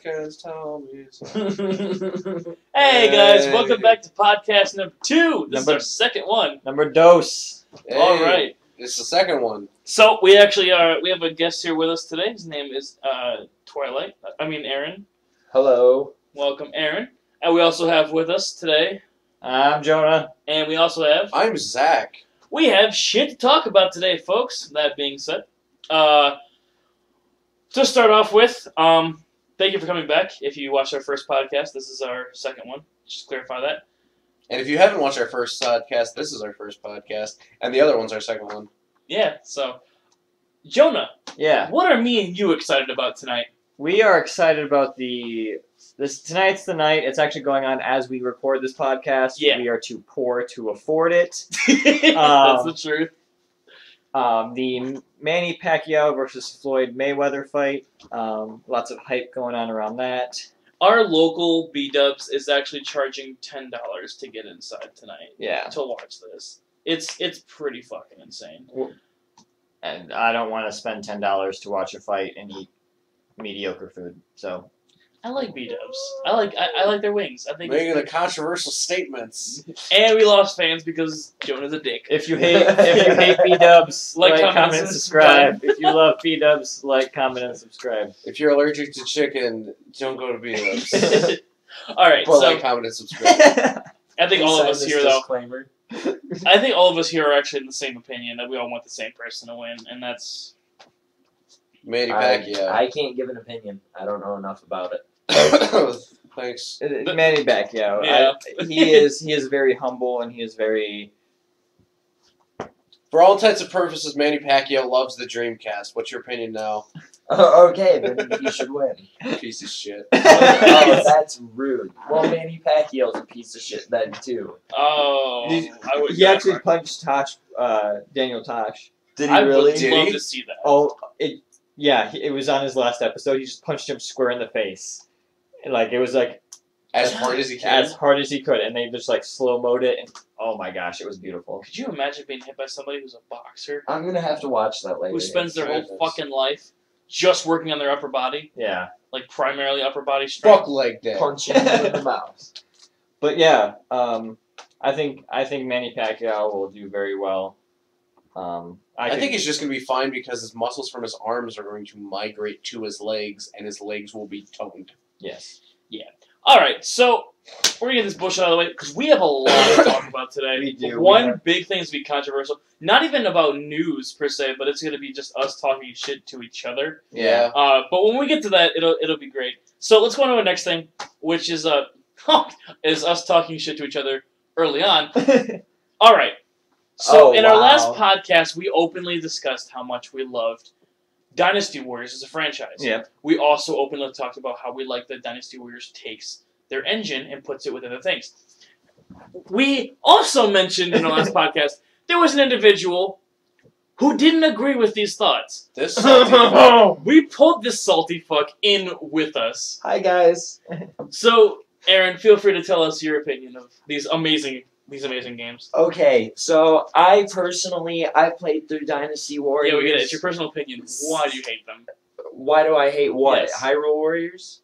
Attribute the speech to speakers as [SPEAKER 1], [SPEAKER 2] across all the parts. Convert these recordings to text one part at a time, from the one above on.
[SPEAKER 1] podcast, tell me.
[SPEAKER 2] Hey guys, welcome back to podcast number 2. This is our second one.
[SPEAKER 3] Number dos.
[SPEAKER 1] Hey,
[SPEAKER 2] All right.
[SPEAKER 1] It's the second one.
[SPEAKER 2] So we actually we have a guest here with us today. His name is Aaron.
[SPEAKER 3] Hello.
[SPEAKER 2] Welcome, Aaron. And we also have with us today,
[SPEAKER 3] I'm Jonah.
[SPEAKER 2] and we also have,
[SPEAKER 1] I'm Zach.
[SPEAKER 2] we have shit to talk about today, folks. That being said, to start off with, thank you for coming back. If you watched our first podcast, this is our second one. Just clarify that.
[SPEAKER 1] And if you haven't watched our first podcast, this is our first podcast, and the other one's our second one.
[SPEAKER 2] Yeah, so, Jonah,
[SPEAKER 3] Yeah.
[SPEAKER 2] what are me and you excited about tonight?
[SPEAKER 3] We are excited about tonight's the night. It's actually going on as we record this podcast.
[SPEAKER 2] Yeah.
[SPEAKER 3] We are too poor to afford it.
[SPEAKER 2] That's the truth.
[SPEAKER 3] The Manny Pacquiao versus Floyd Mayweather fight. Lots of hype going on around that.
[SPEAKER 2] Our local B-Dubs is actually charging $10 to get inside tonight
[SPEAKER 3] Yeah.
[SPEAKER 2] to watch this. It's pretty fucking insane.
[SPEAKER 3] And I don't want to spend $10 to watch a fight and eat mediocre food. So
[SPEAKER 2] I like B-Dubs. I like their wings. I think
[SPEAKER 1] Making the controversial statements.
[SPEAKER 2] and we lost fans because Jonah's a dick.
[SPEAKER 3] if you hate B-Dubs,
[SPEAKER 2] Like,
[SPEAKER 3] comment, and subscribe. If you love B-Dubs, like, comment, and subscribe.
[SPEAKER 1] If you're allergic to chicken, don't go to B-Dubs.
[SPEAKER 2] All right,
[SPEAKER 1] But
[SPEAKER 2] so
[SPEAKER 1] like, comment, and subscribe.
[SPEAKER 2] I think all of us here though.
[SPEAKER 3] Disclaimer.
[SPEAKER 2] I think all of us here are actually in the same opinion that we all want the same person to win, and that's
[SPEAKER 1] Manny Pacquiao.
[SPEAKER 4] I can't give an opinion. I don't know enough about it.
[SPEAKER 1] Thanks.
[SPEAKER 3] Manny Pacquiao.
[SPEAKER 2] Yeah.
[SPEAKER 3] He is very humble and he is very.
[SPEAKER 1] For all intents and purposes, Manny Pacquiao loves the Dreamcast. What's your opinion now?
[SPEAKER 4] Okay, then he should win.
[SPEAKER 1] Piece of shit.
[SPEAKER 4] Oh, that's rude. Well, Manny Pacquiao's a piece of shit then, too.
[SPEAKER 2] I would.
[SPEAKER 3] He actually punched Daniel Tosh.
[SPEAKER 4] Did
[SPEAKER 2] I would love
[SPEAKER 1] Did he?
[SPEAKER 2] to see that.
[SPEAKER 3] Oh, it was on his last episode. He just punched him square in the face. Like it was like
[SPEAKER 1] As hard as he can.
[SPEAKER 3] as hard as he could, and they just like slow-moed it. And oh my gosh, it was beautiful.
[SPEAKER 2] Could you imagine being hit by somebody who's a boxer
[SPEAKER 4] I'm gonna have to watch that later.
[SPEAKER 2] who spends their whole
[SPEAKER 1] goodness.
[SPEAKER 2] fucking life just working on their upper body,
[SPEAKER 3] Yeah,
[SPEAKER 2] like primarily upper body strength?
[SPEAKER 1] Fuck leg day.
[SPEAKER 4] punching him in the mouth.
[SPEAKER 3] but yeah, I think Manny Pacquiao will do very well.
[SPEAKER 1] I think he's just going to be fine because his muscles from his arms are going to migrate to his legs, and his legs will be toned.
[SPEAKER 3] yes.
[SPEAKER 2] All right, so we're gonna get this bullshit out of the way because we have a lot to talk about today.
[SPEAKER 3] We do.
[SPEAKER 2] One big thing is to be controversial, not even about news per se, but it's gonna be just us talking shit to each other.
[SPEAKER 1] Yeah.
[SPEAKER 2] But when we get to that, it'll be great. So let's go on to the next thing, which is is us talking shit to each other early on. All right. So
[SPEAKER 4] Oh,
[SPEAKER 2] in our
[SPEAKER 4] wow.
[SPEAKER 2] last podcast, we openly discussed how much we loved Dynasty Warriors as a franchise.
[SPEAKER 3] Yeah.
[SPEAKER 2] We also openly talked about how we like that Dynasty Warriors takes their engine and puts it with other things. We also mentioned in our last podcast there was an individual who didn't agree with these thoughts.
[SPEAKER 1] This salty fuck.
[SPEAKER 2] We pulled this salty fuck in with us.
[SPEAKER 4] Hi, guys.
[SPEAKER 2] So, Aaron, feel free to tell us your opinion of these amazing games.
[SPEAKER 4] Okay, so I've played through Dynasty Warriors.
[SPEAKER 2] Yeah, we get it. It's your personal opinion. Why do you hate them?
[SPEAKER 4] Why do I hate what?
[SPEAKER 2] Yes.
[SPEAKER 4] Hyrule Warriors?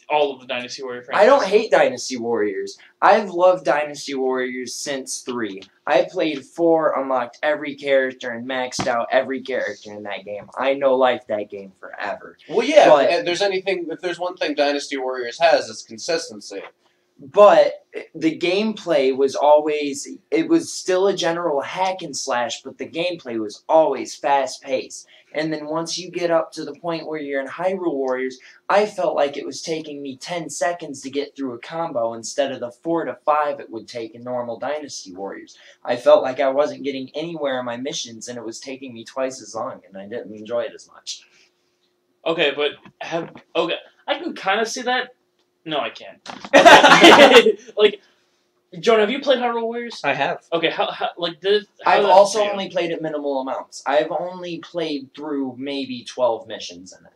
[SPEAKER 2] All of the Dynasty Warrior franchises.
[SPEAKER 4] I don't hate Dynasty Warriors. I've loved Dynasty Warriors since 3. I played 4, unlocked every character, and maxed out every character in that game. I know-life that game forever.
[SPEAKER 1] Well, yeah,
[SPEAKER 4] But-
[SPEAKER 1] if there's one thing Dynasty Warriors has, it's consistency.
[SPEAKER 4] But the gameplay was always... It was still a general hack and slash, but the gameplay was always fast-paced. And then once you get up to the point where you're in Hyrule Warriors, I felt like it was taking me 10 seconds to get through a combo instead of the 4 to 5 it would take in normal Dynasty Warriors. I felt like I wasn't getting anywhere in my missions, and it was taking me twice as long, and I didn't enjoy it as much.
[SPEAKER 2] Okay, but I can kind of see that. No, I can't. Okay. Like, Jonah, have you played Hyrule Warriors?
[SPEAKER 3] I have.
[SPEAKER 2] Okay,
[SPEAKER 4] I've also only played at minimal amounts. I've only played through maybe 12 missions in it.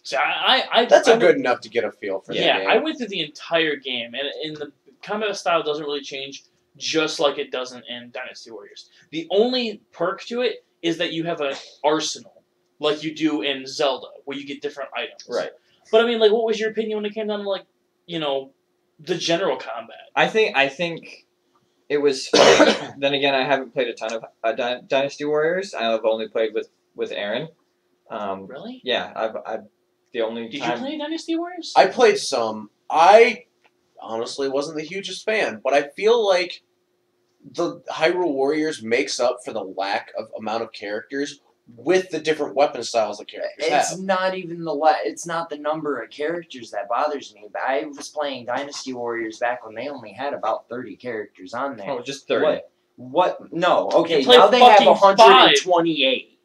[SPEAKER 2] So I
[SPEAKER 1] That's
[SPEAKER 2] I
[SPEAKER 1] good enough to get a feel for the
[SPEAKER 2] Yeah,
[SPEAKER 1] game.
[SPEAKER 2] I went through the entire game, and the combat style doesn't really change, just like it doesn't in Dynasty Warriors. The only perk to it is that you have an arsenal, like you do in Zelda, where you get different items.
[SPEAKER 3] Right.
[SPEAKER 2] But I mean, like, what was your opinion when it came down to, like, you know, the general combat?
[SPEAKER 3] I think it was. Then again, I haven't played a ton of Dynasty Warriors. I've only played with Aaron.
[SPEAKER 2] Really?
[SPEAKER 3] Yeah, I've the only
[SPEAKER 2] Did
[SPEAKER 3] time.
[SPEAKER 2] you play Dynasty Warriors?
[SPEAKER 1] I played some. I honestly wasn't the hugest fan, but I feel like the Hyrule Warriors makes up for the lack of amount of characters with the different weapon styles the characters
[SPEAKER 4] It's
[SPEAKER 1] have.
[SPEAKER 4] not even it's not the number of characters that bothers me. But I was playing Dynasty Warriors back when they only had about 30 characters on there.
[SPEAKER 3] Oh, just 30.
[SPEAKER 4] What? No. Okay,
[SPEAKER 2] You play
[SPEAKER 4] now they have
[SPEAKER 2] fucking
[SPEAKER 4] 128.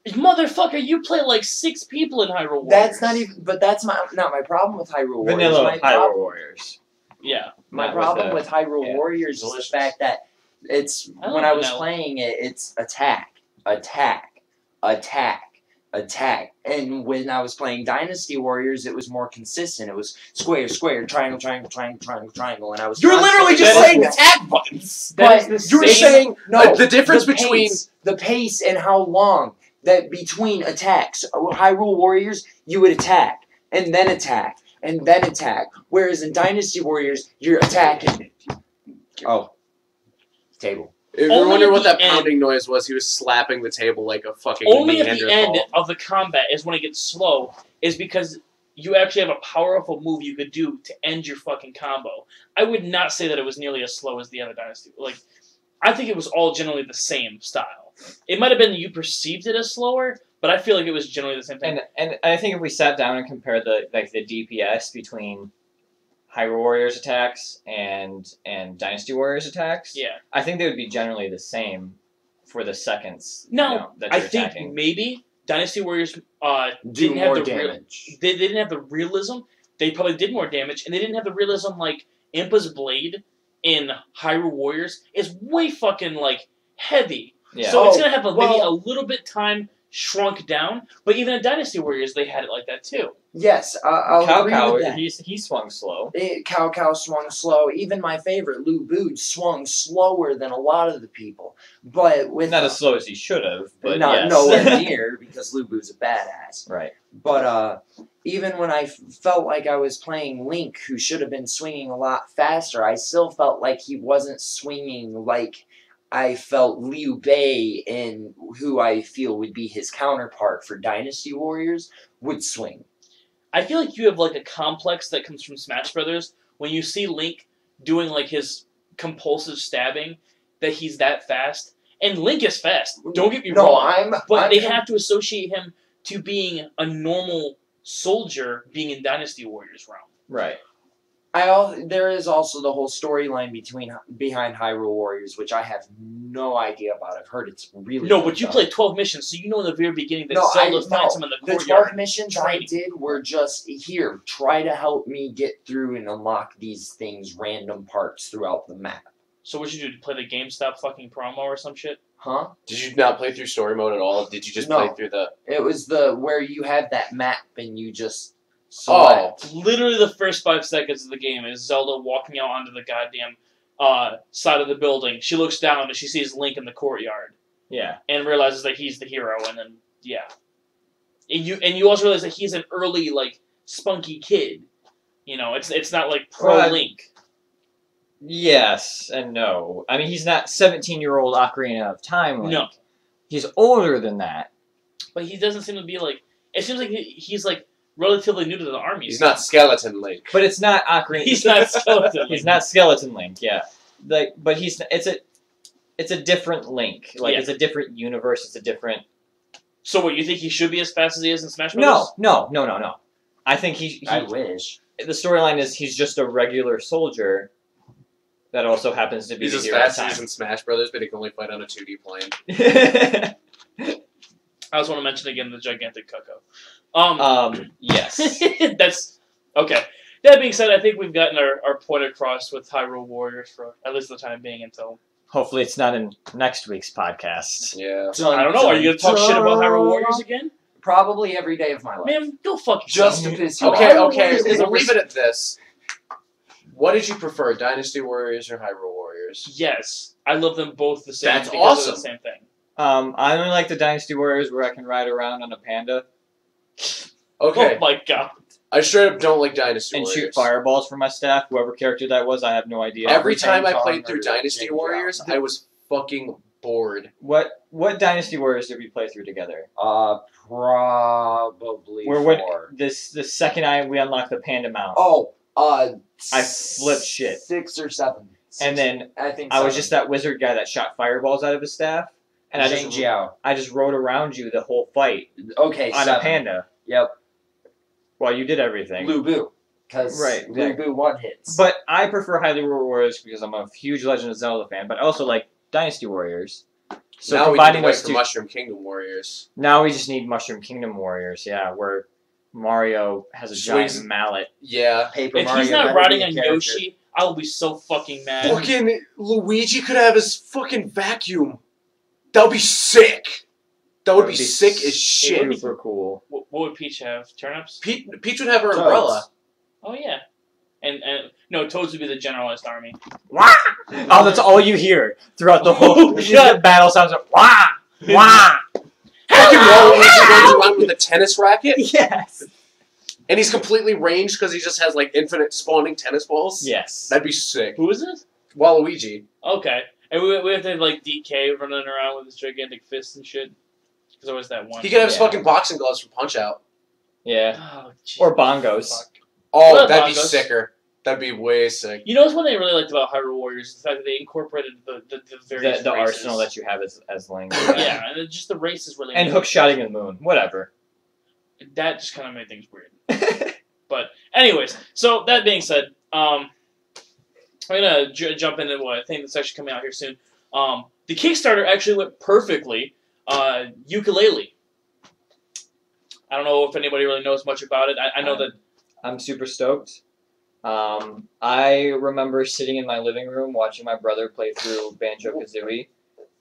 [SPEAKER 2] Motherfucker, you play like 6 people in Hyrule Warriors.
[SPEAKER 4] That's not even. But that's not my problem with Hyrule Warriors.
[SPEAKER 3] Vanilla
[SPEAKER 4] My
[SPEAKER 3] Hyrule Warriors.
[SPEAKER 2] Yeah.
[SPEAKER 4] My
[SPEAKER 3] Not
[SPEAKER 4] problem
[SPEAKER 3] with
[SPEAKER 4] with Hyrule
[SPEAKER 3] yeah,
[SPEAKER 4] Warriors is
[SPEAKER 1] delicious.
[SPEAKER 4] the fact that it's
[SPEAKER 2] I
[SPEAKER 4] when
[SPEAKER 2] like
[SPEAKER 4] I was
[SPEAKER 2] vanilla.
[SPEAKER 4] playing it, it's attack, attack, attack, attack. And when I was playing Dynasty Warriors, it was more consistent. It was square, square, triangle, triangle, triangle, triangle, triangle, and I was.
[SPEAKER 1] You're literally just
[SPEAKER 2] That is
[SPEAKER 1] saying
[SPEAKER 2] the-
[SPEAKER 1] attack buttons.
[SPEAKER 2] That
[SPEAKER 4] But
[SPEAKER 2] is the
[SPEAKER 1] You're
[SPEAKER 2] same-
[SPEAKER 1] saying
[SPEAKER 4] No,
[SPEAKER 1] the difference
[SPEAKER 4] the
[SPEAKER 1] between
[SPEAKER 4] the pace and how long that between attacks. Hyrule Warriors, you would attack and then attack and then attack, whereas in Dynasty Warriors, you're attacking. Oh, table.
[SPEAKER 1] If
[SPEAKER 2] Only
[SPEAKER 1] you're wondering
[SPEAKER 2] at
[SPEAKER 1] what
[SPEAKER 2] the
[SPEAKER 1] that
[SPEAKER 2] end-
[SPEAKER 1] pounding noise was, he was slapping the table like a fucking
[SPEAKER 2] Only at the
[SPEAKER 1] Neanderthal.
[SPEAKER 2] end of the combat is when it gets slow, is because you actually have a powerful move you could do to end your fucking combo. I would not say that it was nearly as slow as the other Dynasty. Like, I think it was all generally the same style. It might have been that you perceived it as slower, but I feel like it was generally the same thing.
[SPEAKER 3] And I think if we sat down and compared the DPS between Hyrule Warriors attacks and Dynasty Warriors attacks,
[SPEAKER 2] Yeah.
[SPEAKER 3] I think they would be generally the same for the seconds.
[SPEAKER 2] No,
[SPEAKER 3] that
[SPEAKER 2] I
[SPEAKER 3] you're
[SPEAKER 2] think
[SPEAKER 3] attacking.
[SPEAKER 2] maybe Dynasty Warriors
[SPEAKER 4] Do
[SPEAKER 2] didn't have
[SPEAKER 4] more
[SPEAKER 2] the
[SPEAKER 4] damage.
[SPEAKER 2] they didn't have the realism. They probably did more damage, and they didn't have the realism like Impa's blade in Hyrule Warriors is way fucking like heavy.
[SPEAKER 3] Yeah.
[SPEAKER 2] So it's
[SPEAKER 4] Oh,
[SPEAKER 2] gonna have maybe
[SPEAKER 4] well-
[SPEAKER 2] a little bit time shrunk down. But even in Dynasty Warriors, they had it like that too.
[SPEAKER 4] Yes, I'll
[SPEAKER 3] Cow
[SPEAKER 4] agree
[SPEAKER 3] Cow,
[SPEAKER 4] with that.
[SPEAKER 3] he swung slow.
[SPEAKER 4] Cow Cow swung slow. Even my favorite, Lu Bu, swung slower than a lot of the people. But with
[SPEAKER 3] Not as slow as he should have, but
[SPEAKER 4] not
[SPEAKER 3] yes.
[SPEAKER 4] nowhere near because Lu Bu's a badass.
[SPEAKER 3] Right.
[SPEAKER 4] But even when I felt like I was playing Link, who should have been swinging a lot faster, I still felt like he wasn't swinging like I felt Liu Bei, in who I feel would be his counterpart for Dynasty Warriors, would swing.
[SPEAKER 2] I feel like you have like a complex that comes from Smash Brothers when you see Link doing like his compulsive stabbing, that he's that fast. And Link is fast. Don't get me
[SPEAKER 4] No,
[SPEAKER 2] wrong. But
[SPEAKER 4] I'm
[SPEAKER 2] they have to associate him to being a normal soldier being in Dynasty Warriors realm.
[SPEAKER 3] Right.
[SPEAKER 4] There is also the whole storyline behind Hyrule Warriors, which I have no idea about. I've heard it's really
[SPEAKER 2] No,
[SPEAKER 4] good,
[SPEAKER 2] but you
[SPEAKER 4] though.
[SPEAKER 2] played 12 missions, so you know in the very beginning that
[SPEAKER 4] No,
[SPEAKER 2] Zelda finds him in the
[SPEAKER 4] The
[SPEAKER 2] courtyard.
[SPEAKER 4] 12 missions
[SPEAKER 2] training.
[SPEAKER 4] I did were just here. Try to help me get through and unlock these things, random parts throughout the map.
[SPEAKER 2] So what you do? Play the GameStop fucking promo or some shit?
[SPEAKER 4] Huh?
[SPEAKER 1] Did you not play through story mode at all? Did you just
[SPEAKER 4] No.
[SPEAKER 1] play through the?
[SPEAKER 4] It was where you have that map and you just
[SPEAKER 1] Oh,
[SPEAKER 4] select.
[SPEAKER 2] Literally the first 5 seconds of the game is Zelda walking out onto the goddamn side of the building. She looks down and she sees Link in the courtyard
[SPEAKER 3] Yeah.
[SPEAKER 2] and realizes that he's the hero. And then and you also realize that he's an early like spunky kid. You know, it's not like pro
[SPEAKER 3] Well,
[SPEAKER 2] Link.
[SPEAKER 3] Yes and no. I mean, he's not 17-year-old Ocarina of Time Link.
[SPEAKER 2] No.
[SPEAKER 3] He's older than that.
[SPEAKER 2] But he doesn't seem to be like. It seems like he's like relatively new to the army.
[SPEAKER 1] he's not Skeleton Link.
[SPEAKER 3] But it's not Ocarina.
[SPEAKER 2] He's not skeleton.
[SPEAKER 3] He's not Skeleton Link. Yeah. Like, but it's a different Link. Like,
[SPEAKER 2] Yeah.
[SPEAKER 3] it's a different universe. It's a different.
[SPEAKER 2] So what, you think he should be as fast as he is in Smash Bros?
[SPEAKER 3] No. I think he
[SPEAKER 4] I wish.
[SPEAKER 3] the storyline is he's just a regular soldier that also happens to be
[SPEAKER 1] He's
[SPEAKER 3] the
[SPEAKER 1] as
[SPEAKER 3] hero
[SPEAKER 1] fast
[SPEAKER 3] of
[SPEAKER 1] as he is in Smash Brothers, but he can only fight on a 2D plane.
[SPEAKER 3] time.
[SPEAKER 2] I just want to mention again the gigantic Cuckoo.
[SPEAKER 3] Yes.
[SPEAKER 2] That's okay. That being said, I think we've gotten our point across with Hyrule Warriors for at least the time being until
[SPEAKER 3] Hopefully it's not in next week's podcast.
[SPEAKER 1] Yeah.
[SPEAKER 2] I don't know. Are you gonna talk shit about Hyrule Warriors again?
[SPEAKER 4] Probably every day of my life.
[SPEAKER 2] Man, go fuck yourself.
[SPEAKER 4] Just to piss you
[SPEAKER 1] Okay,
[SPEAKER 4] off.
[SPEAKER 1] okay. We'll leave it at this. What did you prefer, Dynasty Warriors or Hyrule Warriors?
[SPEAKER 2] Yes, I love them both the same.
[SPEAKER 1] That's
[SPEAKER 2] because of
[SPEAKER 1] awesome.
[SPEAKER 2] the same thing.
[SPEAKER 3] I only like the Dynasty Warriors where I can ride around on a panda.
[SPEAKER 1] Okay.
[SPEAKER 2] Oh my god.
[SPEAKER 1] I straight up don't like Dynasty
[SPEAKER 3] and
[SPEAKER 1] Warriors.
[SPEAKER 3] shoot fireballs for my staff. Whoever character that was, I have no idea.
[SPEAKER 1] Every time I
[SPEAKER 4] Tom
[SPEAKER 1] played through
[SPEAKER 4] or
[SPEAKER 1] Dynasty
[SPEAKER 4] Jing
[SPEAKER 1] Warriors, I was fucking bored.
[SPEAKER 3] What Dynasty Warriors did we play through together?
[SPEAKER 4] Probably
[SPEAKER 3] Where what
[SPEAKER 4] 4.
[SPEAKER 3] the second we unlocked the panda mount.
[SPEAKER 4] Oh,
[SPEAKER 3] I flipped shit.
[SPEAKER 4] 6 or 7.
[SPEAKER 3] And then
[SPEAKER 4] I think
[SPEAKER 3] I was
[SPEAKER 4] 7.
[SPEAKER 3] just that wizard guy that shot fireballs out of his staff, and
[SPEAKER 4] Jing Jiao.
[SPEAKER 3] I just rode around you the whole fight
[SPEAKER 4] Okay,
[SPEAKER 3] on
[SPEAKER 4] 7.
[SPEAKER 3] a panda
[SPEAKER 4] Yep.
[SPEAKER 3] while you did everything.
[SPEAKER 4] Lu Bu. Because
[SPEAKER 3] Right,
[SPEAKER 4] Lu
[SPEAKER 3] exactly.
[SPEAKER 4] Bu 1 hits.
[SPEAKER 3] But I prefer Hyrule Warriors because I'm a huge Legend of Zelda fan, but I also like Dynasty Warriors. So
[SPEAKER 1] now we need
[SPEAKER 3] combining
[SPEAKER 1] to wait
[SPEAKER 3] those
[SPEAKER 1] for
[SPEAKER 3] two,
[SPEAKER 1] Mushroom Kingdom Warriors.
[SPEAKER 3] now we just need Mushroom Kingdom Warriors, yeah, where Mario has a
[SPEAKER 1] Swings-
[SPEAKER 3] giant mallet.
[SPEAKER 1] Yeah.
[SPEAKER 4] Paper
[SPEAKER 2] If
[SPEAKER 4] Mario
[SPEAKER 2] he's not
[SPEAKER 4] better
[SPEAKER 2] riding
[SPEAKER 4] be a
[SPEAKER 2] on
[SPEAKER 4] character.
[SPEAKER 2] Yoshi, I will be so fucking mad.
[SPEAKER 1] Fucking Luigi could have his fucking vacuum. That would be sick. That would be sick as shit.
[SPEAKER 3] Super cool.
[SPEAKER 2] What would Peach have? Turnips?
[SPEAKER 1] Peach would have her
[SPEAKER 4] Toads.
[SPEAKER 1] umbrella.
[SPEAKER 2] Oh yeah. And no, Toads would be the generalized army.
[SPEAKER 3] Wah! Oh, that's all you hear throughout the
[SPEAKER 2] Oh,
[SPEAKER 3] whole
[SPEAKER 2] God.
[SPEAKER 3] the battle sounds like wah! Wah!
[SPEAKER 1] Fucking Waluigi runs around with a tennis racket,
[SPEAKER 3] Yes.
[SPEAKER 1] and he's completely ranged because he just has like infinite spawning tennis balls.
[SPEAKER 3] Yes.
[SPEAKER 1] That'd be sick.
[SPEAKER 2] Who is this?
[SPEAKER 1] Waluigi.
[SPEAKER 2] Okay. And we have to have like DK running around with his gigantic fists and shit. There's always that one.
[SPEAKER 1] He could have his
[SPEAKER 3] Yeah.
[SPEAKER 1] fucking boxing gloves from Punch Out.
[SPEAKER 3] Yeah.
[SPEAKER 2] Oh, Jesus.
[SPEAKER 3] Or bongos.
[SPEAKER 2] Fuck.
[SPEAKER 1] Oh,
[SPEAKER 2] What
[SPEAKER 1] that'd be
[SPEAKER 2] bongos?
[SPEAKER 1] sicker. That'd be way sick.
[SPEAKER 2] You know what's one thing I really liked about Hyrule Warriors is the fact that they incorporated the various
[SPEAKER 3] The
[SPEAKER 2] races.
[SPEAKER 3] arsenal that you have as Link.
[SPEAKER 2] Yeah, and just the races really.
[SPEAKER 3] And
[SPEAKER 2] made
[SPEAKER 3] hook
[SPEAKER 2] it-
[SPEAKER 3] shotting the moon. Whatever.
[SPEAKER 2] That just kind of made things weird. But anyways, so that being said, I'm gonna jump into what I think that's actually coming out here soon. The Kickstarter actually went perfectly. Ukulele. I don't know if anybody really knows much about it. I know that.
[SPEAKER 3] I'm super stoked. I remember sitting in my living room watching my brother play through Banjo-Kazooie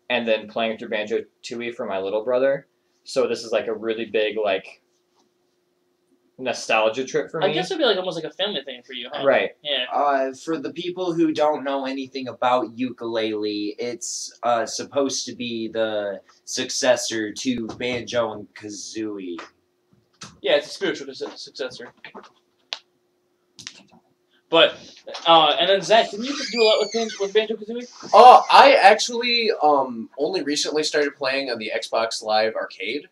[SPEAKER 3] and then playing through Banjo-Tooie for my little brother. So this is like a really big like nostalgia trip for me.
[SPEAKER 2] I guess it'd be like almost like a family thing for you, huh?
[SPEAKER 3] Right.
[SPEAKER 2] Yeah.
[SPEAKER 4] For the people who don't know anything about ukulele, it's supposed to be the successor to Banjo and Kazooie.
[SPEAKER 2] Yeah, it's a spiritual successor. But and then Zach, didn't you do a lot with Banjo Kazooie?
[SPEAKER 1] I actually only recently started playing on the Xbox Live Arcade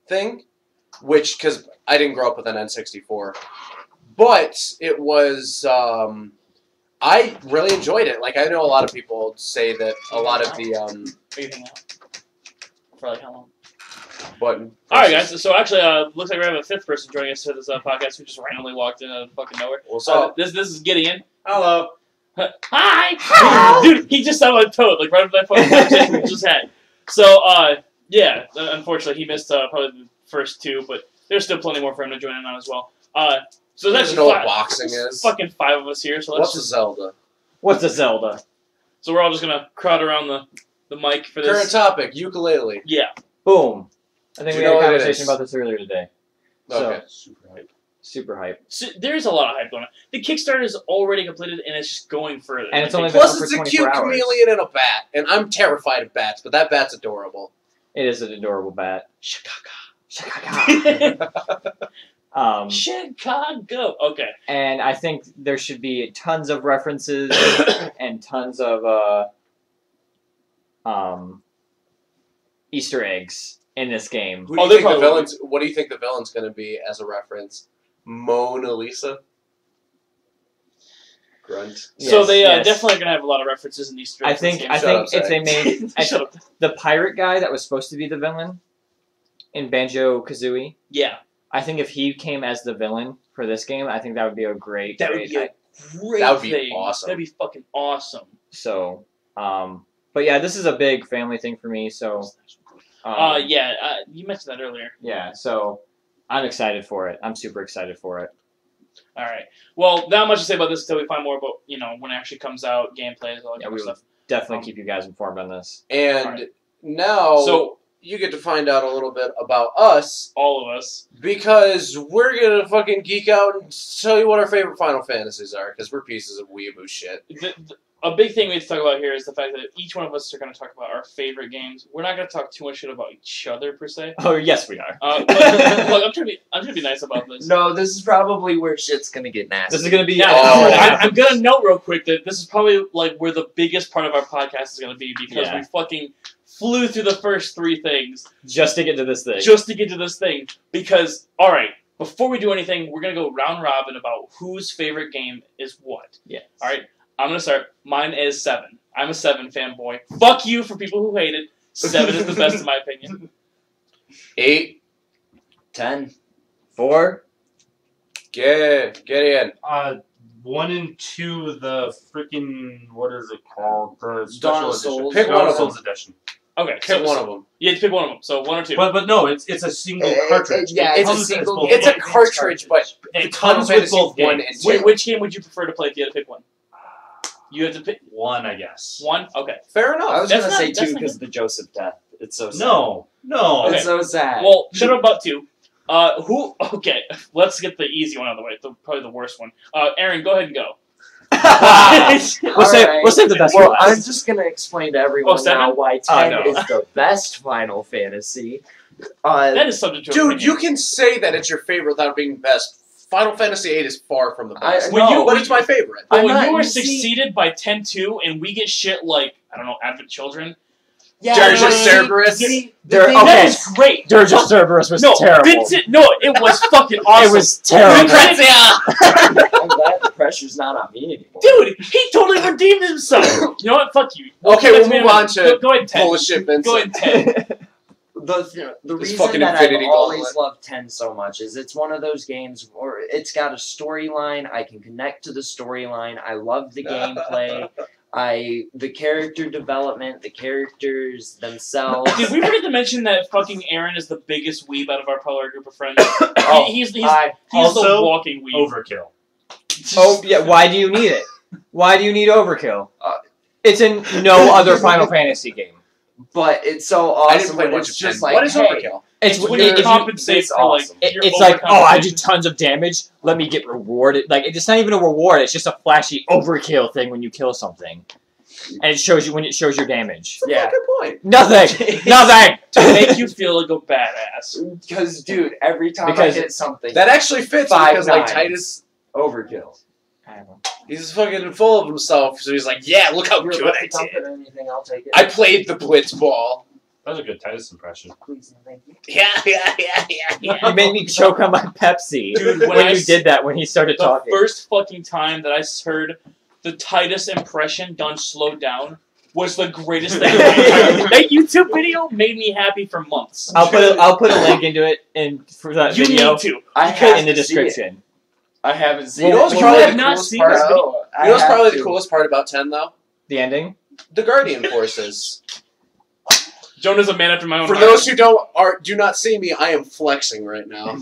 [SPEAKER 1] thing, which because I didn't grow up with an N64, but it was I really enjoyed it. Like I know a lot of people say that a lot of the
[SPEAKER 2] Are you hanging out? For like how long?
[SPEAKER 1] button.
[SPEAKER 2] All right, guys. So actually, looks like we have a fifth person joining us for this podcast who just randomly walked in out of fucking nowhere.
[SPEAKER 1] What's up?
[SPEAKER 2] This is Gideon.
[SPEAKER 1] Hello.
[SPEAKER 2] Hi. Dude, he just sounded like Toad, like right up that fucking conversation we just had. So yeah, unfortunately he missed probably the first two, but there's still plenty more for him to join in on as well. So
[SPEAKER 1] There's
[SPEAKER 2] that's
[SPEAKER 1] no
[SPEAKER 2] five.
[SPEAKER 1] boxing is.
[SPEAKER 2] Fucking 5 of us here. So let's
[SPEAKER 1] What's a Zelda?
[SPEAKER 3] What's a Zelda?
[SPEAKER 2] So we're all just gonna crowd around the mic for this.
[SPEAKER 1] Current topic: ukulele.
[SPEAKER 2] Yeah.
[SPEAKER 3] Boom. I think
[SPEAKER 1] Do
[SPEAKER 3] we
[SPEAKER 1] you
[SPEAKER 3] had
[SPEAKER 1] know
[SPEAKER 3] a
[SPEAKER 1] what it
[SPEAKER 3] conversation
[SPEAKER 1] is?
[SPEAKER 3] about this earlier today.
[SPEAKER 1] Okay.
[SPEAKER 3] Super hype.
[SPEAKER 2] So there's a lot of hype going on. The Kickstarter is already completed and it's just going further.
[SPEAKER 3] And it's
[SPEAKER 2] Like,
[SPEAKER 3] only
[SPEAKER 2] they-
[SPEAKER 3] been
[SPEAKER 1] Plus,
[SPEAKER 3] up for
[SPEAKER 1] it's a
[SPEAKER 3] 24
[SPEAKER 1] cute
[SPEAKER 3] hours.
[SPEAKER 1] chameleon and a bat, and I'm terrified of bats, but that bat's adorable.
[SPEAKER 3] It is an adorable bat.
[SPEAKER 2] Chicago.
[SPEAKER 3] Um,
[SPEAKER 2] Chicago. Okay.
[SPEAKER 3] and I think there should be tons of references and tons of Easter eggs in this game.
[SPEAKER 1] Who do
[SPEAKER 2] Oh,
[SPEAKER 1] you
[SPEAKER 2] they
[SPEAKER 1] think the
[SPEAKER 2] probably will.
[SPEAKER 1] villain's? What do you think the villain's going to be as a reference? Mona Lisa. Grunt.
[SPEAKER 2] So
[SPEAKER 3] Yes,
[SPEAKER 2] they
[SPEAKER 3] yes.
[SPEAKER 2] definitely gonna have a lot of references in these.
[SPEAKER 3] I think
[SPEAKER 1] Shut up,
[SPEAKER 3] if they
[SPEAKER 1] Zach.
[SPEAKER 3] made
[SPEAKER 2] Shut up.
[SPEAKER 3] the pirate guy that was supposed to be the villain in Banjo Kazooie,
[SPEAKER 2] Yeah,
[SPEAKER 3] I think if he came as the villain for this game, I think that would be a great.
[SPEAKER 2] that would
[SPEAKER 3] great
[SPEAKER 2] be a great
[SPEAKER 1] That would be
[SPEAKER 2] thing.
[SPEAKER 1] awesome.
[SPEAKER 2] That'd be fucking awesome.
[SPEAKER 3] So, but yeah, this is a big family thing for me. So,
[SPEAKER 2] Yeah. You mentioned that earlier.
[SPEAKER 3] yeah. So, I'm excited for it. I'm super excited for it.
[SPEAKER 2] All right. Well, not much to say about this until we find more about when it actually comes out, gameplay, all that
[SPEAKER 3] Yeah,
[SPEAKER 2] kind
[SPEAKER 3] we
[SPEAKER 2] of
[SPEAKER 3] will
[SPEAKER 2] stuff.
[SPEAKER 3] definitely keep you guys informed on this.
[SPEAKER 1] And
[SPEAKER 2] Alright.
[SPEAKER 1] now,
[SPEAKER 2] So
[SPEAKER 1] you get to find out a little bit about us
[SPEAKER 2] All of us.
[SPEAKER 1] because we're gonna fucking geek out and tell you what our favorite Final Fantasies are because we're pieces of weeaboo shit.
[SPEAKER 2] A big thing we have to talk about here is the fact that each one of us are going to talk about our favorite games. We're not going to talk too much shit about each other per se.
[SPEAKER 3] Oh, yes, we are.
[SPEAKER 2] But, look, I'm trying to be nice about this.
[SPEAKER 4] No, this is probably where shit's gonna get nasty.
[SPEAKER 3] This is going to be...
[SPEAKER 2] Yeah,
[SPEAKER 1] Oh.
[SPEAKER 2] I'm gonna note real quick that this is probably like where the biggest part of our podcast is gonna be because
[SPEAKER 3] Yeah.
[SPEAKER 2] we fucking flew through the first 3 things
[SPEAKER 3] Just to get to this thing.
[SPEAKER 2] just to get to this thing. Because all right, before we do anything, we're gonna go round robin about whose favorite game is what.
[SPEAKER 3] Yes.
[SPEAKER 2] All right, I'm gonna start. Mine is 7. I'm a 7 fanboy. Fuck you for people who hate it. 7 is the best in my opinion.
[SPEAKER 1] 8.
[SPEAKER 4] 10.
[SPEAKER 3] 4.
[SPEAKER 1] Get in.
[SPEAKER 5] 1 and 2, the freaking, what is it called? The
[SPEAKER 4] Dawn
[SPEAKER 5] special
[SPEAKER 4] of
[SPEAKER 5] edition.
[SPEAKER 4] Souls.
[SPEAKER 1] Pick
[SPEAKER 5] Dawn
[SPEAKER 1] one
[SPEAKER 5] of
[SPEAKER 1] of them.
[SPEAKER 5] Souls edition.
[SPEAKER 2] Okay,
[SPEAKER 1] Pick one of them.
[SPEAKER 2] You have to pick one of them. So 1 or 2.
[SPEAKER 5] But no, it's a single cartridge.
[SPEAKER 4] Yeah,
[SPEAKER 5] It
[SPEAKER 4] it's a
[SPEAKER 5] comes as
[SPEAKER 4] single
[SPEAKER 5] both
[SPEAKER 4] game.
[SPEAKER 1] It's a
[SPEAKER 5] games.
[SPEAKER 1] cartridge, but
[SPEAKER 5] It
[SPEAKER 1] the Final
[SPEAKER 5] comes with
[SPEAKER 1] Fantasy
[SPEAKER 5] both
[SPEAKER 1] 1
[SPEAKER 5] games.
[SPEAKER 1] and 2.
[SPEAKER 2] Which game would you prefer to play if you had to pick one? You have to pick
[SPEAKER 5] 1, I guess.
[SPEAKER 2] 1. Okay.
[SPEAKER 1] Fair
[SPEAKER 4] I
[SPEAKER 1] enough.
[SPEAKER 4] was
[SPEAKER 2] That's
[SPEAKER 4] gonna
[SPEAKER 2] not-
[SPEAKER 4] say
[SPEAKER 2] that's
[SPEAKER 4] 2
[SPEAKER 2] not
[SPEAKER 4] because of the Joseph death. It's so sad.
[SPEAKER 5] No.
[SPEAKER 2] Okay.
[SPEAKER 4] It's so sad.
[SPEAKER 2] Well, shut up about 2. Who? Okay, let's get the easy one out of the way. Probably the worst one. Aaron, go ahead and go.
[SPEAKER 3] We'll save the best for
[SPEAKER 4] Well,
[SPEAKER 3] last.
[SPEAKER 4] I'm just gonna explain to everyone
[SPEAKER 2] 7?
[SPEAKER 4] now why 10
[SPEAKER 3] no.
[SPEAKER 4] is the best Final Fantasy.
[SPEAKER 2] That is subject to
[SPEAKER 1] Dude,
[SPEAKER 2] opinion.
[SPEAKER 1] you can say that it's your favorite without being best. Final Fantasy VIII is far from the best.
[SPEAKER 2] When you-
[SPEAKER 1] but it's my favorite.
[SPEAKER 2] But
[SPEAKER 4] I'm
[SPEAKER 2] when
[SPEAKER 4] not-
[SPEAKER 2] you are
[SPEAKER 4] you see-
[SPEAKER 2] succeeded by 10-2 and we get shit like, I don't know, Advent Children.
[SPEAKER 4] Yeah,
[SPEAKER 1] Dirge
[SPEAKER 4] but
[SPEAKER 1] of
[SPEAKER 4] see-
[SPEAKER 1] Cerberus.
[SPEAKER 4] see, the
[SPEAKER 3] There-
[SPEAKER 4] thing
[SPEAKER 3] okay.
[SPEAKER 2] That
[SPEAKER 4] is-
[SPEAKER 2] was great.
[SPEAKER 3] Dirge of Cerberus was
[SPEAKER 2] No,
[SPEAKER 3] terrible.
[SPEAKER 2] Vincent, no, it was fucking awesome.
[SPEAKER 3] It was terrible.
[SPEAKER 4] I'm glad the pressure's not on me anymore.
[SPEAKER 2] Dude, he totally redeemed himself. You know what? Fuck you.
[SPEAKER 1] Okay,
[SPEAKER 2] That's
[SPEAKER 1] we'll move
[SPEAKER 2] me.
[SPEAKER 1] on to
[SPEAKER 2] Go ahead, 10.
[SPEAKER 1] Bullshit, Vincent.
[SPEAKER 2] Go ahead, 10.
[SPEAKER 4] The
[SPEAKER 1] This
[SPEAKER 4] reason
[SPEAKER 1] fucking
[SPEAKER 4] that
[SPEAKER 1] Infinity
[SPEAKER 4] I've always
[SPEAKER 1] Gauntlet.
[SPEAKER 4] loved 10 so much is it's one of those games where it's got a storyline. I can connect to the storyline. I love the gameplay. The character development, the characters themselves.
[SPEAKER 2] Did we forget to mention that fucking Aaron is the biggest weeb out of our probably our group of friends?
[SPEAKER 4] Oh,
[SPEAKER 2] he's the
[SPEAKER 5] Also,
[SPEAKER 2] walking weeb.
[SPEAKER 5] Overkill.
[SPEAKER 3] Oh, yeah, why do you need it? Why do you need Overkill?
[SPEAKER 4] Uh,
[SPEAKER 3] It's in no other Final Fantasy game.
[SPEAKER 4] But it's so
[SPEAKER 1] I didn't
[SPEAKER 4] awesome
[SPEAKER 1] play
[SPEAKER 4] when
[SPEAKER 1] much
[SPEAKER 4] it's
[SPEAKER 1] of
[SPEAKER 4] just
[SPEAKER 1] 10.
[SPEAKER 4] like,
[SPEAKER 1] What is
[SPEAKER 4] hey,
[SPEAKER 1] Overkill?
[SPEAKER 3] It's
[SPEAKER 2] When
[SPEAKER 3] if
[SPEAKER 2] you
[SPEAKER 3] you-
[SPEAKER 2] compensate
[SPEAKER 4] it's
[SPEAKER 2] for like
[SPEAKER 4] awesome.
[SPEAKER 2] your
[SPEAKER 3] it's like, oh, I did
[SPEAKER 2] overcompensation.
[SPEAKER 3] tons of damage. Let me get rewarded. Like, it's not even a reward. It's just a flashy overkill thing when you kill something, and it shows you when it shows your damage.
[SPEAKER 1] That's a
[SPEAKER 4] Yeah.
[SPEAKER 1] fucking point.
[SPEAKER 3] Nothing. Nothing.
[SPEAKER 2] to make you feel like a badass.
[SPEAKER 4] Because, dude, every time
[SPEAKER 3] Because
[SPEAKER 4] I hit something,
[SPEAKER 1] That actually fits
[SPEAKER 4] 5
[SPEAKER 1] because, like,
[SPEAKER 4] nines.
[SPEAKER 1] Titus,
[SPEAKER 4] overkill.
[SPEAKER 1] he's fucking full of himself, so he's like, yeah, look how
[SPEAKER 4] You're
[SPEAKER 1] good
[SPEAKER 4] about
[SPEAKER 1] I
[SPEAKER 4] to dump
[SPEAKER 1] did.
[SPEAKER 4] it or anything, I'll take it.
[SPEAKER 1] I played the Blitz ball.
[SPEAKER 5] That was a good Titus impression.
[SPEAKER 4] Please and thank you.
[SPEAKER 2] Yeah.
[SPEAKER 3] You made me choke on my Pepsi
[SPEAKER 2] Dude,
[SPEAKER 3] when
[SPEAKER 2] when I
[SPEAKER 3] you
[SPEAKER 2] s-
[SPEAKER 3] did that when he started
[SPEAKER 2] The
[SPEAKER 3] talking.
[SPEAKER 2] first fucking time that I heard the Titus impression done slowed down was the greatest thing. That YouTube video made me happy for months.
[SPEAKER 3] I'll put a link into it for that
[SPEAKER 2] You
[SPEAKER 3] video
[SPEAKER 2] need to.
[SPEAKER 4] I
[SPEAKER 2] Because-
[SPEAKER 4] have
[SPEAKER 3] in the
[SPEAKER 4] to see it.
[SPEAKER 3] description.
[SPEAKER 4] I haven't seen
[SPEAKER 1] You know
[SPEAKER 4] it.
[SPEAKER 1] what's
[SPEAKER 2] You
[SPEAKER 1] probably
[SPEAKER 2] have
[SPEAKER 1] the
[SPEAKER 2] not
[SPEAKER 1] coolest
[SPEAKER 2] seen
[SPEAKER 1] part?
[SPEAKER 2] this video?
[SPEAKER 4] Oh,
[SPEAKER 1] You know what's
[SPEAKER 4] I have
[SPEAKER 1] probably
[SPEAKER 4] to.
[SPEAKER 1] the coolest part about 10, though?
[SPEAKER 3] The ending.
[SPEAKER 1] The Guardian Forces.
[SPEAKER 2] Jonah's a man after my own
[SPEAKER 1] For
[SPEAKER 2] heart.
[SPEAKER 1] those who do not see me, I am flexing right now.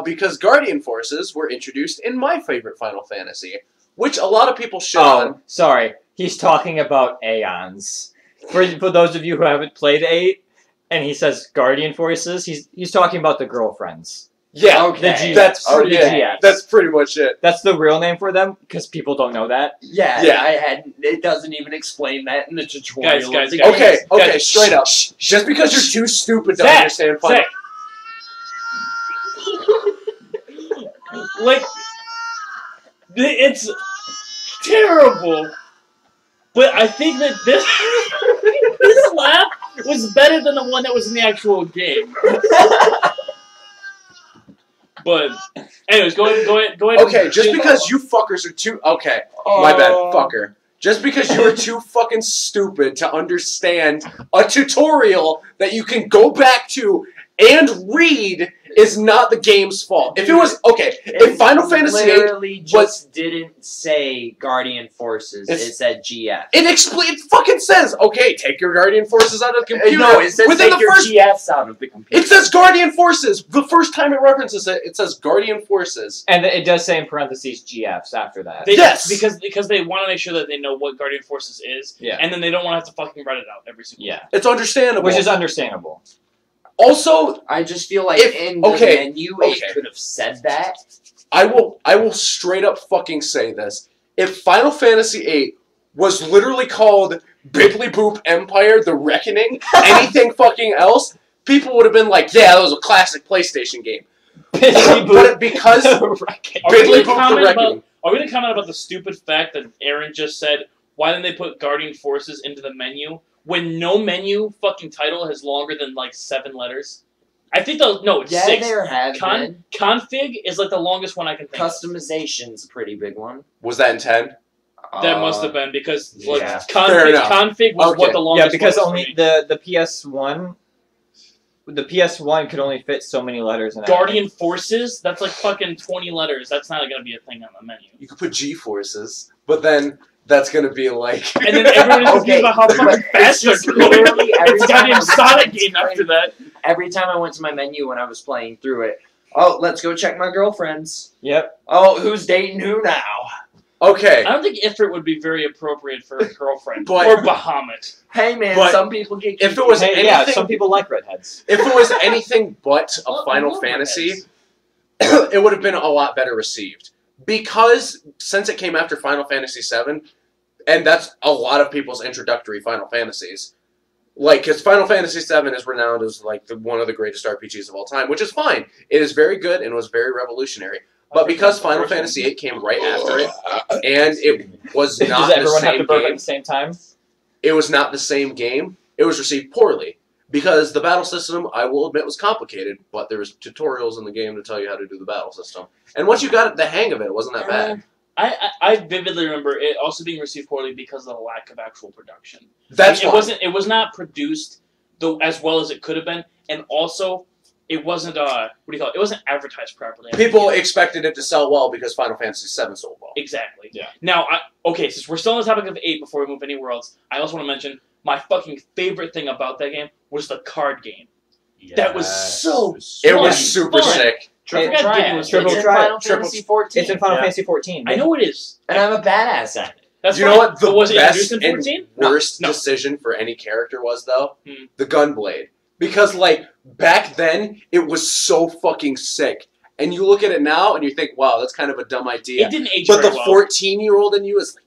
[SPEAKER 1] Because Guardian Forces were introduced in my favorite Final Fantasy, which a lot of people shit on.
[SPEAKER 3] Oh, sorry. He's talking about Aeons. For those of you who haven't played 8, and he says Guardian Forces, he's talking about the girlfriends.
[SPEAKER 1] Yeah,
[SPEAKER 4] Okay.
[SPEAKER 3] The G-
[SPEAKER 1] that's
[SPEAKER 3] or the
[SPEAKER 1] yeah,
[SPEAKER 3] GX.
[SPEAKER 1] that's pretty much it.
[SPEAKER 3] That's the real name for them, because people don't know that.
[SPEAKER 4] Yeah,
[SPEAKER 1] Yeah.
[SPEAKER 4] it doesn't even explain that in the tutorial.
[SPEAKER 2] Guys,
[SPEAKER 4] of the
[SPEAKER 2] guys.
[SPEAKER 1] Okay,
[SPEAKER 4] game.
[SPEAKER 1] okay, straight up. Just because you're too stupid to
[SPEAKER 2] Zach,
[SPEAKER 1] understand Final
[SPEAKER 2] Like, it's terrible. But I think that this this laugh was better than the one that was in the actual game. But, anyways, go ahead.
[SPEAKER 1] Okay, just because you fuckers are too... Okay, my bad, fucker. Just because you are too fucking stupid to understand a tutorial that you can go back to and read is not the game's fault. If it was okay, if Final Fantasy VIII
[SPEAKER 4] literally just didn't say Guardian Forces, it said GF.
[SPEAKER 1] it fucking says, okay, take your Guardian Forces out of the computer.
[SPEAKER 4] No, it says
[SPEAKER 1] Within
[SPEAKER 4] take
[SPEAKER 1] the
[SPEAKER 4] your
[SPEAKER 1] first,
[SPEAKER 4] GFs out of the computer.
[SPEAKER 1] it says Guardian Forces. The first time it references it, it says Guardian Forces.
[SPEAKER 3] And it does say in parentheses GFs after that.
[SPEAKER 1] Yes!
[SPEAKER 2] Because they want to make sure that they know what Guardian Forces is,
[SPEAKER 3] Yeah.
[SPEAKER 2] and then they don't want to have to fucking write it out every single
[SPEAKER 3] Yeah.
[SPEAKER 2] time.
[SPEAKER 1] It's understandable.
[SPEAKER 3] Which is understandable.
[SPEAKER 1] Also,
[SPEAKER 4] I just feel like
[SPEAKER 1] If-
[SPEAKER 4] in the
[SPEAKER 1] okay,
[SPEAKER 4] menu
[SPEAKER 1] okay.
[SPEAKER 4] it could have said that.
[SPEAKER 1] I will straight up fucking say this. If Final Fantasy VIII was literally called Bibbly Boop Empire The Reckoning, anything fucking else, people would have been like, yeah, that was a classic PlayStation game. But because
[SPEAKER 2] Are we
[SPEAKER 1] Bibbly
[SPEAKER 2] gonna
[SPEAKER 1] Boop The
[SPEAKER 2] comment
[SPEAKER 1] Reckoning.
[SPEAKER 2] Are we gonna comment about the stupid fact that Aaron just said? Why didn't they put Guardian Forces into the menu when no menu fucking title has longer than like 7 letters? I think it's
[SPEAKER 4] Yeah,
[SPEAKER 2] 6.
[SPEAKER 4] there have been.
[SPEAKER 2] Config is like the longest one I can think of.
[SPEAKER 4] Customization's a pretty big one.
[SPEAKER 1] Was that in 10?
[SPEAKER 2] That must have been because like,
[SPEAKER 4] yeah.
[SPEAKER 1] Fair enough.
[SPEAKER 2] config was
[SPEAKER 1] Okay.
[SPEAKER 2] what the longest.
[SPEAKER 3] Yeah, because
[SPEAKER 2] one was
[SPEAKER 3] only
[SPEAKER 2] for me.
[SPEAKER 3] the PS1. The PS1 could only fit so many letters in it.
[SPEAKER 2] Guardian Forces. That's like fucking 20 letters. That's not gonna be a thing on the menu.
[SPEAKER 1] You could put G-Forces, but then that's going to be like...
[SPEAKER 2] And then everyone is confused about how fucking fast they're
[SPEAKER 4] It's just
[SPEAKER 2] going.
[SPEAKER 4] literally every
[SPEAKER 2] It's a
[SPEAKER 4] time
[SPEAKER 2] goddamn
[SPEAKER 4] I went
[SPEAKER 2] Sonic
[SPEAKER 4] to
[SPEAKER 2] game
[SPEAKER 4] my-
[SPEAKER 2] after that.
[SPEAKER 4] Every time I went to my menu when I was playing through it, oh, let's go check my girlfriends.
[SPEAKER 3] Yep.
[SPEAKER 4] Oh, who's dating who now?
[SPEAKER 1] Okay.
[SPEAKER 2] I don't think Ifrit would be very appropriate for a girlfriend
[SPEAKER 1] But-
[SPEAKER 2] or Bahamut.
[SPEAKER 4] Hey man,
[SPEAKER 1] But
[SPEAKER 4] some people get
[SPEAKER 1] if it was
[SPEAKER 3] Hey, yeah,
[SPEAKER 1] anything-
[SPEAKER 3] some people like redheads.
[SPEAKER 1] If it was anything but a
[SPEAKER 2] Well,
[SPEAKER 1] Final
[SPEAKER 2] I love
[SPEAKER 1] Fantasy,
[SPEAKER 2] redheads.
[SPEAKER 1] it would have been a lot better received. Because since it came after Final Fantasy VII, and that's a lot of people's introductory Final Fantasies, like, because Final Fantasy VII is renowned as like one of the greatest RPGs of all time, which is fine. It is very good and was very revolutionary. But because Final Fantasy VIII came right after it, and it was
[SPEAKER 3] Does
[SPEAKER 1] not the
[SPEAKER 3] everyone have to
[SPEAKER 1] same
[SPEAKER 3] burp at
[SPEAKER 1] game,
[SPEAKER 3] the same time?
[SPEAKER 1] it was not the same game. It was received poorly. Because the battle system, I will admit, was complicated, but there was tutorials in the game to tell you how to do the battle system. And once you got the hang of it, it wasn't that bad.
[SPEAKER 2] I vividly remember it also being received poorly because of the lack of actual production.
[SPEAKER 1] That's
[SPEAKER 2] it
[SPEAKER 1] fine.
[SPEAKER 2] was not produced as well as it could have been, and also it wasn't it wasn't advertised properly.
[SPEAKER 1] People expected it to sell well because Final Fantasy VII sold well.
[SPEAKER 2] Exactly.
[SPEAKER 3] Yeah.
[SPEAKER 2] Now, since we're still on the topic of 8 before we move anywhere else, I also want to mention my fucking favorite thing about that game was the card game. That was so
[SPEAKER 1] It
[SPEAKER 2] fun.
[SPEAKER 1] was super
[SPEAKER 2] Fun.
[SPEAKER 1] sick.
[SPEAKER 4] Triple
[SPEAKER 2] I forgot Gideon
[SPEAKER 4] Triad.
[SPEAKER 2] was
[SPEAKER 3] Triple
[SPEAKER 4] It's in
[SPEAKER 3] Triad.
[SPEAKER 4] Final Fantasy 14.
[SPEAKER 3] It's in Final
[SPEAKER 5] Yeah.
[SPEAKER 3] Fantasy 14.
[SPEAKER 2] I know it is.
[SPEAKER 4] and I'm a badass at it.
[SPEAKER 2] That's
[SPEAKER 1] Do you
[SPEAKER 2] fine.
[SPEAKER 1] know what the
[SPEAKER 2] But was it
[SPEAKER 1] best
[SPEAKER 2] introduced in
[SPEAKER 1] and
[SPEAKER 2] 14?
[SPEAKER 1] worst
[SPEAKER 2] No.
[SPEAKER 1] decision for any character was, though?
[SPEAKER 2] Hmm.
[SPEAKER 1] The Gunblade. Because, like, back then, it was so fucking sick. And you look at it now, and you think, wow, that's kind of a dumb idea.
[SPEAKER 2] It didn't age
[SPEAKER 1] But the
[SPEAKER 2] very well.
[SPEAKER 1] 14-year-old in you is like,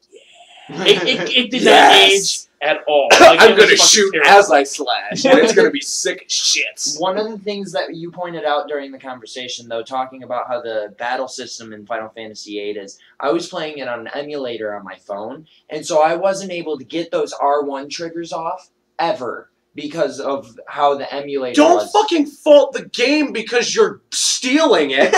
[SPEAKER 2] It did not
[SPEAKER 1] Yes!
[SPEAKER 2] age at all. Like,
[SPEAKER 1] I'm
[SPEAKER 2] it was
[SPEAKER 1] gonna
[SPEAKER 2] fucking
[SPEAKER 1] shoot
[SPEAKER 2] terrible.
[SPEAKER 1] as I slash, and it's gonna be sick as shit.
[SPEAKER 4] One of the things that you pointed out during the conversation, though, talking about how the battle system in Final Fantasy VIII is, I was playing it on an emulator on my phone, and so I wasn't able to get those R1 triggers off ever because of how the emulator
[SPEAKER 1] Don't
[SPEAKER 4] was.
[SPEAKER 1] fucking fault the game because you're stealing it.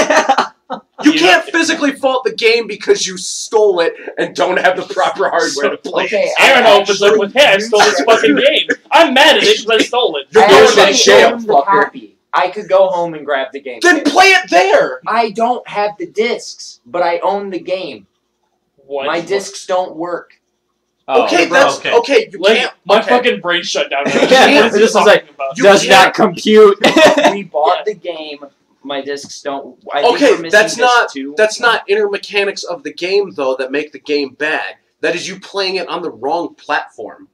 [SPEAKER 1] You
[SPEAKER 2] Yeah.
[SPEAKER 1] can't physically fault the game because you stole it and don't have the proper hardware to play
[SPEAKER 4] Okay,
[SPEAKER 1] it.
[SPEAKER 2] Aaron
[SPEAKER 4] I
[SPEAKER 2] opens up
[SPEAKER 4] actually
[SPEAKER 2] with, hey, I stole this fucking game. I'm mad at it because I stole it.
[SPEAKER 1] You're
[SPEAKER 4] I
[SPEAKER 1] going to
[SPEAKER 4] actually
[SPEAKER 1] jail,
[SPEAKER 4] owned the
[SPEAKER 1] fucker.
[SPEAKER 4] copy. I could go home and grab the game.
[SPEAKER 1] Then play it there!
[SPEAKER 4] I don't have the discs, but I own the game.
[SPEAKER 2] What?
[SPEAKER 4] My discs don't work.
[SPEAKER 3] Oh,
[SPEAKER 1] okay,
[SPEAKER 5] bro.
[SPEAKER 1] that's
[SPEAKER 5] Okay.
[SPEAKER 1] okay. You
[SPEAKER 2] Like,
[SPEAKER 1] can't.
[SPEAKER 2] my
[SPEAKER 1] okay.
[SPEAKER 2] fucking brain shut down.
[SPEAKER 1] can't-
[SPEAKER 2] What are you
[SPEAKER 3] this is like-
[SPEAKER 2] talking about?
[SPEAKER 1] You
[SPEAKER 3] does
[SPEAKER 1] can't-
[SPEAKER 3] not compute.
[SPEAKER 4] We bought the game. My discs don't. I think
[SPEAKER 1] Okay,
[SPEAKER 4] we're missing
[SPEAKER 1] that's
[SPEAKER 4] disc
[SPEAKER 1] not-
[SPEAKER 4] 2.
[SPEAKER 1] That's not inner mechanics of the game, though, that make the game bad. That is you playing it on the wrong platform.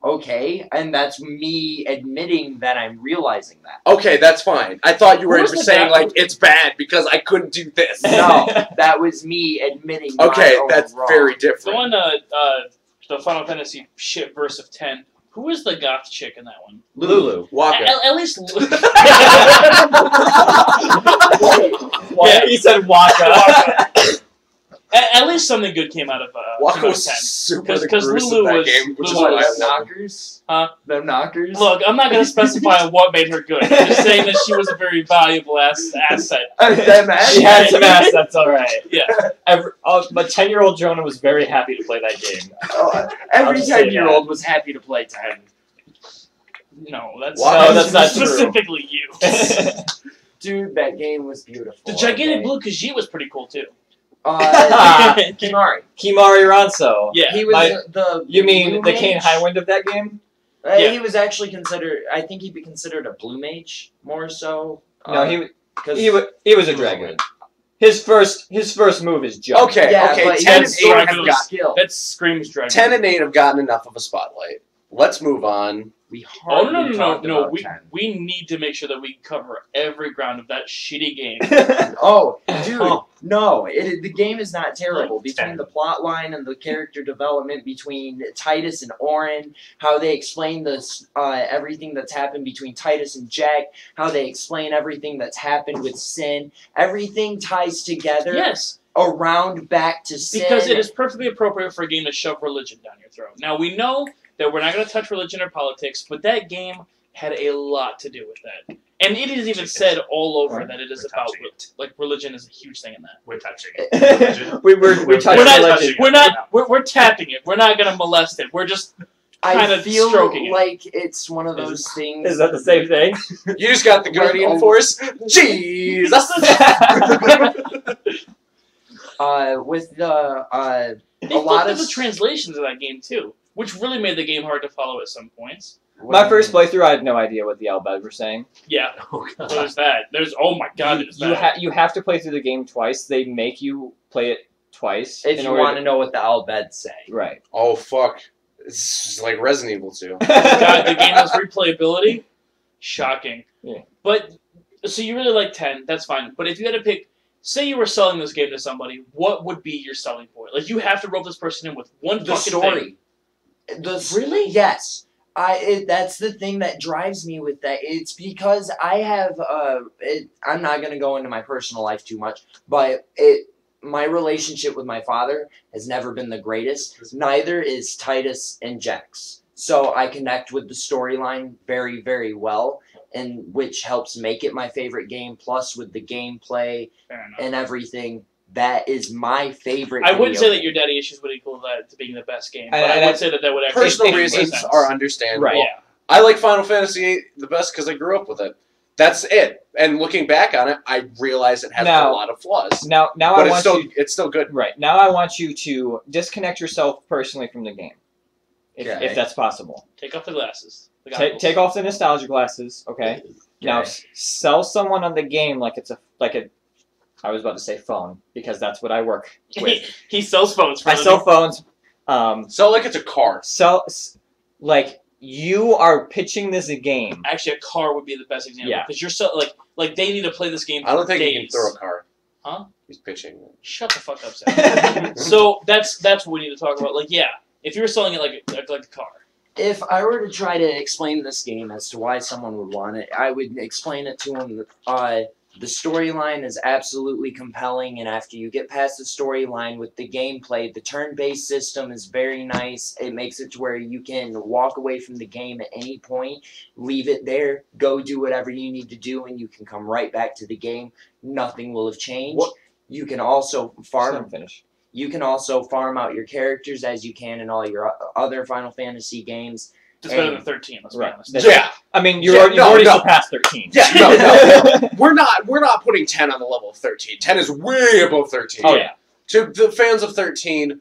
[SPEAKER 4] Okay, and that's me admitting that I'm realizing that.
[SPEAKER 1] Okay, that's fine. I thought you were
[SPEAKER 2] Who was the
[SPEAKER 1] saying,
[SPEAKER 2] bad-
[SPEAKER 1] like, it's bad because I couldn't do this.
[SPEAKER 4] No, that was me admitting.
[SPEAKER 1] Okay,
[SPEAKER 4] my own
[SPEAKER 1] that's
[SPEAKER 4] wrong.
[SPEAKER 1] very
[SPEAKER 2] The
[SPEAKER 1] different.
[SPEAKER 2] one, the Final Fantasy shit verse of 10. Who was the goth chick in that one?
[SPEAKER 3] Lulu.
[SPEAKER 1] Waka.
[SPEAKER 2] At least.
[SPEAKER 3] Yeah, he said Waka.
[SPEAKER 2] At least something good came out of
[SPEAKER 1] Waka
[SPEAKER 2] Final
[SPEAKER 1] was
[SPEAKER 2] 10.
[SPEAKER 1] super
[SPEAKER 2] 'Cause
[SPEAKER 1] the Gruus
[SPEAKER 2] Lulu
[SPEAKER 1] of that
[SPEAKER 2] was-
[SPEAKER 1] game, which is
[SPEAKER 2] Lulu
[SPEAKER 1] why
[SPEAKER 4] What,
[SPEAKER 1] I
[SPEAKER 4] them
[SPEAKER 1] love it.
[SPEAKER 4] knockers?
[SPEAKER 2] Huh?
[SPEAKER 4] Them knockers?
[SPEAKER 2] Look, I'm not going to specify what made her good. I'm just saying that she was a very valuable asset.
[SPEAKER 4] Them ass-
[SPEAKER 3] She had some assets, alright.
[SPEAKER 2] Yeah.
[SPEAKER 3] My 10-year-old Jonah was very happy to play that game.
[SPEAKER 4] Oh,
[SPEAKER 3] I'll
[SPEAKER 4] every
[SPEAKER 3] just say
[SPEAKER 4] 10-year-old was happy to play 10.
[SPEAKER 2] No, that's
[SPEAKER 1] Why?
[SPEAKER 3] No, that's not true.
[SPEAKER 2] specifically you.
[SPEAKER 4] Dude, that game was beautiful.
[SPEAKER 2] The gigantic
[SPEAKER 4] okay?
[SPEAKER 2] blue Khajiit was pretty cool too.
[SPEAKER 4] Kimari.
[SPEAKER 3] Kimari Ranso.
[SPEAKER 2] Yeah.
[SPEAKER 4] He was
[SPEAKER 3] My-
[SPEAKER 4] the.
[SPEAKER 3] You mean
[SPEAKER 4] blue
[SPEAKER 3] the Kane
[SPEAKER 4] mage?
[SPEAKER 3] Highwind of that game?
[SPEAKER 2] Yeah.
[SPEAKER 4] He was actually considered. I think he'd be considered a blue mage more so.
[SPEAKER 3] No, he
[SPEAKER 4] because
[SPEAKER 3] was a dragon. His first move is jump.
[SPEAKER 1] Okay,
[SPEAKER 4] Yeah,
[SPEAKER 1] okay.
[SPEAKER 4] but
[SPEAKER 1] 10 and
[SPEAKER 2] he's
[SPEAKER 1] 8 have
[SPEAKER 2] Drago's-
[SPEAKER 1] got
[SPEAKER 4] skill.
[SPEAKER 2] That screams dragon.
[SPEAKER 1] 10 and 8 have gotten enough of a spotlight. Let's move on.
[SPEAKER 4] We
[SPEAKER 2] Oh
[SPEAKER 4] hardly
[SPEAKER 2] no!
[SPEAKER 4] talked about
[SPEAKER 2] We
[SPEAKER 4] 10.
[SPEAKER 2] we need to make sure that we cover every ground of that shitty game.
[SPEAKER 4] Oh, dude,
[SPEAKER 3] Oh.
[SPEAKER 4] no! The game is not terrible.
[SPEAKER 5] Like
[SPEAKER 4] Between
[SPEAKER 5] 10.
[SPEAKER 4] the plot line and the character development between Titus and Orin, how they explain this, everything that's happened between Titus and Jack, how they explain everything that's happened with Sin, everything ties together
[SPEAKER 2] Yes,
[SPEAKER 4] around back to Sin.
[SPEAKER 2] because it is perfectly appropriate for a game to shove religion down your throat. Now we know that we're not going to touch religion or politics, but that game had a lot to do with that, and it is even said all over that it is
[SPEAKER 5] We're
[SPEAKER 2] about
[SPEAKER 5] touching it.
[SPEAKER 2] like religion is a huge thing in that.
[SPEAKER 5] We're touching it.
[SPEAKER 3] we
[SPEAKER 2] We're
[SPEAKER 3] touched
[SPEAKER 2] not-
[SPEAKER 3] religion.
[SPEAKER 2] We're tapping it. We're not going to molest it. We're just
[SPEAKER 4] I
[SPEAKER 2] kinda
[SPEAKER 4] feel
[SPEAKER 2] stroking it.
[SPEAKER 4] like it's one of those things.
[SPEAKER 3] Is that the same thing?
[SPEAKER 1] You just got the Guardian Force. Jesus!
[SPEAKER 4] With the
[SPEAKER 2] they
[SPEAKER 4] a lot
[SPEAKER 2] fucked
[SPEAKER 4] of
[SPEAKER 2] up the translations of that game too, which really made the game hard to follow at some points.
[SPEAKER 3] My first playthrough, I had no idea what the Albed were saying.
[SPEAKER 2] Yeah,
[SPEAKER 5] Oh,
[SPEAKER 2] so
[SPEAKER 5] God.
[SPEAKER 2] there's that. There's oh my god, there's that.
[SPEAKER 3] You have to play through the game twice. They make you play it twice.
[SPEAKER 4] if
[SPEAKER 3] in
[SPEAKER 4] you
[SPEAKER 3] order
[SPEAKER 4] want to know what the Albed say.
[SPEAKER 3] Right.
[SPEAKER 1] Oh, fuck. It's like Resident Evil 2.
[SPEAKER 2] God, the game has replayability. Shocking.
[SPEAKER 3] Yeah.
[SPEAKER 2] But so you really like 10? That's fine. But if you had to pick, say you were selling this game to somebody, what would be your selling point? Like you have to rope this person in with one
[SPEAKER 4] The
[SPEAKER 2] fucking
[SPEAKER 4] story.
[SPEAKER 2] thing.
[SPEAKER 4] Really? Yes. That's the thing that drives me with that. It's because I have I'm not gonna go into my personal life too much, but my relationship with my father has never been the greatest. Neither is Titus and Jex. So I connect with the storyline very, very well, and which helps make it my favorite game. Plus, with the gameplay
[SPEAKER 2] Fair enough.
[SPEAKER 4] and everything, that is my favorite.
[SPEAKER 2] I wouldn't
[SPEAKER 4] video
[SPEAKER 2] say that
[SPEAKER 4] game.
[SPEAKER 2] your daddy issues would equal that to being the best game, but
[SPEAKER 3] And
[SPEAKER 2] I would say that would actually
[SPEAKER 1] Personal
[SPEAKER 2] make
[SPEAKER 1] reasons
[SPEAKER 2] sense.
[SPEAKER 1] are understandable.
[SPEAKER 3] Right.
[SPEAKER 2] Yeah.
[SPEAKER 1] I like Final Fantasy VIII the best because I grew up with it. That's it. And looking back on it, I realize it has
[SPEAKER 3] Now-
[SPEAKER 1] a lot of flaws.
[SPEAKER 3] Now
[SPEAKER 1] But
[SPEAKER 3] I
[SPEAKER 1] it's
[SPEAKER 3] want
[SPEAKER 1] still
[SPEAKER 3] you.
[SPEAKER 1] it's still good.
[SPEAKER 3] Right. Now I want you to disconnect yourself personally from the game,
[SPEAKER 4] Okay.
[SPEAKER 3] if that's possible.
[SPEAKER 2] Take off the glasses. The
[SPEAKER 3] Take off the nostalgia glasses. Okay. Now
[SPEAKER 4] Okay.
[SPEAKER 3] sell someone on the game like it's a. I was about to say phone because that's what I work with.
[SPEAKER 2] he sells phones for
[SPEAKER 3] I
[SPEAKER 2] a
[SPEAKER 3] sell
[SPEAKER 2] living.
[SPEAKER 3] phones.
[SPEAKER 1] So like it's a car.
[SPEAKER 3] Like you are pitching this a game.
[SPEAKER 2] Actually, a car would be the best example
[SPEAKER 3] Yeah.
[SPEAKER 2] because you're so like they need to play this game. For
[SPEAKER 1] I don't think
[SPEAKER 2] days.
[SPEAKER 1] you can throw a car.
[SPEAKER 2] Huh?
[SPEAKER 1] He's pitching.
[SPEAKER 2] Shut the fuck up, Sam. So that's what we need to talk about. Like, yeah, if you were selling it like a car,
[SPEAKER 4] If I were to try to explain this game as to why someone would want it, I would explain it to them. The storyline is absolutely compelling, and after you get past the storyline with the gameplay, the turn-based system is very nice. It makes it to where you can walk away from the game at any point, leave it there, go do whatever you need to do, and you can come right back to the game. Nothing will have changed.
[SPEAKER 1] What-
[SPEAKER 4] You can also farm.
[SPEAKER 3] Finish.
[SPEAKER 4] You can also farm out your characters as you can in all your other Final Fantasy games.
[SPEAKER 2] it's better than 13. Let's be
[SPEAKER 3] Right.
[SPEAKER 2] honest.
[SPEAKER 1] Yeah.
[SPEAKER 3] I mean,
[SPEAKER 1] Yeah,
[SPEAKER 3] you've already
[SPEAKER 1] no.
[SPEAKER 3] surpassed 13.
[SPEAKER 1] Yeah, no. We're not putting 10 on the level of 13. 10 is way above 13.
[SPEAKER 3] Oh yeah.
[SPEAKER 1] To the fans of 13.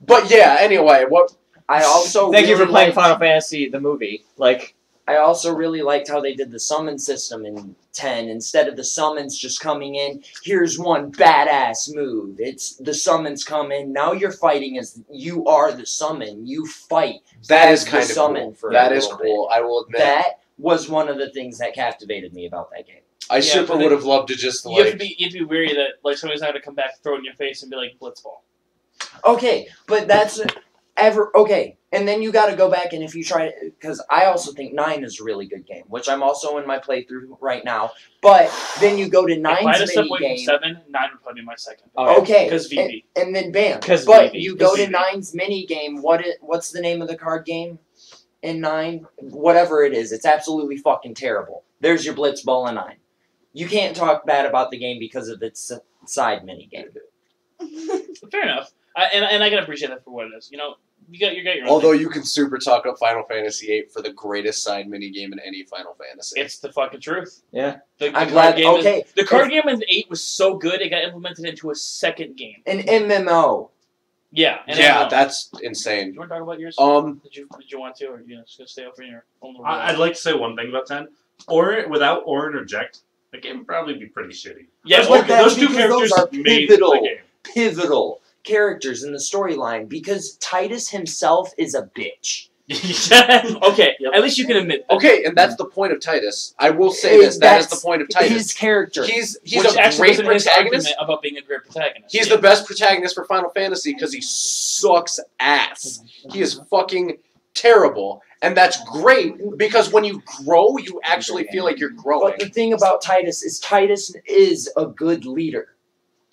[SPEAKER 1] But yeah, anyway, what
[SPEAKER 4] I also
[SPEAKER 3] Thank you for
[SPEAKER 4] really
[SPEAKER 3] playing
[SPEAKER 4] liked-
[SPEAKER 3] Final Fantasy the movie. Like,
[SPEAKER 4] I also really liked how they did the summon system in 10. Instead of the summons just coming in, here's one badass move. It's the summons come in. Now you're fighting as you are the summon. You fight.
[SPEAKER 1] that
[SPEAKER 4] as
[SPEAKER 1] is
[SPEAKER 4] the
[SPEAKER 1] kind of
[SPEAKER 4] summon
[SPEAKER 1] cool.
[SPEAKER 4] for
[SPEAKER 1] That
[SPEAKER 4] a
[SPEAKER 1] is
[SPEAKER 4] little
[SPEAKER 1] cool. I will admit.
[SPEAKER 4] That was one of the things that captivated me about that game.
[SPEAKER 1] I
[SPEAKER 2] Yeah,
[SPEAKER 1] super
[SPEAKER 2] but
[SPEAKER 1] would
[SPEAKER 2] then
[SPEAKER 1] have loved to just
[SPEAKER 2] You have to
[SPEAKER 1] like
[SPEAKER 2] be wary that like somebody's not gonna come back, throw it in your face, and be like Blitzball.
[SPEAKER 4] Okay, but that's okay. And then you got to go back and if you try to, because I also think 9 is a really good game, which I'm also in my playthrough right now. But then you go to
[SPEAKER 2] If I had
[SPEAKER 4] 9's
[SPEAKER 2] to step
[SPEAKER 4] mini
[SPEAKER 2] away
[SPEAKER 4] game.
[SPEAKER 2] from 7, 9 would probably be my second.
[SPEAKER 3] Oh,
[SPEAKER 4] Okay,
[SPEAKER 2] Because VV.
[SPEAKER 4] and then bam.
[SPEAKER 3] 'Cause
[SPEAKER 4] But
[SPEAKER 3] VV.
[SPEAKER 4] you go to
[SPEAKER 2] VV.
[SPEAKER 4] 9's mini game. What's the name of the card game in 9? Whatever it is, it's absolutely fucking terrible. There's your Blitzball in 9. You can't talk bad about the game because of its side mini game.
[SPEAKER 2] Fair enough. And I can appreciate that for what it is. You know, you got your own.
[SPEAKER 1] Although
[SPEAKER 2] thing.
[SPEAKER 1] you can super talk up Final Fantasy VIII for the greatest side minigame in any Final Fantasy.
[SPEAKER 2] It's the fucking truth.
[SPEAKER 3] Yeah.
[SPEAKER 2] The
[SPEAKER 4] I'm
[SPEAKER 2] card
[SPEAKER 4] glad.
[SPEAKER 2] game is-
[SPEAKER 4] Okay,
[SPEAKER 2] the card game in 8 was so good it got implemented into a second game.
[SPEAKER 4] an MMO.
[SPEAKER 2] Yeah. And
[SPEAKER 1] yeah, that's insane.
[SPEAKER 2] Do you want to talk about yours? Did you want to, or are you just gonna stay over in your own little?
[SPEAKER 5] I'd like to say one thing about 10. Without Orin or Reject, the game would probably be pretty shitty.
[SPEAKER 2] Yeah,
[SPEAKER 4] But
[SPEAKER 2] okay,
[SPEAKER 4] that's
[SPEAKER 5] those two
[SPEAKER 4] because those
[SPEAKER 5] characters
[SPEAKER 4] are
[SPEAKER 5] made
[SPEAKER 4] pivotal.
[SPEAKER 5] the game.
[SPEAKER 4] Pivotal characters in the storyline because Titus himself is a bitch.
[SPEAKER 2] okay, at least you can admit that.
[SPEAKER 1] Okay, and that's the point of Titus. I will say
[SPEAKER 4] Hey,
[SPEAKER 1] this: that is the
[SPEAKER 4] that's
[SPEAKER 1] point of Titus.
[SPEAKER 4] His character.
[SPEAKER 1] He's
[SPEAKER 2] Which
[SPEAKER 1] a
[SPEAKER 2] actually
[SPEAKER 1] great
[SPEAKER 2] wasn't his argument
[SPEAKER 1] protagonist.
[SPEAKER 2] about being a great protagonist.
[SPEAKER 1] He's the best protagonist for Final Fantasy because he sucks ass. He is fucking terrible, and that's great because when you grow, you actually feel like you're growing.
[SPEAKER 4] But the thing about Titus is a good leader.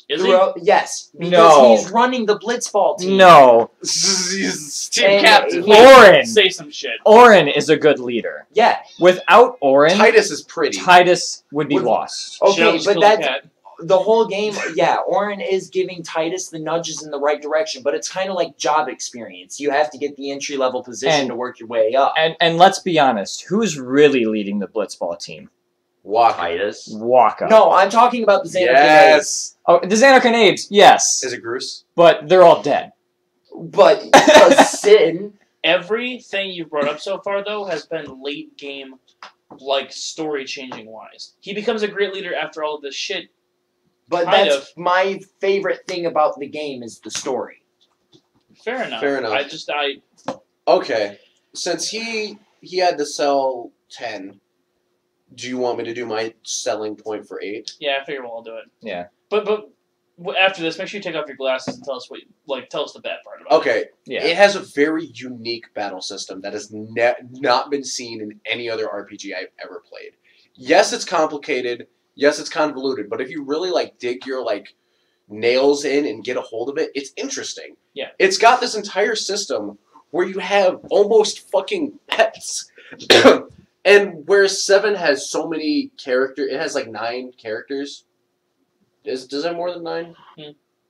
[SPEAKER 2] Is he?
[SPEAKER 4] Throughout, yes, because
[SPEAKER 3] No.
[SPEAKER 4] he's running the Blitzball team.
[SPEAKER 3] No,
[SPEAKER 1] He's team
[SPEAKER 4] And
[SPEAKER 1] captain.
[SPEAKER 4] he-
[SPEAKER 3] Orin.
[SPEAKER 2] Say some shit.
[SPEAKER 3] Orin is a good leader.
[SPEAKER 4] Yeah.
[SPEAKER 3] Without Orin,
[SPEAKER 1] Titus is pretty.
[SPEAKER 3] Titus would be
[SPEAKER 4] Would-
[SPEAKER 3] lost.
[SPEAKER 2] Shell
[SPEAKER 4] Okay,
[SPEAKER 2] just
[SPEAKER 4] but
[SPEAKER 2] killed a
[SPEAKER 4] that's
[SPEAKER 2] cat.
[SPEAKER 4] the whole game. Yeah, Orin is giving Titus the nudges in the right direction, but it's kind of like job experience. You have to get the entry level position
[SPEAKER 3] And-
[SPEAKER 4] to work your way up.
[SPEAKER 3] And let's be honest, who's really leading the Blitzball team?
[SPEAKER 1] Waka.
[SPEAKER 4] Titus.
[SPEAKER 3] Waka.
[SPEAKER 4] No, I'm talking about the Xander
[SPEAKER 1] Yes.
[SPEAKER 3] Oh, the Xanarcanades, yes,
[SPEAKER 1] Is it Bruce?
[SPEAKER 3] but they're all dead.
[SPEAKER 4] but Sin.
[SPEAKER 2] Everything you've brought up so far, though, has been late game, like story changing wise. He becomes a great leader after all of this shit.
[SPEAKER 4] But
[SPEAKER 2] Kind
[SPEAKER 4] that's my favorite thing about the game is the story.
[SPEAKER 2] Fair enough.
[SPEAKER 1] Fair enough.
[SPEAKER 2] I
[SPEAKER 1] Okay. Since he had to sell 10, do you want me to do my selling point for 8?
[SPEAKER 2] yeah, I figure we'll all do it.
[SPEAKER 3] Yeah.
[SPEAKER 2] But after this, make sure you take off your glasses and tell us tell us the bad part about it.
[SPEAKER 1] Okay.
[SPEAKER 3] Yeah.
[SPEAKER 1] It has a very unique battle system that has not been seen in any other RPG I've ever played. Yes, it's complicated. Yes, it's convoluted. But if you really dig your nails in and get a hold of it, it's interesting.
[SPEAKER 2] Yeah.
[SPEAKER 1] It's got this entire system where you have almost fucking pets. And where 7 has so many characters, it has 9 characters. Does it have more than 9?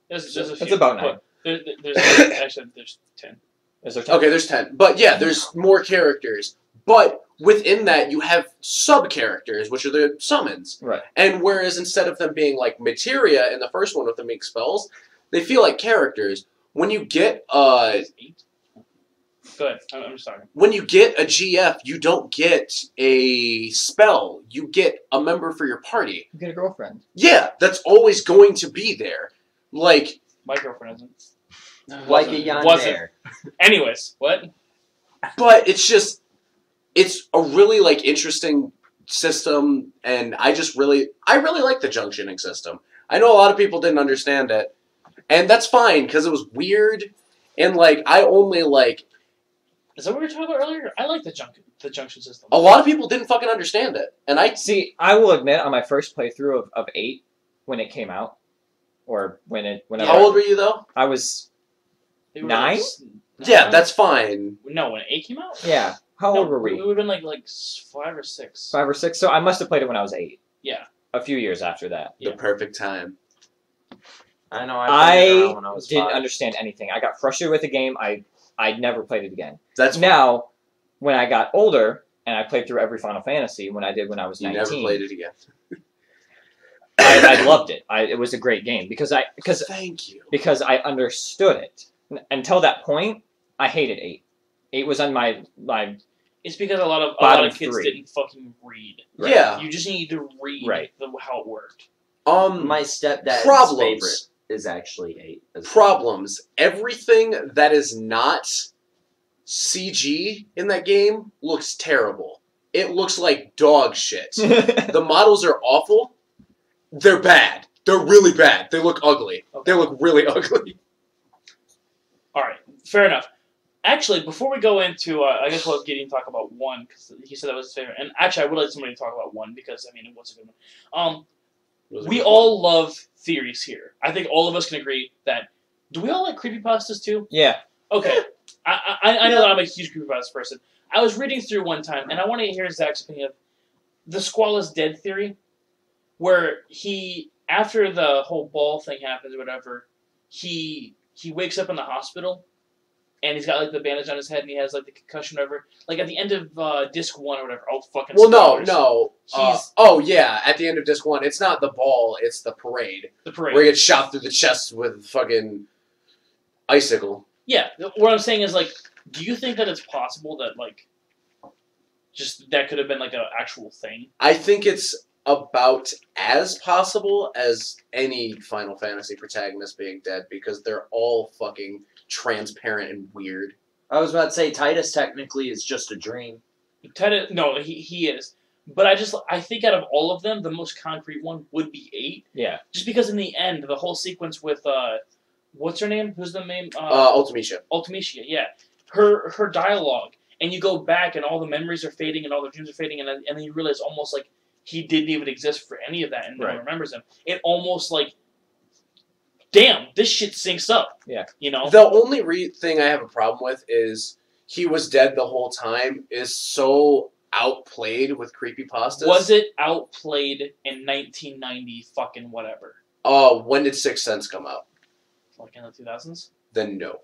[SPEAKER 2] There's a
[SPEAKER 3] It's
[SPEAKER 2] few,
[SPEAKER 3] about
[SPEAKER 2] but there's actually there's 10.
[SPEAKER 3] Is there
[SPEAKER 1] Okay, there's 10. But yeah, there's more characters. But within that, you have sub-characters, which are the summons.
[SPEAKER 3] Right.
[SPEAKER 1] And whereas instead of them being like materia in the first one with them being spells, they feel like characters. When you get
[SPEAKER 2] There's 8. Go ahead. I'm sorry.
[SPEAKER 1] when you get a GF, you don't get a spell. You get a member for your party.
[SPEAKER 3] You get a girlfriend.
[SPEAKER 1] Yeah, that's always going to be there. Like,
[SPEAKER 2] My girlfriend isn't.
[SPEAKER 4] Like a
[SPEAKER 2] Wasn't.
[SPEAKER 4] yandere.
[SPEAKER 2] Anyways, what?
[SPEAKER 1] but it's a really interesting system, and I really like the junctioning system. I know a lot of people didn't understand it, and that's fine because it was weird, and I only
[SPEAKER 2] Is that what we were talking about earlier? I like the junction system.
[SPEAKER 1] a lot of people didn't fucking understand it, and I
[SPEAKER 3] See, I will admit, on my first playthrough of 8, when it came out, or whenever
[SPEAKER 1] how old were you though?
[SPEAKER 3] I was,
[SPEAKER 2] It was
[SPEAKER 3] 9?
[SPEAKER 1] Yeah, that's fine.
[SPEAKER 2] No, when 8 came out?
[SPEAKER 3] yeah. How
[SPEAKER 2] No,
[SPEAKER 3] old were we?
[SPEAKER 2] We would have been like 5 or 6.
[SPEAKER 3] 5 or 6. So I must have played it when I was 8.
[SPEAKER 2] Yeah.
[SPEAKER 3] A few years after that.
[SPEAKER 2] Yeah.
[SPEAKER 1] The perfect time.
[SPEAKER 4] I know. I played it
[SPEAKER 3] I
[SPEAKER 4] around when I was
[SPEAKER 3] didn't
[SPEAKER 4] 5.
[SPEAKER 3] understand anything. I got frustrated with the game. I'd never played it again.
[SPEAKER 1] That's fine.
[SPEAKER 3] Now, when I got older and I played through every Final Fantasy, when I did when I was
[SPEAKER 1] You
[SPEAKER 3] 19,
[SPEAKER 1] never played it again.
[SPEAKER 3] I loved it. It was a great game because
[SPEAKER 1] Thank you.
[SPEAKER 3] I understood it. Until that point, I hated 8. 8 was on my
[SPEAKER 2] It's because a lot of
[SPEAKER 3] Bottom
[SPEAKER 2] kids
[SPEAKER 3] 3.
[SPEAKER 2] didn't fucking read.
[SPEAKER 3] Right.
[SPEAKER 1] Yeah.
[SPEAKER 2] You just need to read
[SPEAKER 3] Right.
[SPEAKER 2] how it worked.
[SPEAKER 4] My stepdad's
[SPEAKER 1] Problems.
[SPEAKER 4] favorite is actually 8. as well.
[SPEAKER 1] Problems. Everything that is not CG in that game looks terrible. It looks like dog shit. The models are awful. They're bad. They're really bad. They look ugly.
[SPEAKER 2] Okay.
[SPEAKER 1] They look really ugly.
[SPEAKER 2] All right, fair enough. Actually, before we go into, I guess we'll let Gideon talk about 1 because he said that was his favorite. And actually, I would like somebody to talk about 1 because it was a good one. We all love theories here. I think all of us can agree that. Do we all like creepypastas too?
[SPEAKER 3] yeah.
[SPEAKER 2] Okay. I know that I'm a huge creepypasta person. I was reading through one time, and I want to hear Zach's opinion of the Squall is dead theory, where after the whole ball thing happens or whatever, he wakes up in the hospital, and he's got like the bandage on his head, and he has like the concussion, or whatever. Like at the end of disc 1 or whatever. Oh fucking.
[SPEAKER 1] Well,
[SPEAKER 2] spoilers.
[SPEAKER 1] no. Oh yeah, at the end of disc 1, it's not the ball, it's the parade.
[SPEAKER 2] The parade.
[SPEAKER 1] Where he gets shot through the chest with fucking icicle.
[SPEAKER 2] Yeah, what I'm saying is, like, do you think that it's possible that, like, just that could have been, like, an actual thing?
[SPEAKER 1] I think it's about as possible as any Final Fantasy protagonist being dead, because they're all fucking transparent and weird.
[SPEAKER 4] I was about to say Titus technically is just a dream.
[SPEAKER 2] No, he is. But I think out of all of them, the most concrete one would be 8.
[SPEAKER 3] Yeah.
[SPEAKER 2] Just because in the end, the whole sequence with, what's her name? Who's the name?
[SPEAKER 1] Ultimecia.
[SPEAKER 2] Ultimecia, yeah. Her dialogue, and you go back, and all the memories are fading, and all the dreams are fading, and then you realize almost like he didn't even exist for any of that, and no one remembers him. It almost like, damn, this shit syncs up.
[SPEAKER 3] Yeah.
[SPEAKER 2] You know?
[SPEAKER 1] The only thing I have a problem with is he was dead the whole time is so outplayed with creepypastas.
[SPEAKER 2] Was it outplayed in 1990 fucking whatever?
[SPEAKER 1] When did Sixth Sense come out?
[SPEAKER 2] Like in the 2000s?
[SPEAKER 1] Then no.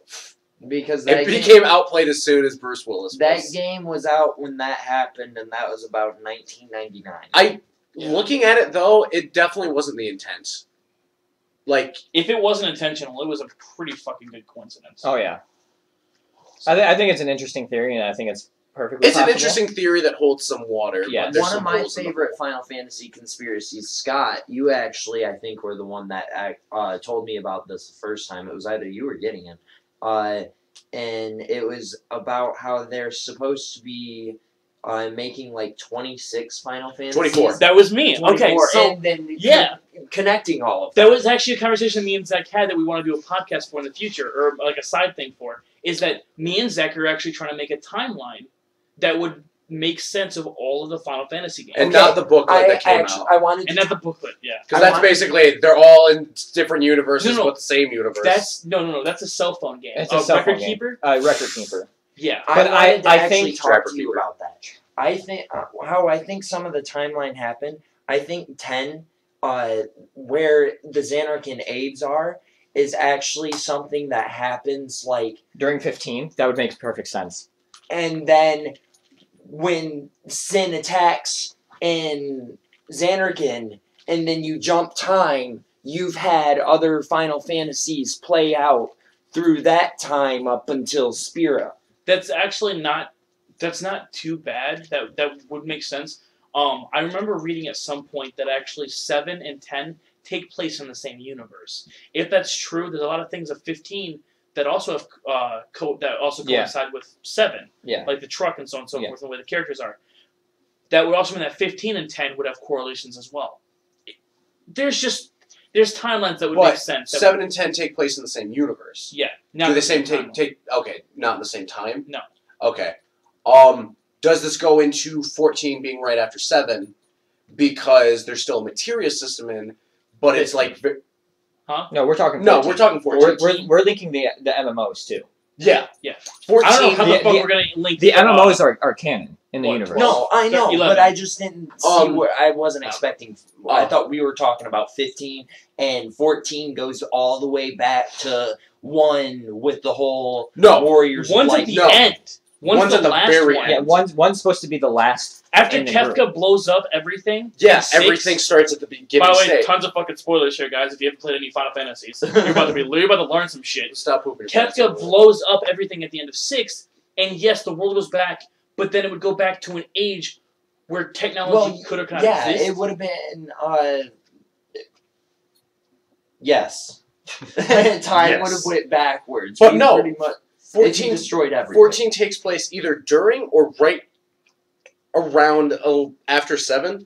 [SPEAKER 4] Because that
[SPEAKER 1] It became outplayed as soon as Bruce Willis
[SPEAKER 4] that
[SPEAKER 1] was.
[SPEAKER 4] game was out when that happened, and that was about 1999.
[SPEAKER 1] Looking at it, though, it definitely wasn't the intent. Like,
[SPEAKER 2] If it wasn't intentional, it was a pretty fucking good coincidence.
[SPEAKER 3] Oh yeah. I think it's an interesting theory, and I think it's perfectly
[SPEAKER 1] it's an
[SPEAKER 3] possible.
[SPEAKER 1] interesting theory that holds some water.
[SPEAKER 3] Yeah.
[SPEAKER 1] but there's
[SPEAKER 4] One of
[SPEAKER 1] some
[SPEAKER 4] my
[SPEAKER 1] holes in the
[SPEAKER 4] favorite Final Fantasy conspiracies, Scott, you actually, I think, were the one that told me about this the first time. It was either you or Gideon. And it was about how they're supposed to be making like 26 Final Fantasies.
[SPEAKER 1] 24.
[SPEAKER 2] That was me.
[SPEAKER 4] 24,
[SPEAKER 2] Okay, so
[SPEAKER 4] and then
[SPEAKER 2] yeah.
[SPEAKER 4] connecting all of them.
[SPEAKER 2] that was actually a conversation me and Zach had that we want to do a podcast for in the future, or like a side thing for, is that me and Zach are actually trying to make a timeline that would make sense of all of the Final Fantasy games.
[SPEAKER 1] And not the booklet that came out.
[SPEAKER 4] I wanted
[SPEAKER 2] And
[SPEAKER 4] to
[SPEAKER 2] not the booklet, yeah.
[SPEAKER 1] Because
[SPEAKER 4] I
[SPEAKER 1] that's
[SPEAKER 4] want-
[SPEAKER 1] basically, they're all in different universes
[SPEAKER 2] No.
[SPEAKER 1] but the same universe.
[SPEAKER 2] That's no, that's a cell phone game.
[SPEAKER 3] It's a cell phone
[SPEAKER 2] Record
[SPEAKER 3] game.
[SPEAKER 2] Keeper?
[SPEAKER 3] Record Keeper.
[SPEAKER 2] Yeah.
[SPEAKER 3] But
[SPEAKER 4] I wanted to
[SPEAKER 3] I
[SPEAKER 4] actually
[SPEAKER 3] think-
[SPEAKER 4] talk
[SPEAKER 1] Trapper
[SPEAKER 4] to you
[SPEAKER 1] Keeper.
[SPEAKER 4] about that. I think how I think some of the timeline happened. I think 10, where the Xanarkin AIDS are, is actually something that happens like,
[SPEAKER 3] During 15, that would make perfect sense.
[SPEAKER 4] and then when Sin attacks in Xanarkin, and then you jump time, you've had other Final Fantasies play out through that time up until Spira.
[SPEAKER 2] That's actually not too bad. That would make sense. I remember reading at some point that actually 7 and 10 take place in the same universe. If that's true, there's a lot of things of 15 that also have coincide with 7.
[SPEAKER 3] Yeah.
[SPEAKER 2] Like the truck and so on and so
[SPEAKER 3] Yeah.
[SPEAKER 2] forth, and the way the characters are. That would also mean that 15 and 10 would have correlations as well. There's timelines that would
[SPEAKER 1] But
[SPEAKER 2] make sense.
[SPEAKER 1] 7 and 10 take place in the same universe.
[SPEAKER 2] Yeah.
[SPEAKER 1] Do
[SPEAKER 2] Not
[SPEAKER 1] the
[SPEAKER 2] the
[SPEAKER 1] same
[SPEAKER 2] time.
[SPEAKER 1] okay, not in the same time?
[SPEAKER 2] No.
[SPEAKER 1] Okay. Does this go into 14 being right after 7 because there's still a materia system in, but it's like...
[SPEAKER 3] No, we're talking 14.
[SPEAKER 1] No, we're talking 14.
[SPEAKER 3] We're linking the MMOs too.
[SPEAKER 1] Yeah.
[SPEAKER 2] Yeah.
[SPEAKER 1] 14.
[SPEAKER 2] I don't know how the
[SPEAKER 3] the-
[SPEAKER 2] fuck
[SPEAKER 3] the-
[SPEAKER 2] we're going to link
[SPEAKER 3] The MMOs are canon in the
[SPEAKER 2] What,
[SPEAKER 3] universe.
[SPEAKER 4] No, I know,
[SPEAKER 2] 11.
[SPEAKER 4] but I just didn't see where I wasn't
[SPEAKER 2] Oh.
[SPEAKER 4] expecting. I thought we were talking about 15, and 14 goes all the way back to 1 with the whole
[SPEAKER 1] No.
[SPEAKER 4] Warriors. of
[SPEAKER 2] One's
[SPEAKER 4] Light.
[SPEAKER 2] at the
[SPEAKER 1] No.
[SPEAKER 2] end.
[SPEAKER 1] One's
[SPEAKER 2] the
[SPEAKER 1] at the
[SPEAKER 2] last
[SPEAKER 1] very
[SPEAKER 2] one.
[SPEAKER 1] end.
[SPEAKER 3] Yeah, one's supposed to be the last.
[SPEAKER 2] After
[SPEAKER 3] in the
[SPEAKER 2] Kefka
[SPEAKER 3] group.
[SPEAKER 2] blows up everything.
[SPEAKER 1] Yeah,
[SPEAKER 2] in 6,
[SPEAKER 1] everything starts at the beginning
[SPEAKER 2] By the way,
[SPEAKER 1] state.
[SPEAKER 2] tons of fucking spoilers here, guys. If you haven't played any Final Fantasies, you're about to learn some shit.
[SPEAKER 1] Stop pooping. your pants.
[SPEAKER 2] Kefka blows up everything at the end of 6, and yes, the world goes back, but then it would go back to an age where technology could or could not
[SPEAKER 4] Yeah,
[SPEAKER 2] exist.
[SPEAKER 4] it would have been. Yes, time
[SPEAKER 5] Yes.
[SPEAKER 4] would have went backwards.
[SPEAKER 1] But
[SPEAKER 4] We
[SPEAKER 1] no,
[SPEAKER 4] pretty much, it
[SPEAKER 1] 14,
[SPEAKER 4] destroyed everything.
[SPEAKER 1] 14 takes place either during or right around after 7,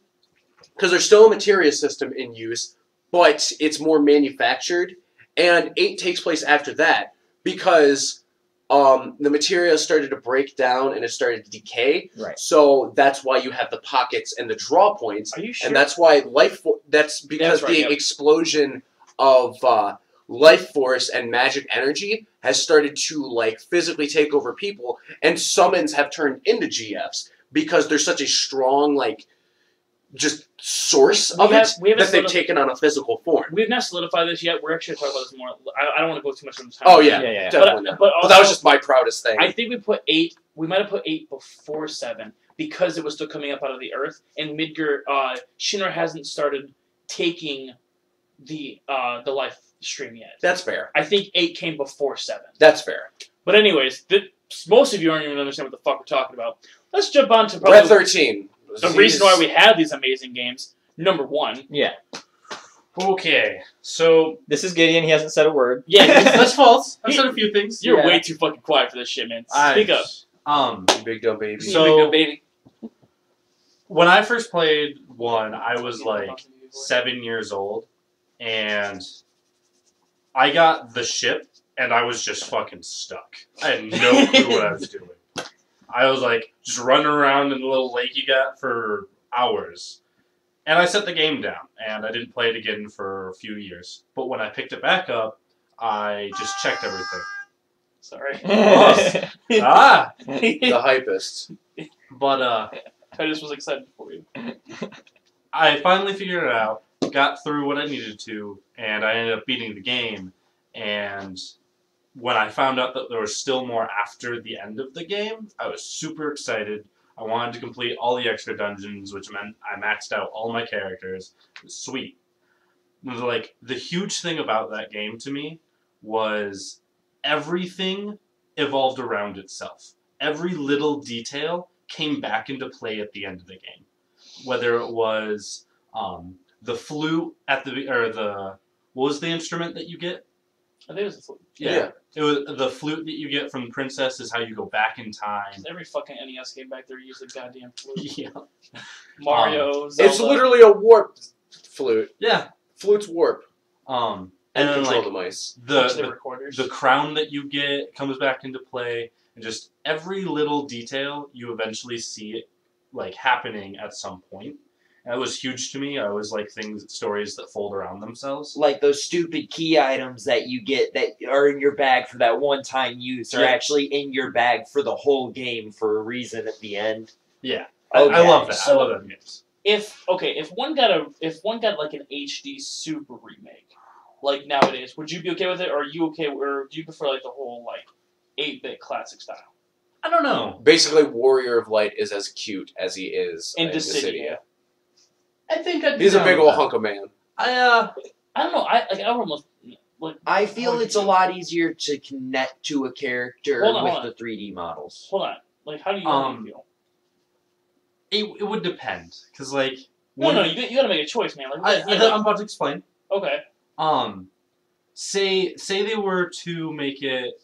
[SPEAKER 1] because there's still a materia system in use, but it's more manufactured, and 8 takes place after that, because the materia started to break down and it started to decay,
[SPEAKER 3] Right.
[SPEAKER 1] so that's why you have the pockets and the draw points,
[SPEAKER 2] Are you sure?
[SPEAKER 1] and that's why that's because
[SPEAKER 2] That's right,
[SPEAKER 1] the
[SPEAKER 2] yep.
[SPEAKER 1] explosion of life force and magic energy has started to like physically take over people, and summons have turned into GFs because there's such a strong like just source
[SPEAKER 2] We
[SPEAKER 1] of
[SPEAKER 2] have-
[SPEAKER 1] it
[SPEAKER 2] we haven't
[SPEAKER 1] that they've
[SPEAKER 2] sort of-
[SPEAKER 1] taken on a physical form.
[SPEAKER 2] We've not solidified this yet. We're actually talking about this more. I don't want to go too much on the time.
[SPEAKER 1] Oh yeah,
[SPEAKER 3] Yeah.
[SPEAKER 1] definitely
[SPEAKER 2] But,
[SPEAKER 1] not.
[SPEAKER 2] but
[SPEAKER 1] But
[SPEAKER 2] also,
[SPEAKER 1] that was just my proudest thing.
[SPEAKER 2] I think we put 8. We might have put 8 before 7 because it was still coming up out of the earth, and Midgar Shinra hasn't started taking the life stream yet.
[SPEAKER 1] That's fair.
[SPEAKER 2] I think 8 came before 7.
[SPEAKER 1] That's fair.
[SPEAKER 2] But anyways, most of you aren't even understand what the fuck we're talking about. Let's jump on to
[SPEAKER 1] Red
[SPEAKER 2] probably
[SPEAKER 1] 13.
[SPEAKER 2] the reason why we have these amazing games. Number 1.
[SPEAKER 3] Yeah.
[SPEAKER 5] Okay, so
[SPEAKER 3] This is Gideon. He hasn't said a word.
[SPEAKER 2] Yeah,
[SPEAKER 5] that's false. I've said a few things.
[SPEAKER 2] you're
[SPEAKER 3] Yeah.
[SPEAKER 2] way too fucking quiet for this shit, man. Speak up.
[SPEAKER 5] You
[SPEAKER 1] Big dumb baby.
[SPEAKER 5] So-
[SPEAKER 2] You big baby.
[SPEAKER 5] when I first played 1, I was like 7 years old, and I got the ship, and I was just fucking stuck. I had no clue what I was doing. I was like just running around in the little lake you got for hours. And I set the game down, and I didn't play it again for a few years. But when I picked it back up, I just checked everything.
[SPEAKER 2] Sorry.
[SPEAKER 5] Ah!
[SPEAKER 1] The hypest.
[SPEAKER 5] But
[SPEAKER 2] Titus was excited for you.
[SPEAKER 5] I finally figured it out, got through what I needed to, and I ended up beating the game. And when I found out that there was still more after the end of the game, I was super excited. I wanted to complete all the extra dungeons, which meant I maxed out all my characters. It was sweet. It was like, the huge thing about that game to me was everything evolved around itself. Every little detail came back into play at the end of the game. Whether it was the flute at the what was the instrument that you get?
[SPEAKER 2] I think it was the flute.
[SPEAKER 1] Yeah.
[SPEAKER 5] It was the flute that you get from the princess is how you go back in time.
[SPEAKER 2] Every fucking NES game back there used a goddamn flute.
[SPEAKER 5] Yeah.
[SPEAKER 2] Mario, Zelda.
[SPEAKER 1] It's literally a warp flute.
[SPEAKER 5] Yeah.
[SPEAKER 1] Flute's warp.
[SPEAKER 5] And
[SPEAKER 1] And
[SPEAKER 5] then
[SPEAKER 1] control
[SPEAKER 5] like
[SPEAKER 1] the mice.
[SPEAKER 2] the recorders.
[SPEAKER 5] the crown that you get comes back into play, and just every little detail you eventually see it like happening at some point. And that was huge to me. I always like stories that fold around themselves.
[SPEAKER 4] Like those stupid key items that you get that are in your bag for that one-time use are
[SPEAKER 5] Yeah.
[SPEAKER 4] actually in your bag for the whole game for a reason at the end.
[SPEAKER 5] Yeah,
[SPEAKER 4] Okay.
[SPEAKER 5] I love that.
[SPEAKER 2] So-
[SPEAKER 5] I love that games.
[SPEAKER 2] if one got like an HD Super remake, like nowadays, would you be okay with it, or are you okay, or do you prefer like the whole like 8-bit classic style?
[SPEAKER 5] I don't know.
[SPEAKER 1] Basically, Warrior of Light is as cute as he is
[SPEAKER 2] In
[SPEAKER 1] in
[SPEAKER 2] Dissidia.
[SPEAKER 5] I think I'd be
[SPEAKER 1] He's a
[SPEAKER 5] down
[SPEAKER 1] big
[SPEAKER 5] with
[SPEAKER 1] old
[SPEAKER 5] that.
[SPEAKER 1] hunk of man.
[SPEAKER 2] I don't know. I would almost like.
[SPEAKER 4] I feel it's a lot easier to connect to a character
[SPEAKER 2] Hold on,
[SPEAKER 4] with
[SPEAKER 2] hold on.
[SPEAKER 4] the 3D models.
[SPEAKER 2] Hold on. Like, how do you feel?
[SPEAKER 5] It would depend, because like
[SPEAKER 2] No, you gotta make a choice, man. Like,
[SPEAKER 5] I'm about to explain.
[SPEAKER 2] okay.
[SPEAKER 5] Say they were to make it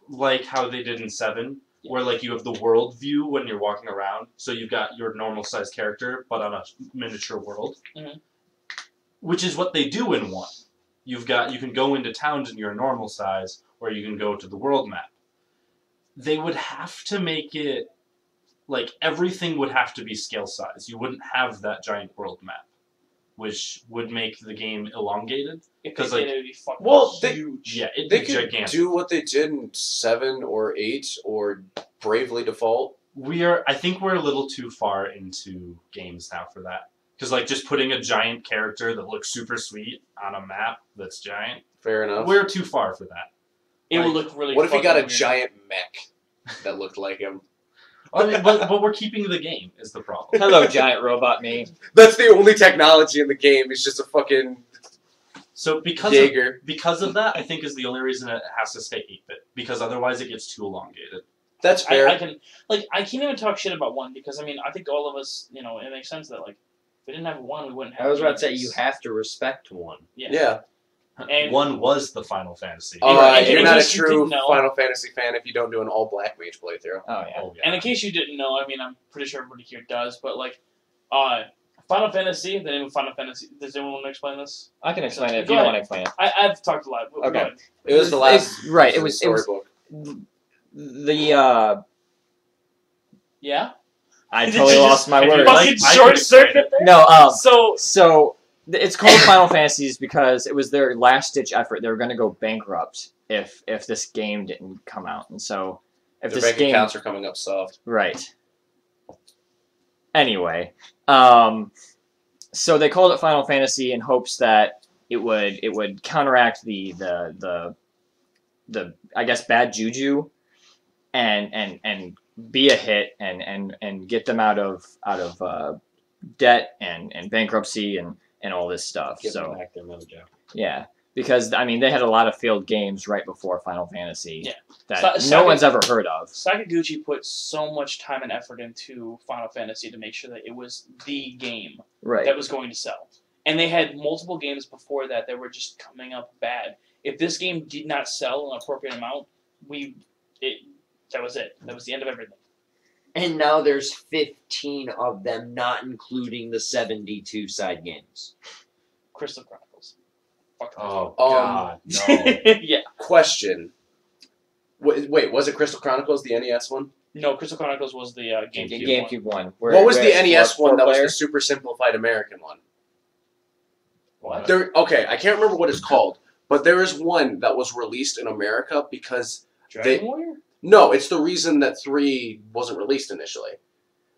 [SPEAKER 5] like how they did in 7, where like you have the world view when you're walking around, so you've got your normal sized character but on a miniature world,
[SPEAKER 2] Mhm.
[SPEAKER 5] which is what they do in 1. You can go into towns in your normal size, or you can go to the world map. They would have to make it like everything would have to be scale size. You wouldn't have that giant world map, which would make the game elongated.
[SPEAKER 2] If
[SPEAKER 5] 'Cause,
[SPEAKER 2] they
[SPEAKER 5] like-
[SPEAKER 2] did, it would be fucking
[SPEAKER 1] Well, they-
[SPEAKER 2] huge.
[SPEAKER 5] Yeah, it'd
[SPEAKER 1] They
[SPEAKER 5] be
[SPEAKER 1] could
[SPEAKER 5] gigantic.
[SPEAKER 1] do what they did in 7 or 8 or Bravely Default.
[SPEAKER 5] I think we're a little too far into games now for that. Because like just putting a giant character that looks super sweet on a map that's giant,
[SPEAKER 1] Fair enough.
[SPEAKER 5] we're too far for that.
[SPEAKER 2] It would
[SPEAKER 5] like,
[SPEAKER 2] look really.
[SPEAKER 1] What if he got a
[SPEAKER 2] fucking weird.
[SPEAKER 1] giant mech that looked like him?
[SPEAKER 5] I mean, but we're keeping the game is the problem.
[SPEAKER 3] Hello, giant robot me.
[SPEAKER 1] That's the only technology in the game. It's just a fucking
[SPEAKER 5] So because
[SPEAKER 1] Jaeger.
[SPEAKER 5] of that, I think is the only reason it has to stay 8-bit. Because otherwise it gets too elongated.
[SPEAKER 1] That's fair.
[SPEAKER 2] I can't even talk shit about 1 because I mean I think all of us, it makes sense that like if we didn't have 1, we wouldn't have.
[SPEAKER 4] I was about to say
[SPEAKER 2] games.
[SPEAKER 4] you have to respect one.
[SPEAKER 1] yeah.
[SPEAKER 2] And-
[SPEAKER 5] 1 was the Final Fantasy.
[SPEAKER 2] and
[SPEAKER 1] You're
[SPEAKER 2] in
[SPEAKER 1] not a
[SPEAKER 2] case you
[SPEAKER 1] true
[SPEAKER 2] didn't know-
[SPEAKER 1] Final Fantasy fan if you don't do an all black mage playthrough.
[SPEAKER 3] Oh yeah.
[SPEAKER 5] Oh, yeah.
[SPEAKER 2] And in case you didn't know, I mean, I'm pretty sure everybody here does, but like, Final Fantasy, the name of Final Fantasy. Does anyone want to explain this?
[SPEAKER 3] I can explain it if
[SPEAKER 2] Go
[SPEAKER 3] you don't
[SPEAKER 2] ahead.
[SPEAKER 3] want to explain it.
[SPEAKER 2] I've talked a lot. Go
[SPEAKER 3] Okay.
[SPEAKER 2] ahead.
[SPEAKER 1] It was the last
[SPEAKER 3] Right. It
[SPEAKER 1] in the
[SPEAKER 3] was
[SPEAKER 1] storybook.
[SPEAKER 3] the
[SPEAKER 2] Yeah.
[SPEAKER 3] I
[SPEAKER 2] Did
[SPEAKER 3] totally
[SPEAKER 2] you
[SPEAKER 3] lost
[SPEAKER 2] just
[SPEAKER 3] my
[SPEAKER 5] if you
[SPEAKER 3] word.
[SPEAKER 5] like-
[SPEAKER 2] Fucking
[SPEAKER 5] I
[SPEAKER 2] short
[SPEAKER 5] could explain
[SPEAKER 2] circuit there.
[SPEAKER 3] No.
[SPEAKER 2] So
[SPEAKER 3] It's called Final Fantasies because it was their last ditch effort. They were going to go bankrupt if this game didn't come out, and so if
[SPEAKER 1] Their
[SPEAKER 3] this
[SPEAKER 1] bank
[SPEAKER 3] game
[SPEAKER 1] accounts are coming up soft.
[SPEAKER 3] right. Anyway, So they called it Final Fantasy in hopes that it would counteract the I guess bad juju and be a hit and get them out of debt and bankruptcy and all this stuff.
[SPEAKER 6] Give them
[SPEAKER 3] So
[SPEAKER 6] back their mojo.
[SPEAKER 3] yeah, because I mean they had a lot of failed games right before Final Fantasy
[SPEAKER 2] Yeah.
[SPEAKER 3] that
[SPEAKER 2] Sa-
[SPEAKER 3] no one's ever heard of.
[SPEAKER 2] Sakaguchi put so much time and effort into Final Fantasy to make sure that it was the game
[SPEAKER 3] Right.
[SPEAKER 2] that was going to sell. And they had multiple games before that were just coming up bad. If this game did not sell an appropriate amount, that was it. That was the end of everything.
[SPEAKER 4] And now there's 15 of them, not including the 72 side games.
[SPEAKER 2] Crystal Chronicles. Fuck
[SPEAKER 5] Oh
[SPEAKER 1] God,
[SPEAKER 5] no.
[SPEAKER 2] yeah.
[SPEAKER 1] Question. Wait, was it Crystal Chronicles, the NES one?
[SPEAKER 2] No, Crystal Chronicles was the GameCube.
[SPEAKER 3] GameCube one.
[SPEAKER 1] What was the NES
[SPEAKER 3] four
[SPEAKER 1] one that was
[SPEAKER 3] player?
[SPEAKER 1] the super simplified American one?
[SPEAKER 2] What?
[SPEAKER 1] Okay, I can't remember what it's called, but there is one that was released in America because
[SPEAKER 2] Dragon Warrior?
[SPEAKER 1] no, it's the reason that 3 wasn't released initially.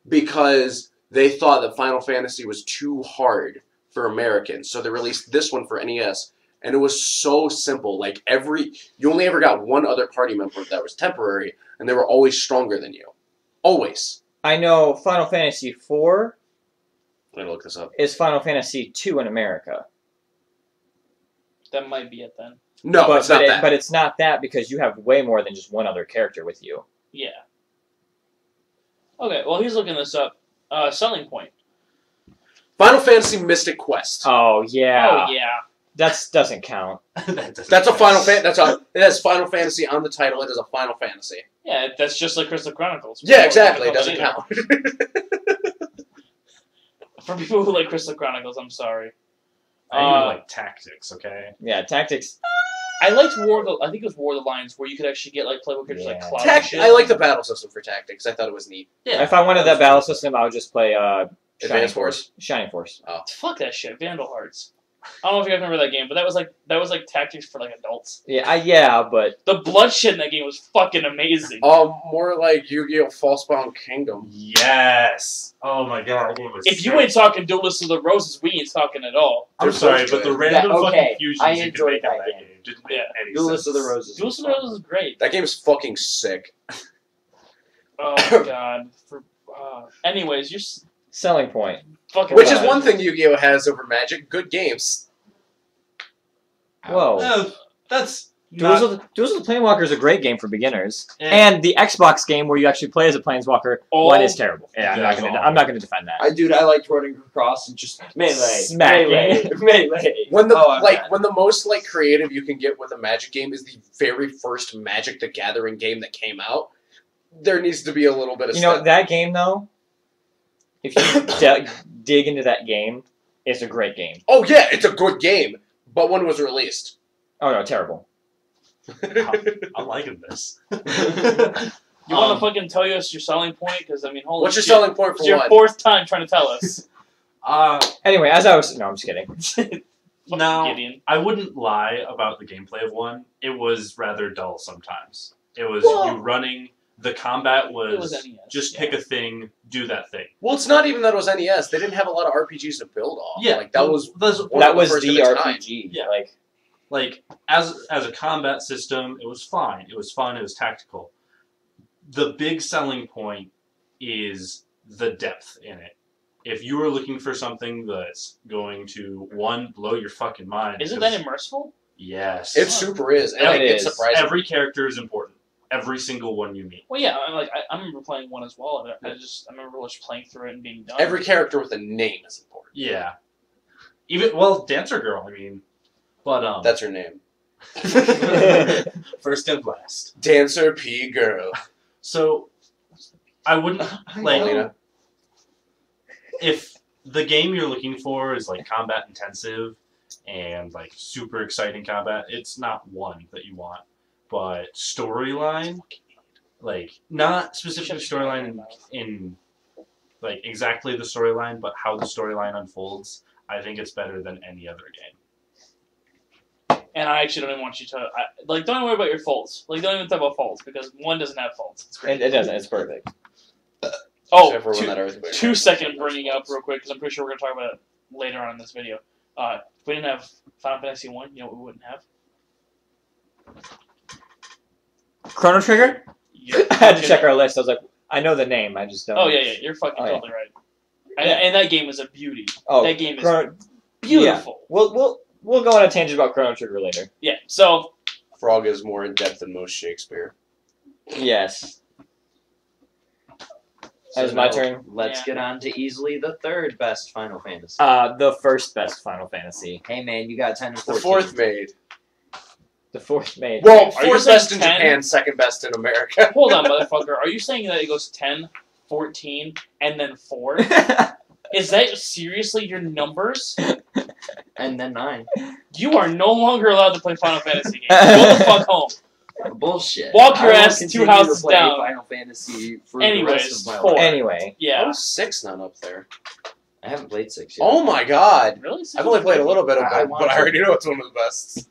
[SPEAKER 1] Because they thought that Final Fantasy was too hard for Americans, so they released this one for NES, and it was so simple. Like you only ever got one other party member that was temporary, and they were always stronger than you. Always.
[SPEAKER 3] I know Final Fantasy 4
[SPEAKER 1] I'm gonna look this up.
[SPEAKER 3] is Final Fantasy 2 in America.
[SPEAKER 2] That might be it then.
[SPEAKER 1] No,
[SPEAKER 3] but,
[SPEAKER 1] it's not that.
[SPEAKER 3] But it's not that because you have way more than just one other character with you.
[SPEAKER 2] Yeah. Okay, well, he's looking this up. Selling point.
[SPEAKER 1] Final Fantasy Mystic Quest.
[SPEAKER 3] Oh yeah.
[SPEAKER 2] Oh, yeah.
[SPEAKER 3] That doesn't count.
[SPEAKER 1] That's a Final it has Final Fantasy on the title. It is a Final Fantasy.
[SPEAKER 2] Yeah, that's just like Crystal Chronicles.
[SPEAKER 1] Yeah, exactly. It
[SPEAKER 2] People
[SPEAKER 1] doesn't
[SPEAKER 2] don't
[SPEAKER 1] count.
[SPEAKER 2] For people who like Crystal Chronicles, I'm sorry.
[SPEAKER 5] I even like tactics, okay?
[SPEAKER 3] Yeah, tactics.
[SPEAKER 2] I liked I think it was War of the Lions, where you could actually get like playable characters like
[SPEAKER 3] Yeah.
[SPEAKER 2] Cloud and shit.
[SPEAKER 1] I like the battle system for tactics. I thought it was neat.
[SPEAKER 5] Yeah.
[SPEAKER 3] If I wanted that battle system, I would just play Shining
[SPEAKER 1] Advanced Force.
[SPEAKER 3] Shining Force.
[SPEAKER 2] Fuck that shit, Vandal Hearts. I don't know if you guys remember that game, but that was like tactics for like adults.
[SPEAKER 3] Yeah, but
[SPEAKER 2] The bloodshed in that game was fucking amazing.
[SPEAKER 1] More like Yu-Gi-Oh! Falsebound Kingdom.
[SPEAKER 5] Yes. Oh my god, that game was
[SPEAKER 2] If you
[SPEAKER 5] sick.
[SPEAKER 2] ain't talking Duelist of the Roses, we ain't talking at all.
[SPEAKER 5] I'm
[SPEAKER 1] They're
[SPEAKER 5] sorry,
[SPEAKER 1] both
[SPEAKER 5] but the
[SPEAKER 1] good.
[SPEAKER 5] random
[SPEAKER 4] okay,
[SPEAKER 5] fucking fusions
[SPEAKER 4] I
[SPEAKER 5] you could
[SPEAKER 4] enjoyed
[SPEAKER 5] make out
[SPEAKER 4] that
[SPEAKER 5] that
[SPEAKER 4] game.
[SPEAKER 5] game didn't make
[SPEAKER 2] Yeah.
[SPEAKER 5] any
[SPEAKER 4] Duelist of
[SPEAKER 5] sense.
[SPEAKER 4] the Roses.
[SPEAKER 2] Duelist of
[SPEAKER 4] was
[SPEAKER 2] the
[SPEAKER 4] fun.
[SPEAKER 2] Roses is great.
[SPEAKER 1] That game's fucking sick.
[SPEAKER 2] Oh my god. Anyways, you're
[SPEAKER 3] selling point.
[SPEAKER 2] fucking.
[SPEAKER 1] Which is
[SPEAKER 3] Right.
[SPEAKER 1] one thing Yu-Gi-Oh! Has over Magic. Good games.
[SPEAKER 3] Whoa.
[SPEAKER 5] That's
[SPEAKER 3] Duels
[SPEAKER 5] not,
[SPEAKER 3] of the Planeswalker is a great game for beginners,
[SPEAKER 5] Eh.
[SPEAKER 3] and the Xbox game where you actually play as a Planeswalker one is terrible. Yeah, I'm not gonna defend that.
[SPEAKER 4] I liked running across and just melee,
[SPEAKER 3] Smacking.
[SPEAKER 4] melee.
[SPEAKER 1] When the
[SPEAKER 4] Oh, I'm bad.
[SPEAKER 1] when the most creative you can get with a Magic game is the very first Magic the Gathering game that came out, there needs to be a little bit of
[SPEAKER 3] You know
[SPEAKER 1] step.
[SPEAKER 3] that game though. If you dig into that game, it's a great game.
[SPEAKER 1] Oh yeah, it's a good game. But when was it released?
[SPEAKER 3] Oh no, terrible.
[SPEAKER 5] I'm liking this.
[SPEAKER 2] You want to fucking tell us your selling point? Because I mean, holy
[SPEAKER 1] What's your
[SPEAKER 2] shit.
[SPEAKER 1] selling point
[SPEAKER 2] It's
[SPEAKER 1] for
[SPEAKER 2] your
[SPEAKER 1] one?
[SPEAKER 2] fourth time trying to tell us.
[SPEAKER 3] Anyway, as I was I'm just kidding.
[SPEAKER 2] Fucking
[SPEAKER 5] Now,
[SPEAKER 2] Gideon.
[SPEAKER 5] I wouldn't lie about the gameplay of one. It was rather dull sometimes. It was
[SPEAKER 1] Well-
[SPEAKER 5] you running. The combat was,
[SPEAKER 2] It was NES,
[SPEAKER 5] just
[SPEAKER 2] yeah.
[SPEAKER 5] pick a thing, do that thing.
[SPEAKER 1] Well, it's not even that it was NES. They didn't have a lot of RPGs to build off. That was
[SPEAKER 5] that's,
[SPEAKER 1] one
[SPEAKER 3] That
[SPEAKER 1] of
[SPEAKER 3] was
[SPEAKER 1] first
[SPEAKER 3] the
[SPEAKER 1] of its kind.
[SPEAKER 3] RPG.
[SPEAKER 5] Yeah.
[SPEAKER 3] Like
[SPEAKER 5] as a combat system, it was fine. It was fun. It was tactical. The big selling point is the depth in it. If you are looking for something that's going to blow your fucking mind.
[SPEAKER 2] Is it
[SPEAKER 5] because-
[SPEAKER 2] that immersive?
[SPEAKER 5] Yes.
[SPEAKER 1] It super is, and
[SPEAKER 3] It
[SPEAKER 1] it's
[SPEAKER 3] is.
[SPEAKER 1] surprising.
[SPEAKER 5] Every character is important. Every single one you meet.
[SPEAKER 2] Well, yeah. I remember playing one as well. I remember just playing through it and being done.
[SPEAKER 1] Every character with a name is important.
[SPEAKER 5] Yeah. Dancer Girl. I mean, but
[SPEAKER 1] That's her name.
[SPEAKER 5] first and last.
[SPEAKER 1] Dancer P Girl.
[SPEAKER 5] So, I wouldn't like
[SPEAKER 1] Paulina.
[SPEAKER 5] if the game you're looking for is combat intensive and super exciting combat. It's not one that you want, but storyline, not specifically storyline in exactly the storyline, but how the storyline unfolds. I think it's better than any other game.
[SPEAKER 2] And I actually don't even want you to don't even worry about your faults. Don't even talk about faults because one doesn't have faults. It's great.
[SPEAKER 3] it doesn't. It's perfect.
[SPEAKER 2] Oh,
[SPEAKER 1] Except for when that earthquake
[SPEAKER 2] 2
[SPEAKER 1] happened.
[SPEAKER 2] second bringing up real quick because I'm pretty sure we're gonna talk about later on in this video. If we didn't have Final Fantasy 1, you know what we wouldn't have?
[SPEAKER 3] Chrono Trigger?
[SPEAKER 2] Yeah.
[SPEAKER 3] I had to check our list. I was like, I know the name. I just don't.
[SPEAKER 2] Oh yeah, you're fucking
[SPEAKER 3] Oh, yeah.
[SPEAKER 2] totally right. And that game is a beauty.
[SPEAKER 3] Oh,
[SPEAKER 2] That game is
[SPEAKER 3] Chrono-
[SPEAKER 2] beautiful.
[SPEAKER 3] We'll go on a tangent about Chrono Trigger later.
[SPEAKER 2] Yeah. So
[SPEAKER 1] Frog is more in depth than most Shakespeare.
[SPEAKER 3] Yes.
[SPEAKER 4] So
[SPEAKER 3] It's my
[SPEAKER 4] now
[SPEAKER 3] turn.
[SPEAKER 4] Let's
[SPEAKER 2] Yeah.
[SPEAKER 4] get on to easily the third best Final Fantasy.
[SPEAKER 3] The first best Final Fantasy.
[SPEAKER 4] Hey man, you got 10 and
[SPEAKER 1] The
[SPEAKER 4] 14.
[SPEAKER 1] fourth made.
[SPEAKER 3] The fourth made.
[SPEAKER 1] Well,
[SPEAKER 2] Are you
[SPEAKER 1] fourth
[SPEAKER 2] saying
[SPEAKER 1] best in
[SPEAKER 2] 10?
[SPEAKER 1] Japan, second best in America.
[SPEAKER 2] hold on, motherfucker. Are you saying that it goes 10, 14, and then 4? Is that seriously your numbers?
[SPEAKER 4] And then 9.
[SPEAKER 2] You are no longer allowed to play Final Fantasy games. Go the fuck home.
[SPEAKER 4] Bullshit.
[SPEAKER 2] Walk your
[SPEAKER 4] I will
[SPEAKER 2] ass 2
[SPEAKER 4] continue to
[SPEAKER 2] houses
[SPEAKER 4] play
[SPEAKER 2] down.
[SPEAKER 4] Final Fantasy for
[SPEAKER 2] Anyways,
[SPEAKER 4] the rest of my
[SPEAKER 2] 4.
[SPEAKER 4] life.
[SPEAKER 3] Anyway,
[SPEAKER 2] Yeah.
[SPEAKER 1] How is 6 not up there?
[SPEAKER 4] I haven't played 6 yet.
[SPEAKER 1] Oh my god.
[SPEAKER 2] Really?
[SPEAKER 1] I've only played a little bit of
[SPEAKER 4] I
[SPEAKER 1] it,
[SPEAKER 4] want
[SPEAKER 1] but I
[SPEAKER 4] to.
[SPEAKER 1] already know it's one of the best.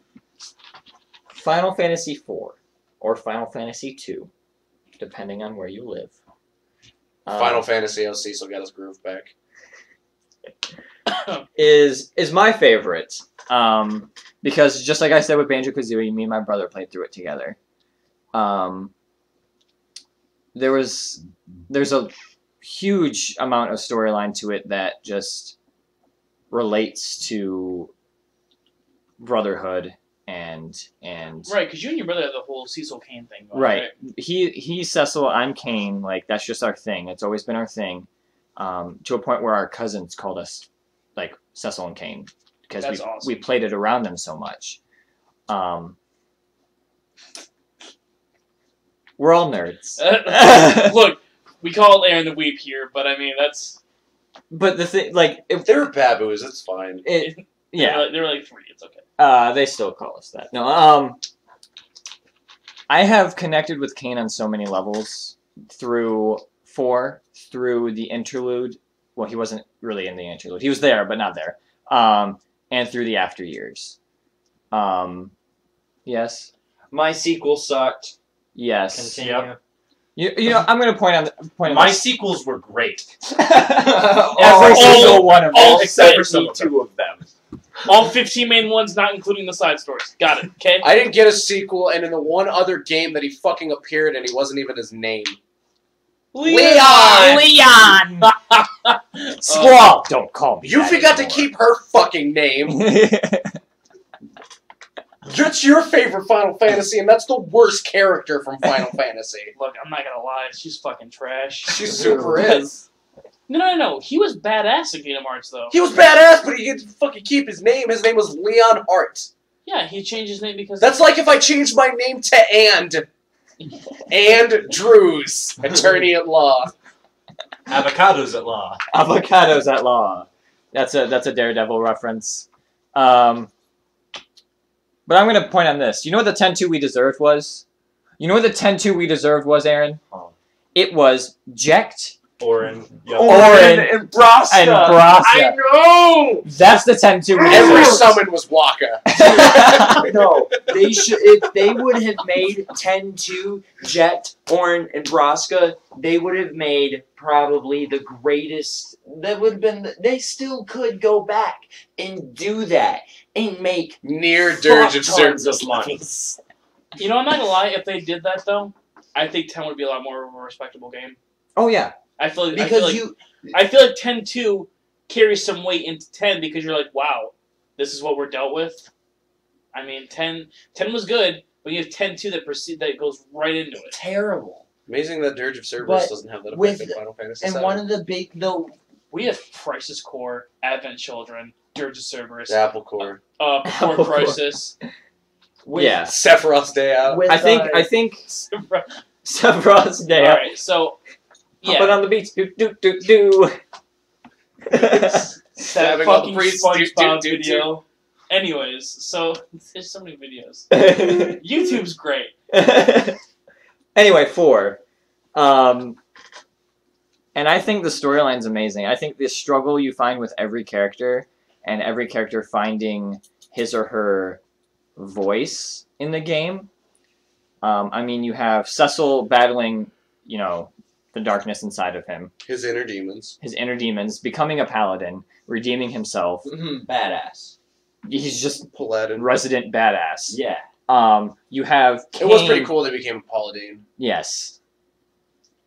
[SPEAKER 3] Final Fantasy 4 or Final Fantasy 2, depending on where you live.
[SPEAKER 1] Final Fantasy OC still got his groove back.
[SPEAKER 3] is my favorite. Because just like I said with Banjo-Kazooie, me and my brother played through it together. There's a huge amount of storyline to it that just relates to brotherhood and
[SPEAKER 2] Right, because you and your brother have the whole Cecil Kane thing going,
[SPEAKER 3] right. He's Cecil, I'm Kane. Like that's just our thing. It's always been our thing. To a point where our cousins called us like Cecil and Kane because
[SPEAKER 2] That's awesome.
[SPEAKER 3] we played it around them so much. We're all nerds.
[SPEAKER 2] Look, we call Aaron the Weep here, but I mean, that's...
[SPEAKER 3] But the thing, like,
[SPEAKER 1] If they're baboos, it's fine.
[SPEAKER 3] yeah,
[SPEAKER 2] They were like 3, it's okay.
[SPEAKER 3] they still call us that. No, I have connected with Kane on so many levels through 4, through the interlude. Well, he wasn't really in the interlude. He was there, but not there. And through the after years. Yes.
[SPEAKER 4] My sequel sucked.
[SPEAKER 3] Yes.
[SPEAKER 4] Continue.
[SPEAKER 3] You know, I'm going to point on
[SPEAKER 5] My sequels were great.
[SPEAKER 3] every single one of them.
[SPEAKER 2] all
[SPEAKER 5] except for some of them.
[SPEAKER 3] 2 of them.
[SPEAKER 2] All 15 main ones, not including the side stories. Got it, okay?
[SPEAKER 1] I didn't get a sequel, and in the one other game that he fucking appeared in, he wasn't even his name. Leon!
[SPEAKER 3] Leon! Squall! Don't call me
[SPEAKER 1] You
[SPEAKER 3] that
[SPEAKER 1] forgot to
[SPEAKER 3] anymore.
[SPEAKER 1] keep her fucking name. It's your favorite Final Fantasy, and that's the worst character from Final Fantasy.
[SPEAKER 2] Look, I'm not gonna lie, she's fucking trash.
[SPEAKER 1] She super is.
[SPEAKER 2] No. He was badass in Kingdom Hearts, though.
[SPEAKER 1] He was badass, but he didn't fucking keep his name. His name was Leon Hart.
[SPEAKER 2] Yeah, he changed his name because...
[SPEAKER 1] That's like if I changed my name to And Drews, attorney at law.
[SPEAKER 5] Avocados at law.
[SPEAKER 3] Avocados at law. That's a Daredevil reference. But I'm going to point on this. You know what the 10-2 we deserved was? You know what the 10-2 we deserved was, Aaron?
[SPEAKER 5] Oh.
[SPEAKER 3] It was Jecht
[SPEAKER 5] Orin. Yep.
[SPEAKER 3] Orin
[SPEAKER 4] and Braska.
[SPEAKER 3] and Brasa.
[SPEAKER 2] I know!
[SPEAKER 3] That's the 10-2 we
[SPEAKER 1] Every
[SPEAKER 3] deserved.
[SPEAKER 1] summon was Waka.
[SPEAKER 4] No, they should. If they would have made 10-2 Jet, Orin, and Braska, they would have made probably the greatest. That would have been. They still could go back and do that and make
[SPEAKER 1] Near Dirge of
[SPEAKER 4] fuck tons
[SPEAKER 1] Cerberus
[SPEAKER 4] of money.
[SPEAKER 1] levels.
[SPEAKER 2] You know, I'm not gonna lie, if they did that, though, I think 10 would be a lot more of a respectable game.
[SPEAKER 3] Oh, yeah.
[SPEAKER 2] I feel like...
[SPEAKER 4] Because
[SPEAKER 2] I feel like 10-2 carries some weight into 10 because you're like, wow, this is what we're dealt with. I mean, 10 was good, but you have 10-2 that goes right into it.
[SPEAKER 4] terrible.
[SPEAKER 1] Amazing that Dirge of Cerberus
[SPEAKER 4] But
[SPEAKER 1] doesn't have that
[SPEAKER 4] with-
[SPEAKER 1] effect in Final Fantasy
[SPEAKER 4] And
[SPEAKER 1] VII.
[SPEAKER 4] one of the big though.
[SPEAKER 2] We have Crisis Core, Advent Children, Dirge of Cerberus,
[SPEAKER 1] Apple Core.
[SPEAKER 2] Before
[SPEAKER 3] Apple Core.
[SPEAKER 2] Crisis.
[SPEAKER 4] With,
[SPEAKER 3] Yeah.
[SPEAKER 1] Sephiroth's Day Out.
[SPEAKER 4] With,
[SPEAKER 3] I think Sephiroth's Day.
[SPEAKER 2] Alright, so...
[SPEAKER 3] Hopping
[SPEAKER 2] Yeah,
[SPEAKER 3] on the beach. Do, do, do, do.
[SPEAKER 2] that
[SPEAKER 1] Stabbing all the
[SPEAKER 2] fucking
[SPEAKER 1] priests.
[SPEAKER 2] SpongeBob
[SPEAKER 1] Do, do, do, do.
[SPEAKER 2] video. Anyways, so... There's so many videos. YouTube's great.
[SPEAKER 3] Anyway, 4. And I think the storyline's amazing. I think the struggle you find with every character, and every character finding his or her voice in the game. I mean, you have Cecil battling, the darkness inside of him,
[SPEAKER 1] His inner demons.
[SPEAKER 3] his inner demons, becoming a paladin, redeeming himself.
[SPEAKER 4] Badass.
[SPEAKER 3] He's just
[SPEAKER 1] Paladin.
[SPEAKER 3] resident badass.
[SPEAKER 4] Yeah.
[SPEAKER 3] You have
[SPEAKER 1] It was
[SPEAKER 3] Cain-
[SPEAKER 1] pretty cool they became a paladin.
[SPEAKER 3] Yes.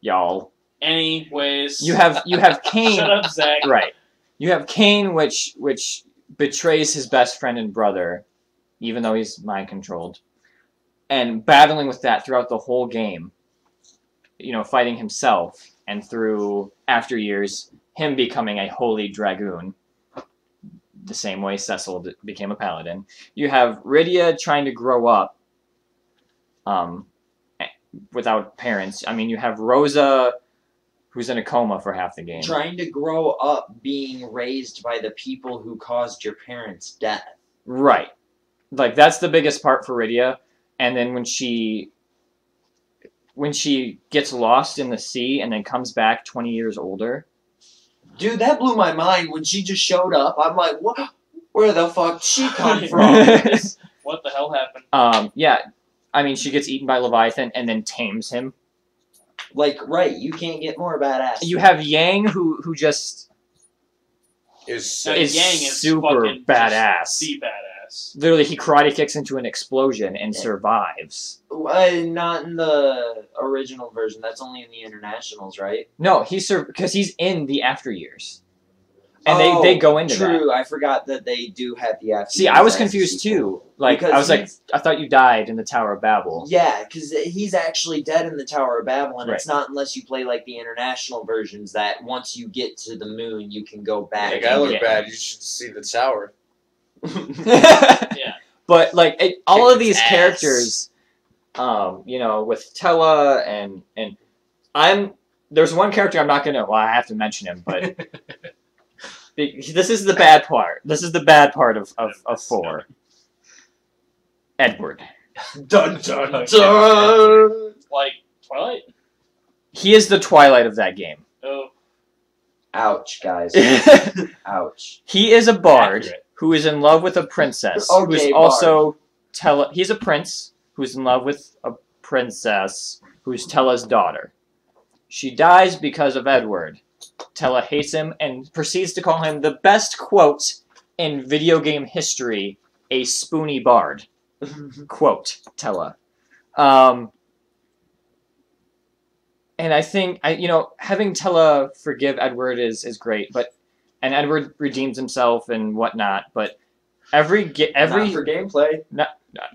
[SPEAKER 3] Y'all.
[SPEAKER 2] Anyways.
[SPEAKER 3] You have Cain.
[SPEAKER 2] Shut up, Zach.
[SPEAKER 3] Right. You have Cain, which betrays his best friend and brother, even though he's mind controlled, and battling with that throughout the whole game. You know, fighting himself, and through after years, him becoming a holy dragoon. The same way Cecil became a paladin. You have Rydia trying to grow up, without parents. I mean, you have Rosa, who's in a coma for half the game.
[SPEAKER 4] Trying to grow up being raised by the people who caused your parents' death.
[SPEAKER 3] Right. Like, that's the biggest part for Rydia. And then when she gets lost in the sea and then comes back 20 years older.
[SPEAKER 4] Dude, that blew my mind when she just showed up. I'm like, what? Where the fuck did she come from?
[SPEAKER 2] What the hell happened?
[SPEAKER 3] Yeah. I mean, she gets eaten by Leviathan and then tames him.
[SPEAKER 4] Like, right, you can't get more badass.
[SPEAKER 3] You have Yang, who just
[SPEAKER 1] Is
[SPEAKER 2] Now,
[SPEAKER 3] is
[SPEAKER 2] Yang is
[SPEAKER 3] super
[SPEAKER 2] fucking
[SPEAKER 3] badass.
[SPEAKER 2] The badass.
[SPEAKER 3] Literally, he karate kicks into an explosion and survives.
[SPEAKER 4] Not in the original version. That's only in the internationals, right?
[SPEAKER 3] No, because he's in the after years. And they go into that.
[SPEAKER 4] True, I forgot that they do have the after.
[SPEAKER 3] See, I was confused too. Like,
[SPEAKER 4] Because
[SPEAKER 3] I was like,
[SPEAKER 4] he's-
[SPEAKER 3] I thought you died in the Tower of Babel.
[SPEAKER 4] Yeah, because he's actually dead in the Tower of Babel, and it's
[SPEAKER 3] Right.
[SPEAKER 4] not unless you play like the international versions that once you get to the moon, you can go back.
[SPEAKER 1] Like, I look
[SPEAKER 3] Yeah.
[SPEAKER 1] bad. You should see the tower.
[SPEAKER 2] Yeah.
[SPEAKER 3] But like all
[SPEAKER 1] Kick
[SPEAKER 3] of these
[SPEAKER 1] its ass.
[SPEAKER 3] characters, you know, with Tella and there's one character I'm not gonna. Well, I have to mention him, but this is the bad part. This is the bad part of 4. Edward.
[SPEAKER 4] Dun dun
[SPEAKER 5] Okay.
[SPEAKER 4] dun.
[SPEAKER 2] Like Twilight?
[SPEAKER 3] He is the Twilight of that game.
[SPEAKER 2] Oh.
[SPEAKER 4] Ouch, guys. Ouch.
[SPEAKER 3] He is a bard
[SPEAKER 5] Accurate.
[SPEAKER 3] who is in love with a princess. Who's
[SPEAKER 4] Okay,
[SPEAKER 3] also He's a prince who's in love with a princess who's Tella's daughter. She dies because of Edward. Tella hates him and proceeds to call him the best quote in video game history, a spoony bard. Quote, Tella. And I think, having Tella forgive Edward is great, and Edward redeems himself and whatnot, but
[SPEAKER 4] Not for gameplay,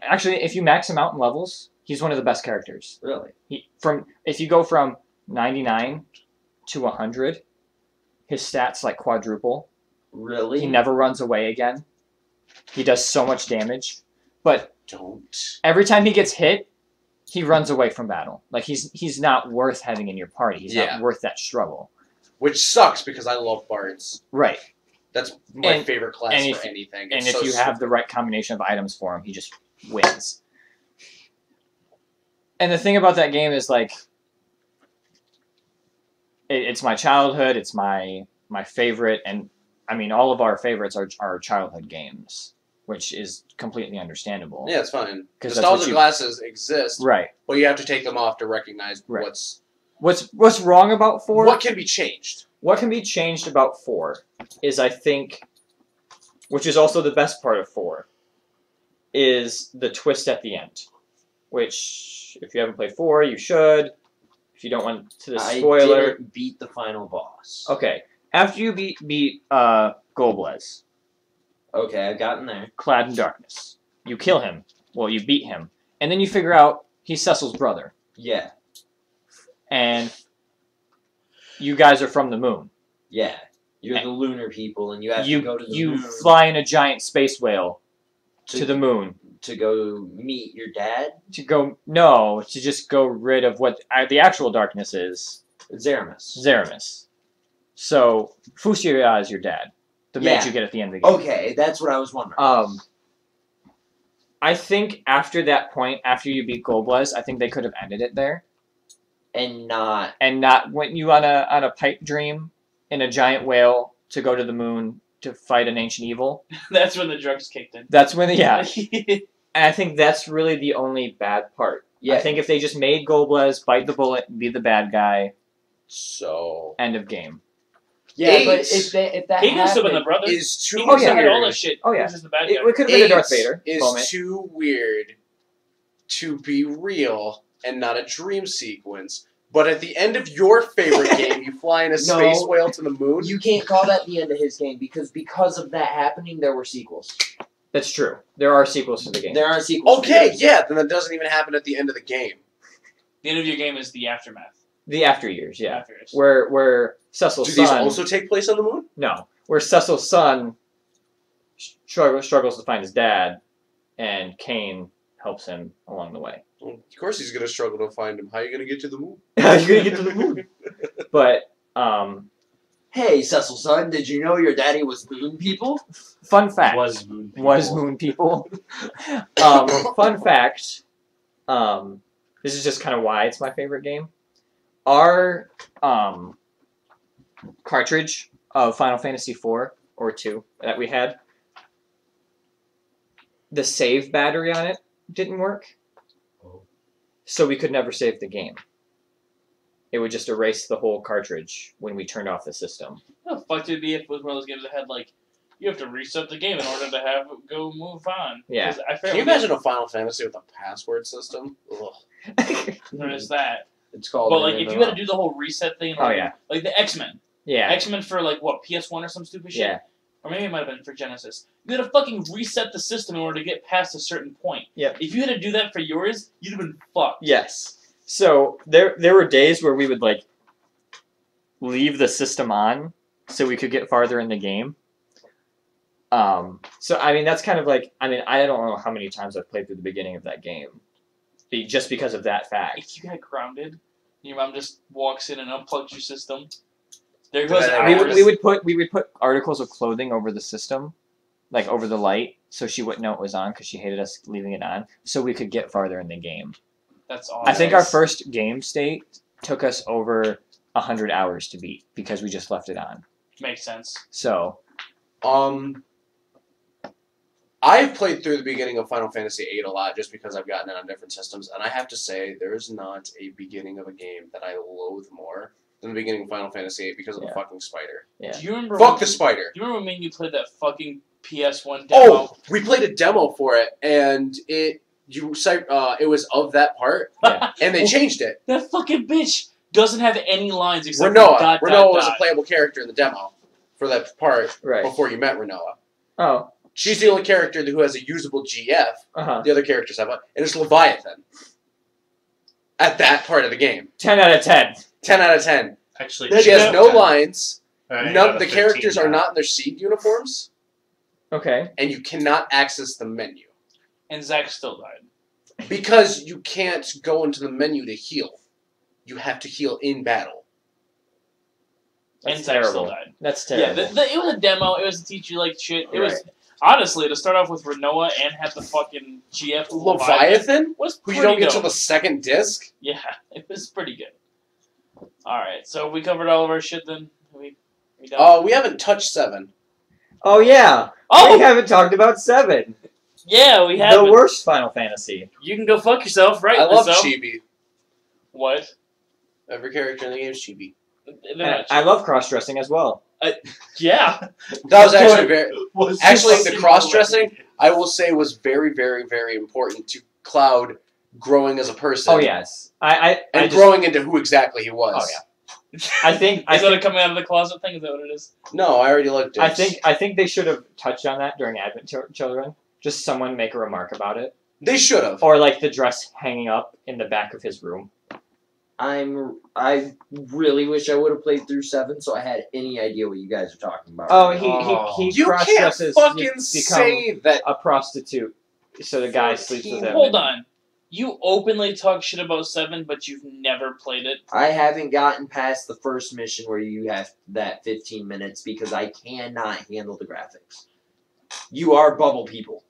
[SPEAKER 3] actually, if you max him out in levels, he's one of the best characters.
[SPEAKER 4] really.
[SPEAKER 3] If you go from 99 to 100, his stats like quadruple.
[SPEAKER 4] Really?
[SPEAKER 3] He never runs away again. He does so much damage, but
[SPEAKER 1] Don't.
[SPEAKER 3] every time he gets hit, he runs away from battle. Like he's not worth having in your party. He's
[SPEAKER 1] Yeah.
[SPEAKER 3] not worth that struggle.
[SPEAKER 1] Which sucks because I love bards.
[SPEAKER 3] Right.
[SPEAKER 1] That's my
[SPEAKER 3] And-
[SPEAKER 1] favorite class
[SPEAKER 3] and
[SPEAKER 1] for
[SPEAKER 3] if-
[SPEAKER 1] anything.
[SPEAKER 3] And
[SPEAKER 1] It's
[SPEAKER 3] if
[SPEAKER 1] so
[SPEAKER 3] you have the right combination of items for him, he just wins. And the thing about that game is like, it's my childhood. It's my favorite, and I mean all of our favorites are childhood games, which is completely understandable.
[SPEAKER 1] Yeah, it's fine.
[SPEAKER 3] 'Cause that's
[SPEAKER 1] Nostalgia
[SPEAKER 3] what you-
[SPEAKER 1] glasses exist,
[SPEAKER 3] Right.
[SPEAKER 1] but you have to take them off to recognize
[SPEAKER 3] Right.
[SPEAKER 1] what's
[SPEAKER 3] wrong about 4?
[SPEAKER 1] what can be changed.
[SPEAKER 3] What can be changed about 4 is, I think, which is also the best part of 4, is the twist at the end. Which, if you haven't played 4, you should. If you don't want to the
[SPEAKER 4] I
[SPEAKER 3] spoiler.
[SPEAKER 4] didn't beat the final boss.
[SPEAKER 3] Okay. After you beat Golblez,
[SPEAKER 4] Okay, I've gotten there.
[SPEAKER 3] clad in darkness, you kill him. Well, you beat him. And then you figure out he's Cecil's brother.
[SPEAKER 4] Yeah,
[SPEAKER 3] And you guys are from the moon.
[SPEAKER 4] yeah. You're the lunar people, and you have
[SPEAKER 3] You
[SPEAKER 4] to go to the
[SPEAKER 3] you
[SPEAKER 4] moon
[SPEAKER 3] fly in a giant space whale to the moon.
[SPEAKER 4] to go meet your dad,
[SPEAKER 3] To just go rid of what the actual darkness is,
[SPEAKER 4] Zeramus.
[SPEAKER 3] Zeramis. So, Fushia is your dad. The mage
[SPEAKER 4] Yeah.
[SPEAKER 3] you get at the end of the game.
[SPEAKER 4] Okay, that's what I was wondering.
[SPEAKER 3] I think after that point, after you beat Golblez, I think they could have ended it there.
[SPEAKER 4] And not.
[SPEAKER 3] And not went you on a pipe dream in a giant whale to go to the moon to fight an ancient evil.
[SPEAKER 2] That's when the drugs kicked in.
[SPEAKER 3] That's when and I think that's really the only bad part.
[SPEAKER 4] Yeah.
[SPEAKER 3] I think if they just made Golblez bite the bullet and be the bad guy,
[SPEAKER 1] So
[SPEAKER 3] End of game.
[SPEAKER 4] Yeah, but
[SPEAKER 1] Eight
[SPEAKER 4] if that
[SPEAKER 2] He could have been the
[SPEAKER 4] happened,
[SPEAKER 2] brother.
[SPEAKER 1] is too
[SPEAKER 2] He
[SPEAKER 3] Oh,
[SPEAKER 2] could
[SPEAKER 3] yeah.
[SPEAKER 2] have had all
[SPEAKER 1] weird.
[SPEAKER 2] that shit.
[SPEAKER 3] Oh, yeah.
[SPEAKER 2] He was just the bad
[SPEAKER 3] It,
[SPEAKER 2] guy.
[SPEAKER 3] it could have been a Darth
[SPEAKER 1] Eight
[SPEAKER 3] Vader
[SPEAKER 1] is
[SPEAKER 3] moment.
[SPEAKER 1] too weird to be real and not a dream sequence. But at the end of your favorite game, you fly in a space whale to the moon.
[SPEAKER 4] you can't call that the end of his game because of that happening, there were sequels.
[SPEAKER 3] That's true. There are sequels to the game.
[SPEAKER 4] There are sequels. to
[SPEAKER 1] Okay,
[SPEAKER 4] yours.
[SPEAKER 1] yeah, then that doesn't even happen at the end of the game.
[SPEAKER 2] The end of your game is the aftermath.
[SPEAKER 3] The after years, yeah.
[SPEAKER 2] After years.
[SPEAKER 3] Where Cecil's
[SPEAKER 1] Do these
[SPEAKER 3] son
[SPEAKER 1] also take place on the moon?
[SPEAKER 3] no, where Cecil's son struggles to find his dad, and Kane helps him along the way.
[SPEAKER 1] Well, of course he's gonna struggle to find him. How are you gonna get to the moon?
[SPEAKER 3] You're gonna get to the moon. But
[SPEAKER 4] Hey, Cecil son, did you know your daddy was moon people?
[SPEAKER 3] fun fact
[SPEAKER 5] Was moon people.
[SPEAKER 3] was moon people. Fun fact. This is just kind of why it's my favorite game. Our cartridge of Final Fantasy IV or 2 that we had, the save battery on it didn't work,
[SPEAKER 5] Oh.
[SPEAKER 3] so we could never save the game. It would just erase the whole cartridge when we turned off the system.
[SPEAKER 2] How the fuck would it be if it was one of those games that had, like, you have to reset the game in order to have it go move on?
[SPEAKER 3] Yeah.
[SPEAKER 2] 'Cause I
[SPEAKER 1] Can you imagine a Final Fantasy with a password system? Ugh.
[SPEAKER 2] there is that.
[SPEAKER 4] It's called.
[SPEAKER 2] But, like, if you had to do the whole reset thing,
[SPEAKER 3] Oh, yeah.
[SPEAKER 2] like the X-Men.
[SPEAKER 3] Yeah,
[SPEAKER 2] X-Men for, like, what, PS1 or some stupid shit?
[SPEAKER 3] yeah.
[SPEAKER 2] Or maybe it might have been for Genesis. You had to fucking reset the system in order to get past a certain point.
[SPEAKER 3] Yep.
[SPEAKER 2] If you had to do that for yours, you'd have been fucked.
[SPEAKER 3] Yes. So there were days where we would like leave the system on so we could get farther in the game. So I mean that's kind of like I don't know how many times I've played through the beginning of that game, just because of that fact.
[SPEAKER 2] If you got grounded, your mom just walks in and unplugs your system. There goes
[SPEAKER 1] Right,
[SPEAKER 2] hours.
[SPEAKER 3] We would put articles of clothing over the system, like over the light, so she wouldn't know it was on because she hated us leaving it on, so we could get farther in the game.
[SPEAKER 2] That's awesome.
[SPEAKER 3] I think our first game state took us over 100 hours to beat because we just left it on.
[SPEAKER 2] Makes sense.
[SPEAKER 3] So
[SPEAKER 1] I've played through the beginning of Final Fantasy VIII a lot just because I've gotten it on different systems, and I have to say there is not a beginning of a game that I loathe more than the beginning of Final Fantasy VIII because of the
[SPEAKER 3] Yeah.
[SPEAKER 1] fucking spider.
[SPEAKER 3] yeah.
[SPEAKER 2] Do you remember?
[SPEAKER 1] Fuck the spider.
[SPEAKER 2] Do you remember when me and you played that fucking PS1 demo?
[SPEAKER 1] Oh, we played a demo for it, and it was of that part,
[SPEAKER 3] Yeah.
[SPEAKER 1] and they changed it.
[SPEAKER 2] That fucking bitch doesn't have any lines except
[SPEAKER 1] Renoa.
[SPEAKER 2] for dot,
[SPEAKER 1] Renoa
[SPEAKER 2] dot,
[SPEAKER 1] was a
[SPEAKER 2] dot.
[SPEAKER 1] playable character in the demo for that part
[SPEAKER 3] Right.
[SPEAKER 1] before you met Renoa.
[SPEAKER 3] Oh.
[SPEAKER 1] She's the only character who has a usable GF.
[SPEAKER 3] Uh-huh.
[SPEAKER 1] The other characters have one, and it's Leviathan. At that part of the game,
[SPEAKER 3] 10 out of 10.
[SPEAKER 1] 10 out of 10.
[SPEAKER 5] Actually,
[SPEAKER 1] She has no lines.
[SPEAKER 5] Out
[SPEAKER 1] None
[SPEAKER 5] of
[SPEAKER 1] of the
[SPEAKER 5] 15
[SPEAKER 1] characters are
[SPEAKER 5] now.
[SPEAKER 1] not in their seed uniforms,
[SPEAKER 3] Okay.
[SPEAKER 1] and you cannot access the menu
[SPEAKER 2] And Zack still died.
[SPEAKER 1] because you can't go into the menu to heal. You have to heal in battle.
[SPEAKER 2] And
[SPEAKER 3] That's
[SPEAKER 2] Zack still
[SPEAKER 3] terrible.
[SPEAKER 2] died.
[SPEAKER 3] That's
[SPEAKER 2] Yeah,
[SPEAKER 3] terrible.
[SPEAKER 2] it was a demo. It was to teach you like shit. It was
[SPEAKER 3] Right.
[SPEAKER 2] honestly to start off with Renoa and have the fucking GF
[SPEAKER 1] Leviathan,
[SPEAKER 2] was
[SPEAKER 1] who
[SPEAKER 2] pretty
[SPEAKER 1] you don't get
[SPEAKER 2] dope.
[SPEAKER 1] till the second disc.
[SPEAKER 2] Yeah, it was pretty good. All right, so we covered all of our shit then. We done?
[SPEAKER 1] We haven't touched 7.
[SPEAKER 3] Oh, yeah.
[SPEAKER 2] Oh!
[SPEAKER 3] We haven't talked about 7.
[SPEAKER 2] Yeah, we have.
[SPEAKER 3] The worst Final Fantasy.
[SPEAKER 2] You can go fuck yourself, right?
[SPEAKER 1] I love
[SPEAKER 2] so.
[SPEAKER 1] Chibi.
[SPEAKER 2] What?
[SPEAKER 1] Every character in the game is Chibi.
[SPEAKER 2] They're not
[SPEAKER 3] I love cross-dressing as well.
[SPEAKER 2] Yeah.
[SPEAKER 1] That was actually very.
[SPEAKER 5] Was
[SPEAKER 1] Actually,
[SPEAKER 5] just
[SPEAKER 1] the
[SPEAKER 5] fucking
[SPEAKER 1] cross-dressing, I will say, was very, very, very important to Cloud growing as a person.
[SPEAKER 3] Oh, yes. I
[SPEAKER 1] And
[SPEAKER 3] just,
[SPEAKER 1] growing into who exactly he was.
[SPEAKER 3] Oh, yeah. I think
[SPEAKER 2] Is that a coming out of the closet thing? Is that what it is?
[SPEAKER 1] No, I already looked at it.
[SPEAKER 3] I think they should have touched on that during Advent Children. Just someone make a remark about it.
[SPEAKER 1] They should have.
[SPEAKER 3] Or like the dress hanging up in the back of his room.
[SPEAKER 4] I really wish I would have played through 7, so I had any idea what you guys are talking about.
[SPEAKER 3] Oh,
[SPEAKER 5] Oh.
[SPEAKER 3] he
[SPEAKER 1] You can't
[SPEAKER 3] cross-dresses to
[SPEAKER 1] fucking
[SPEAKER 3] become
[SPEAKER 1] say that.
[SPEAKER 3] a prostitute, so the guy sleeps with him.
[SPEAKER 2] Hold on. You openly talk shit about 7, but you've never played it.
[SPEAKER 4] I haven't gotten past the first mission where you have that 15 minutes because I cannot handle the graphics. You are bubble people.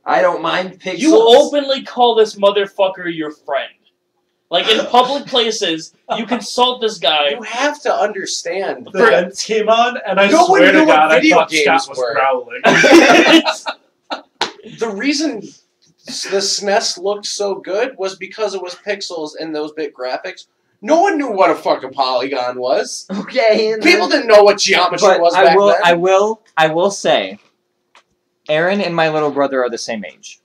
[SPEAKER 4] I don't mind pixels.
[SPEAKER 2] You openly call this motherfucker your friend. Like in public places, you consult this guy.
[SPEAKER 1] You have to understand
[SPEAKER 5] The
[SPEAKER 1] that
[SPEAKER 5] vents came on, and I
[SPEAKER 1] No one
[SPEAKER 5] swear
[SPEAKER 1] knew
[SPEAKER 5] to
[SPEAKER 1] what
[SPEAKER 5] God, I
[SPEAKER 1] video
[SPEAKER 5] thought
[SPEAKER 1] games
[SPEAKER 5] Scott was
[SPEAKER 1] were.
[SPEAKER 5] growling.
[SPEAKER 1] the reason the SNES looked so good was because it was pixels and those bit graphics. No one knew what a fucking polygon was.
[SPEAKER 4] Okay, and
[SPEAKER 1] People
[SPEAKER 4] then-
[SPEAKER 1] didn't know what geometry
[SPEAKER 3] But
[SPEAKER 1] was
[SPEAKER 3] I
[SPEAKER 1] back
[SPEAKER 3] will,
[SPEAKER 1] then.
[SPEAKER 3] I will say, Aaron and my little brother are the same age.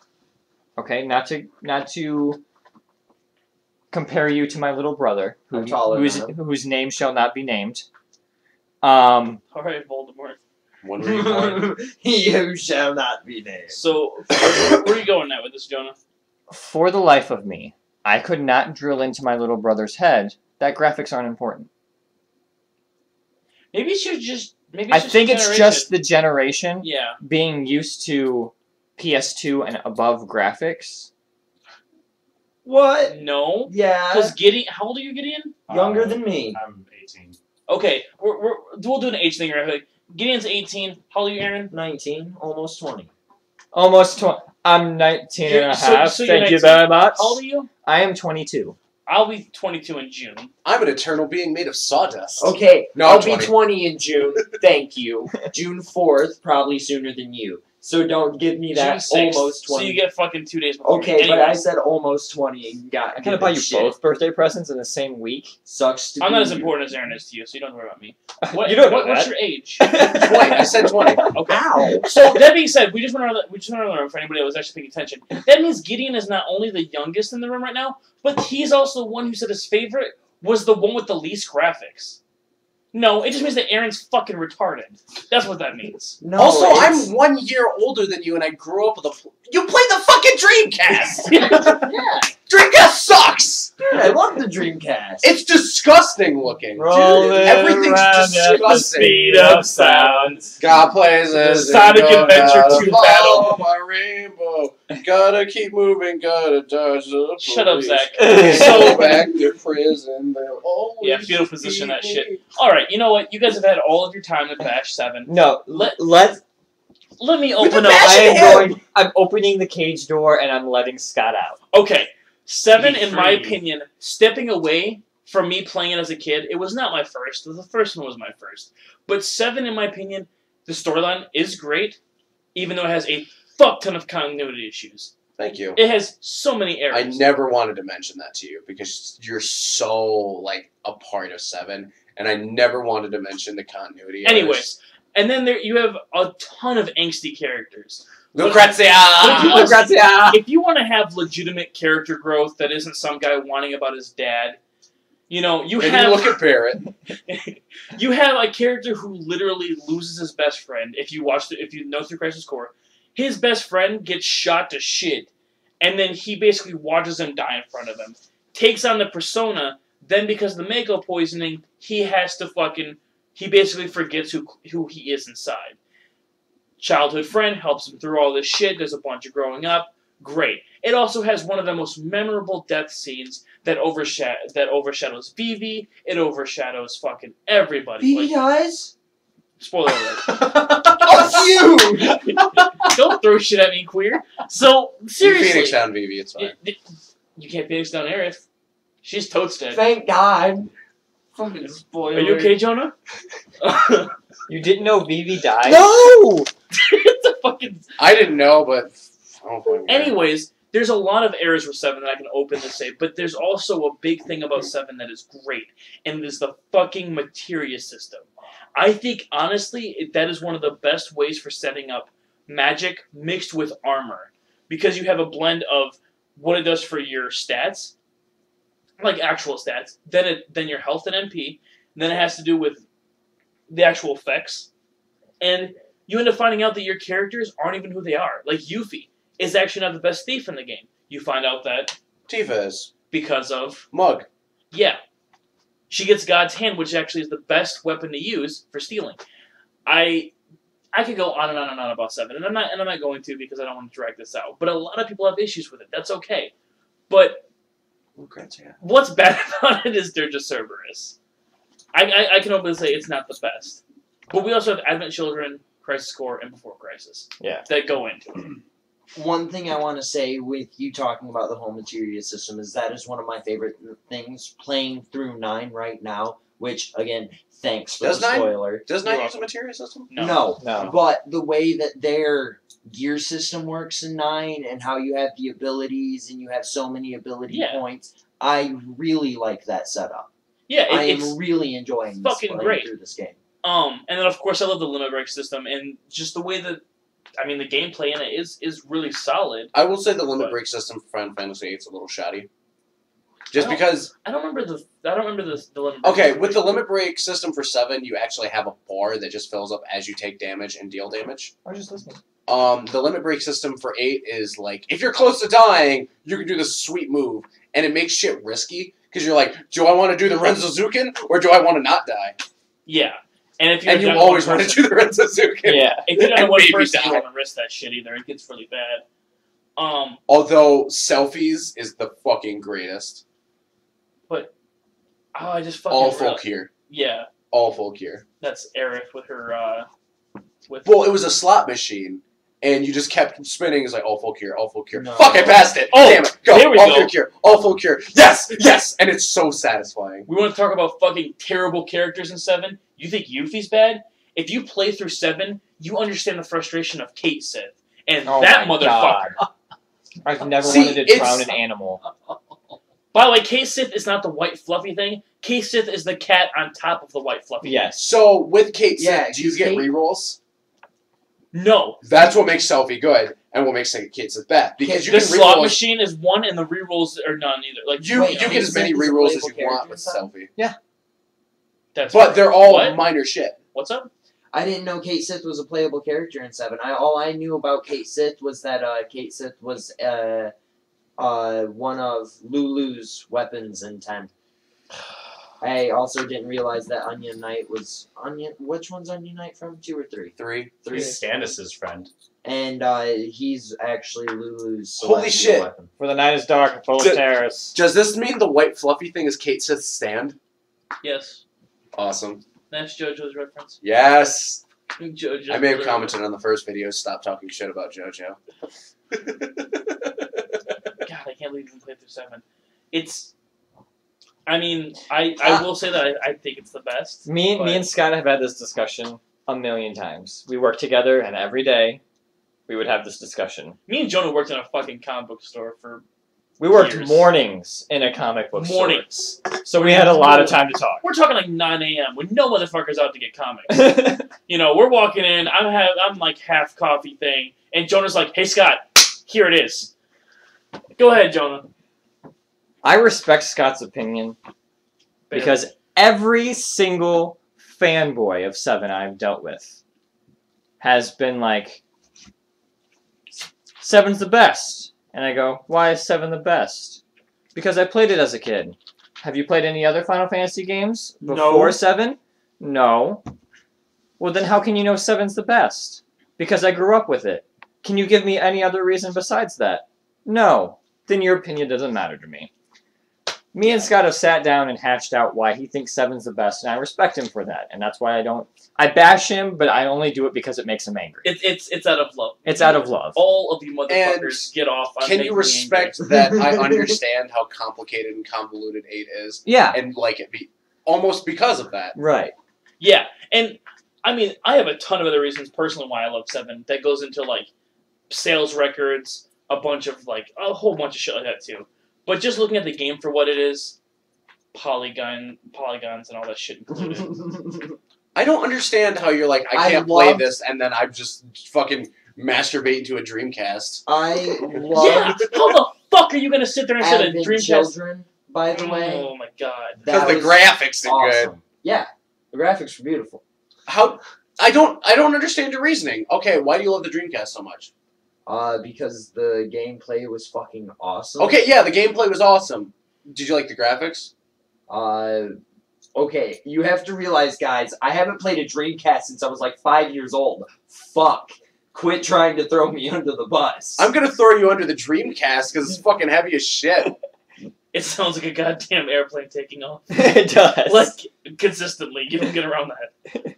[SPEAKER 3] Okay, not to compare you to my little brother,
[SPEAKER 4] I'm taller than him.
[SPEAKER 3] whose name shall not be named.
[SPEAKER 2] All right, Voldemort.
[SPEAKER 1] When were you born?
[SPEAKER 4] You shall not be named.
[SPEAKER 2] So, where are you going at with this, Jonah?
[SPEAKER 3] For the life of me, I could not drill into my little brother's head that graphics aren't important.
[SPEAKER 2] Maybe it's just. Maybe
[SPEAKER 3] I
[SPEAKER 2] it's just
[SPEAKER 3] think it's
[SPEAKER 2] generation.
[SPEAKER 3] just the generation
[SPEAKER 2] Yeah.
[SPEAKER 3] being used to PS2 and above graphics.
[SPEAKER 4] What?
[SPEAKER 2] No.
[SPEAKER 4] Yeah.
[SPEAKER 2] Because Gideon. How old are you, Gideon?
[SPEAKER 4] Younger than me.
[SPEAKER 5] I'm 18.
[SPEAKER 2] Okay, we'll do an age thing right quick. Gideon's 18. How old are you, Aaron?
[SPEAKER 4] 19, almost 20.
[SPEAKER 3] Almost 20. I'm 19 and a
[SPEAKER 2] So-
[SPEAKER 3] half.
[SPEAKER 2] so you're
[SPEAKER 3] Thank you
[SPEAKER 2] 19.
[SPEAKER 3] very much.
[SPEAKER 2] How old are you?
[SPEAKER 3] I am 22.
[SPEAKER 2] I'll be 22 in June.
[SPEAKER 1] I'm an eternal being made of sawdust.
[SPEAKER 4] Okay,
[SPEAKER 1] No,
[SPEAKER 4] I'll
[SPEAKER 1] I'm 20.
[SPEAKER 4] be 20 in June. Thank you. June 4th, probably sooner than you. So don't give me that
[SPEAKER 2] June 6th.
[SPEAKER 4] almost 20.
[SPEAKER 2] So you get fucking 2 days before.
[SPEAKER 4] Okay,
[SPEAKER 2] me.
[SPEAKER 4] but I
[SPEAKER 2] Anyways,
[SPEAKER 4] said almost 20 and you got
[SPEAKER 3] I kind of buy you
[SPEAKER 4] shit.
[SPEAKER 3] both birthday presents in the same week.
[SPEAKER 4] Sucks to
[SPEAKER 2] I'm
[SPEAKER 4] be
[SPEAKER 2] not as
[SPEAKER 4] you.
[SPEAKER 2] important as Aaron is to you, so you don't have to worry about me. What,
[SPEAKER 3] You don't know
[SPEAKER 2] what's
[SPEAKER 3] that.
[SPEAKER 2] your age?
[SPEAKER 1] 20. I said 20.
[SPEAKER 2] Okay.
[SPEAKER 4] Ow!
[SPEAKER 2] So that being said, we just went around the room for anybody that was actually paying attention. That means Gideon is not only the youngest in the room right now, but he's also the one who said his favorite was the one with the least graphics. No, it just means that Aaron's fucking retarded. That's what that means.
[SPEAKER 4] No,
[SPEAKER 1] Also,
[SPEAKER 4] it's-
[SPEAKER 1] I'm 1 year older than you, and I grew up with a. You played the fucking Dreamcast.
[SPEAKER 4] Yeah,
[SPEAKER 1] Dreamcast sucks.
[SPEAKER 4] dude, I love the Dreamcast.
[SPEAKER 1] It's disgusting looking.
[SPEAKER 3] Rolling
[SPEAKER 1] everything's
[SPEAKER 3] around at the
[SPEAKER 1] disgusting.
[SPEAKER 3] speed of sound.
[SPEAKER 1] God plays
[SPEAKER 2] Sonic Adventure 2 battle.
[SPEAKER 1] My rainbow. Gotta keep moving. Gotta dodge the
[SPEAKER 2] Shut up,
[SPEAKER 1] police.
[SPEAKER 2] Zach.
[SPEAKER 1] Go
[SPEAKER 2] So,
[SPEAKER 1] back to prison. They'll always
[SPEAKER 2] yeah, fetal position, that
[SPEAKER 1] be
[SPEAKER 2] shit.
[SPEAKER 1] me.
[SPEAKER 2] Alright, you know what? You guys have had all of your time to bash 7.
[SPEAKER 3] No,
[SPEAKER 2] Let-
[SPEAKER 3] let
[SPEAKER 2] Let me
[SPEAKER 1] We've
[SPEAKER 2] open
[SPEAKER 1] been
[SPEAKER 2] up.
[SPEAKER 1] bashing
[SPEAKER 3] I am
[SPEAKER 1] him.
[SPEAKER 3] going. I'm opening the cage door and I'm letting Scott out.
[SPEAKER 2] Okay, 7,
[SPEAKER 5] Be
[SPEAKER 2] in my
[SPEAKER 5] free.
[SPEAKER 2] opinion, stepping away from me playing it as a kid, it was not my first. The first one was my first. But 7, in my opinion, the storyline is great, even though it has a fuck ton of continuity issues.
[SPEAKER 1] Thank you.
[SPEAKER 2] It has so many errors.
[SPEAKER 1] I never wanted to mention that to you because you're so like a part of 7, and I never wanted to mention the continuity. errors.
[SPEAKER 2] Anyways, and then there you have a ton of angsty characters.
[SPEAKER 1] Lucrezia.
[SPEAKER 2] But if you want-
[SPEAKER 3] Lucrezia!
[SPEAKER 2] If you want to have legitimate character growth that isn't some guy whining about his dad, you know, you
[SPEAKER 1] And
[SPEAKER 2] have
[SPEAKER 1] you look at Barrett.
[SPEAKER 2] you have a character who literally loses his best friend. If you know through Crisis Core, his best friend gets shot to shit, and then he basically watches him die in front of him. Takes on the persona. Then because of the Mako poisoning, he basically forgets who he is inside. Childhood friend helps him through all this shit. There's a bunch of growing up. Great. It also has one of the most memorable death scenes that overshadows Vivi. It overshadows fucking everybody.
[SPEAKER 4] Vivi
[SPEAKER 2] Like,
[SPEAKER 4] dies?
[SPEAKER 2] spoiler alert.
[SPEAKER 4] Fuck you!
[SPEAKER 2] Don't throw shit at me, queer. So
[SPEAKER 1] You
[SPEAKER 2] seriously,
[SPEAKER 1] Phoenix down, Vivi. It's fine.
[SPEAKER 2] you can't Phoenix down Aerith. She's totes dead.
[SPEAKER 4] Thank God. Fucking spoiler.
[SPEAKER 2] Are you okay, Jonah?
[SPEAKER 3] You didn't know Vivi died?
[SPEAKER 4] No!
[SPEAKER 2] It's a fucking.
[SPEAKER 1] I didn't know, but oh my God.
[SPEAKER 2] Anyways, there's a lot of errors with 7 that I can openly say, but there's also a big thing about 7 that is great, and it is the fucking materia system. I think, honestly, that is one of the best ways for setting up magic mixed with armor, because you have a blend of what it does for your stats, like actual stats, then your health and MP, then it has to do with the actual effects, and you end up finding out that your characters aren't even who they are. Like Yuffie is actually not the best thief in the game. You find out that
[SPEAKER 1] Tifa is.
[SPEAKER 2] because of,
[SPEAKER 1] Mug.
[SPEAKER 2] yeah, she gets God's Hand, which actually is the best weapon to use for stealing. I could go on and on and on about 7, and I'm not going to because I don't want to drag this out. But a lot of people have issues with it. That's okay. But
[SPEAKER 1] Lucrezia.
[SPEAKER 2] what's bad about it is they're just Cerberus. I can openly say it's not the best. But we also have Advent Children, Crisis Core, and Before Crisis.
[SPEAKER 3] Yeah.
[SPEAKER 2] That go into it.
[SPEAKER 4] One thing I want to say with you talking about the whole materia system is that is one of my favorite things. Playing through 9 right now which again, thanks for
[SPEAKER 1] Does
[SPEAKER 4] the
[SPEAKER 1] 9?
[SPEAKER 4] spoiler.
[SPEAKER 1] Does
[SPEAKER 2] You're
[SPEAKER 1] not use a
[SPEAKER 2] welcome.
[SPEAKER 1] materia system?
[SPEAKER 2] No.
[SPEAKER 3] No.
[SPEAKER 4] But the way that their gear system works in 9 and how you have the abilities and you have so many ability
[SPEAKER 2] Yeah.
[SPEAKER 4] points, I really like that setup.
[SPEAKER 2] Yeah,
[SPEAKER 4] I
[SPEAKER 2] it's
[SPEAKER 4] am really enjoying
[SPEAKER 2] fucking
[SPEAKER 4] playing
[SPEAKER 2] great.
[SPEAKER 4] through this game.
[SPEAKER 2] and then of course I love the limit break system and just the way that the gameplay in it is really solid.
[SPEAKER 1] I will say the limit
[SPEAKER 2] But-
[SPEAKER 1] break system for Final Fantasy VIII is a little shoddy. Just
[SPEAKER 2] I don't-
[SPEAKER 1] because,
[SPEAKER 2] I don't remember the limit break.
[SPEAKER 1] okay, with the limit break system for 7, you actually have a bar that just fills up as you take damage and deal damage.
[SPEAKER 3] I was just listening.
[SPEAKER 1] The limit break system for 8 is like, if you're close to dying, you can do this sweet move, and it makes shit risky, because you're like, do I want to do the Renzozuken, or do I want to not die?
[SPEAKER 2] Yeah, and if you're
[SPEAKER 1] And you
[SPEAKER 2] down
[SPEAKER 1] always
[SPEAKER 2] one
[SPEAKER 1] want
[SPEAKER 2] person,
[SPEAKER 1] to do the Renzozuken.
[SPEAKER 3] Yeah.
[SPEAKER 2] if you're down
[SPEAKER 1] and
[SPEAKER 2] one
[SPEAKER 1] maybe
[SPEAKER 2] person, you
[SPEAKER 1] die.
[SPEAKER 2] don't want to risk that shit either. It gets really bad.
[SPEAKER 1] Although, selfies is the fucking greatest.
[SPEAKER 2] I just fucking
[SPEAKER 1] All folk here.
[SPEAKER 2] Yeah,
[SPEAKER 1] All folk here.
[SPEAKER 2] that's Aerith with her with.
[SPEAKER 1] Well, it was a slot machine, and you just kept spinning. It's like, all folk here, all folk here.
[SPEAKER 3] No.
[SPEAKER 1] Fuck, I passed it!
[SPEAKER 2] Oh,
[SPEAKER 1] Damn it! Go!
[SPEAKER 2] there we
[SPEAKER 1] all
[SPEAKER 2] go.
[SPEAKER 1] folk here, all folk here. Yes! Yes! And it's so satisfying.
[SPEAKER 2] We want to talk about fucking terrible characters in 7. You think Yuffie's bad? If you play through 7, you understand the frustration of Kate Sith. And
[SPEAKER 3] Oh
[SPEAKER 2] that
[SPEAKER 3] my
[SPEAKER 2] motherfucker.
[SPEAKER 3] I've never
[SPEAKER 1] See,
[SPEAKER 3] wanted to
[SPEAKER 1] it's-
[SPEAKER 3] drown an animal.
[SPEAKER 2] By the way, Kate Sith is not the white fluffy thing. Kate Sith is the cat on top of the white fluffy.
[SPEAKER 3] Yes.
[SPEAKER 1] So, with Kate Sith,
[SPEAKER 4] Yeah,
[SPEAKER 1] do you get
[SPEAKER 4] Kate-
[SPEAKER 1] rerolls?
[SPEAKER 2] No.
[SPEAKER 1] That's what makes Selfie good, and what makes Kate Sith bad. Because you
[SPEAKER 2] The
[SPEAKER 1] can
[SPEAKER 2] slot
[SPEAKER 1] reroll.
[SPEAKER 2] machine is 1 and the rerolls are none either. Like
[SPEAKER 1] You,
[SPEAKER 4] Wait,
[SPEAKER 1] you
[SPEAKER 4] Kate
[SPEAKER 1] get as
[SPEAKER 4] Sith
[SPEAKER 1] many
[SPEAKER 4] is a
[SPEAKER 1] rerolls as
[SPEAKER 4] playable
[SPEAKER 1] you want
[SPEAKER 4] character
[SPEAKER 1] with
[SPEAKER 4] in 7?
[SPEAKER 1] Selfie.
[SPEAKER 2] that's
[SPEAKER 1] But they're all
[SPEAKER 2] What?
[SPEAKER 1] minor shit.
[SPEAKER 2] What's up?
[SPEAKER 4] I didn't know Kate Sith was a playable character in 7. All I knew about Kate Sith was that Kate Sith was one of Lulu's weapons in 10. I also didn't realize that Onion Knight was Which one's Onion Knight from? 2 or 3?
[SPEAKER 1] 3.
[SPEAKER 5] He's Stannis' friend.
[SPEAKER 4] And he's actually Lulu's
[SPEAKER 1] Holy
[SPEAKER 4] celestial
[SPEAKER 1] shit.
[SPEAKER 4] weapon.
[SPEAKER 3] For the night is dark and full of
[SPEAKER 1] D-
[SPEAKER 3] terrorists.
[SPEAKER 1] Does this mean the white fluffy thing is Kate Sith's stand?
[SPEAKER 2] Yes.
[SPEAKER 1] Awesome.
[SPEAKER 2] That's JoJo's reference.
[SPEAKER 1] Yes.
[SPEAKER 2] JoJo.
[SPEAKER 1] I may have commented on the first video, stop talking shit about JoJo.
[SPEAKER 2] God, I can't believe you played through 7. I will say that I think it's the best.
[SPEAKER 3] Me
[SPEAKER 2] but-
[SPEAKER 3] and Scott have had this discussion a million times. We work together, and every day we would have this discussion.
[SPEAKER 2] Me and Jonah worked in a fucking comic book store for
[SPEAKER 3] We worked
[SPEAKER 2] Years.
[SPEAKER 3] mornings in a comic book store.
[SPEAKER 2] mornings.
[SPEAKER 3] So we had a lot of time to talk.
[SPEAKER 2] We're talking like 9 a.m. when no motherfucker's out to get comics. You know, we're walking in. I'm like half coffee thing, and Jonah's like, "Hey Scott, here it is." Go ahead, Jonah.
[SPEAKER 3] I respect Scott's opinion because every single fanboy of 7 I've dealt with has been like, 7's the best. And I go, why is 7 the best? Because I played it as a kid. Have you played any other Final Fantasy games before
[SPEAKER 2] No.
[SPEAKER 3] 7? No. Well, then how can you know 7's the best? Because I grew up with it. Can you give me any other reason besides that? No. Then your opinion doesn't matter to me. Me and Scott have sat down and hashed out why he thinks 7's the best, and I respect him for that. And that's why I bash him, but I only do it because it makes him angry.
[SPEAKER 2] It's out of love.
[SPEAKER 3] It's out of love.
[SPEAKER 2] All of you motherfuckers get off. On
[SPEAKER 1] Can
[SPEAKER 2] making
[SPEAKER 1] you
[SPEAKER 2] me
[SPEAKER 1] respect that I understand how complicated and convoluted 8 is,
[SPEAKER 3] Yeah,
[SPEAKER 1] and like it be almost because of that?
[SPEAKER 3] right.
[SPEAKER 2] angry. Yeah, and I have a ton of other reasons personally why I love 7. That goes into like sales records, a whole bunch of shit like that too. But just looking at the game for what it is, polygons and all that shit included.
[SPEAKER 1] I don't understand how you're like, I
[SPEAKER 4] I
[SPEAKER 1] can't play
[SPEAKER 4] love-
[SPEAKER 1] this, and then I just fucking masturbate into a Dreamcast.
[SPEAKER 4] I
[SPEAKER 2] Yeah,
[SPEAKER 4] love
[SPEAKER 2] how the fuck are you gonna sit there and set a
[SPEAKER 4] Advent
[SPEAKER 2] Dreamcast?
[SPEAKER 4] Children, by the way.
[SPEAKER 2] Oh my god.
[SPEAKER 1] Because
[SPEAKER 4] That
[SPEAKER 1] the
[SPEAKER 4] was
[SPEAKER 1] graphics are good.
[SPEAKER 4] awesome. Yeah, the graphics were beautiful.
[SPEAKER 1] How? I don't understand your reasoning. Okay, why do you love the Dreamcast so much?
[SPEAKER 4] Because the gameplay was fucking awesome.
[SPEAKER 1] Okay, yeah, the gameplay was awesome. Did you like the graphics?
[SPEAKER 4] Okay, you have to realize, guys, I haven't played a Dreamcast since I was like 5 years old. Fuck. Quit trying to throw me under the bus.
[SPEAKER 1] I'm gonna throw you under the Dreamcast because it's fucking heavy as shit.
[SPEAKER 2] It sounds like a goddamn airplane taking off.
[SPEAKER 3] It does.
[SPEAKER 2] Like consistently, you don't get around that.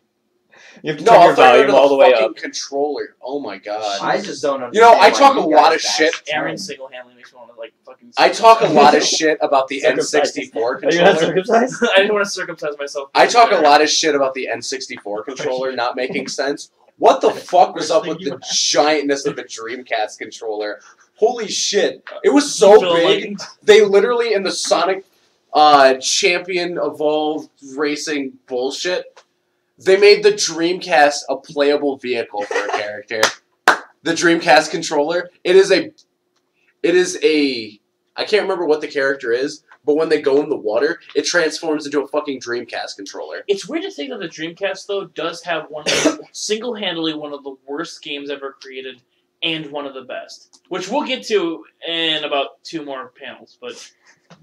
[SPEAKER 3] You have to
[SPEAKER 1] No,
[SPEAKER 3] turn
[SPEAKER 1] I'll
[SPEAKER 3] your
[SPEAKER 1] throw it
[SPEAKER 3] volume
[SPEAKER 1] to
[SPEAKER 3] all the way
[SPEAKER 1] fucking
[SPEAKER 3] up.
[SPEAKER 1] controller. Oh my god.
[SPEAKER 4] I just don't understand.
[SPEAKER 1] You know, I
[SPEAKER 4] why
[SPEAKER 1] talk
[SPEAKER 4] you
[SPEAKER 1] a lot
[SPEAKER 4] guys
[SPEAKER 1] of shit.
[SPEAKER 4] ask
[SPEAKER 2] Aaron
[SPEAKER 4] Aaron.
[SPEAKER 2] single-handedly makes me want to like fucking.
[SPEAKER 1] I talk a lot of shit about the
[SPEAKER 3] Circumcised.
[SPEAKER 1] N64
[SPEAKER 3] Are you not
[SPEAKER 1] controller.
[SPEAKER 3] circumcised?
[SPEAKER 2] I didn't want to circumcise myself.
[SPEAKER 1] I talk a lot of shit about the N64 controller not making sense. What the fuck was up with the giantness of the Dreamcast controller? Holy shit. It was so
[SPEAKER 2] Feel
[SPEAKER 1] big.
[SPEAKER 2] like-
[SPEAKER 1] They literally, in the Sonic Champion Evolved Racing bullshit, they made the Dreamcast a playable vehicle for a character. The Dreamcast controller. It is a... I can't remember what the character is, but when they go in the water, it transforms into a fucking Dreamcast controller.
[SPEAKER 2] It's weird to think that the Dreamcast though does have single-handedly one of the worst games ever created, and one of the best, which we'll get to in about 2 more panels. But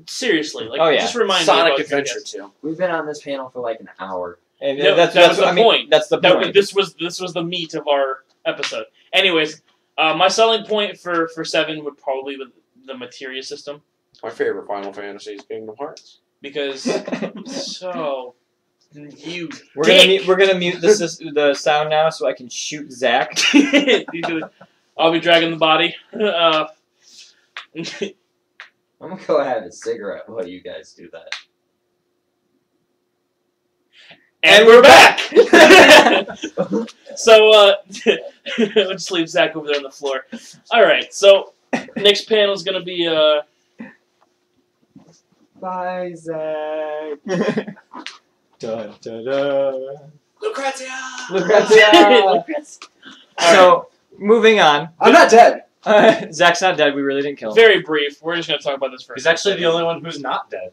[SPEAKER 2] seriously, like,
[SPEAKER 3] Oh, yeah.
[SPEAKER 2] just remind me
[SPEAKER 1] Sonic
[SPEAKER 2] about
[SPEAKER 1] Adventure
[SPEAKER 2] Dreamcast.
[SPEAKER 1] 2.
[SPEAKER 4] We've been on this panel for like an hour.
[SPEAKER 3] And
[SPEAKER 2] No,
[SPEAKER 3] that's
[SPEAKER 2] that was the
[SPEAKER 3] I mean,
[SPEAKER 2] point.
[SPEAKER 3] That's the point.
[SPEAKER 2] This was the meat of our episode. Anyways, my selling point for 7 would probably be the materia system,
[SPEAKER 1] My favorite Final Fantasy is Kingdom Hearts.
[SPEAKER 2] because so you
[SPEAKER 3] We're gonna mute the sound now so I can shoot Zach.
[SPEAKER 2] I'll be dragging the body.
[SPEAKER 4] I'm gonna go have a cigarette while you guys do that.
[SPEAKER 2] And we're back! So, we'll just leave Zach over there on the floor. Alright, so, next panel is going to be,
[SPEAKER 3] Bye, Zach. Da, da, da.
[SPEAKER 1] Lucrezia!
[SPEAKER 3] Lucrezia. So, moving on.
[SPEAKER 1] I'm not dead.
[SPEAKER 3] Zach's not dead. We really didn't kill him.
[SPEAKER 2] very brief. We're just going to talk about this for a
[SPEAKER 5] He's actually the
[SPEAKER 2] second.
[SPEAKER 5] only one who's not dead.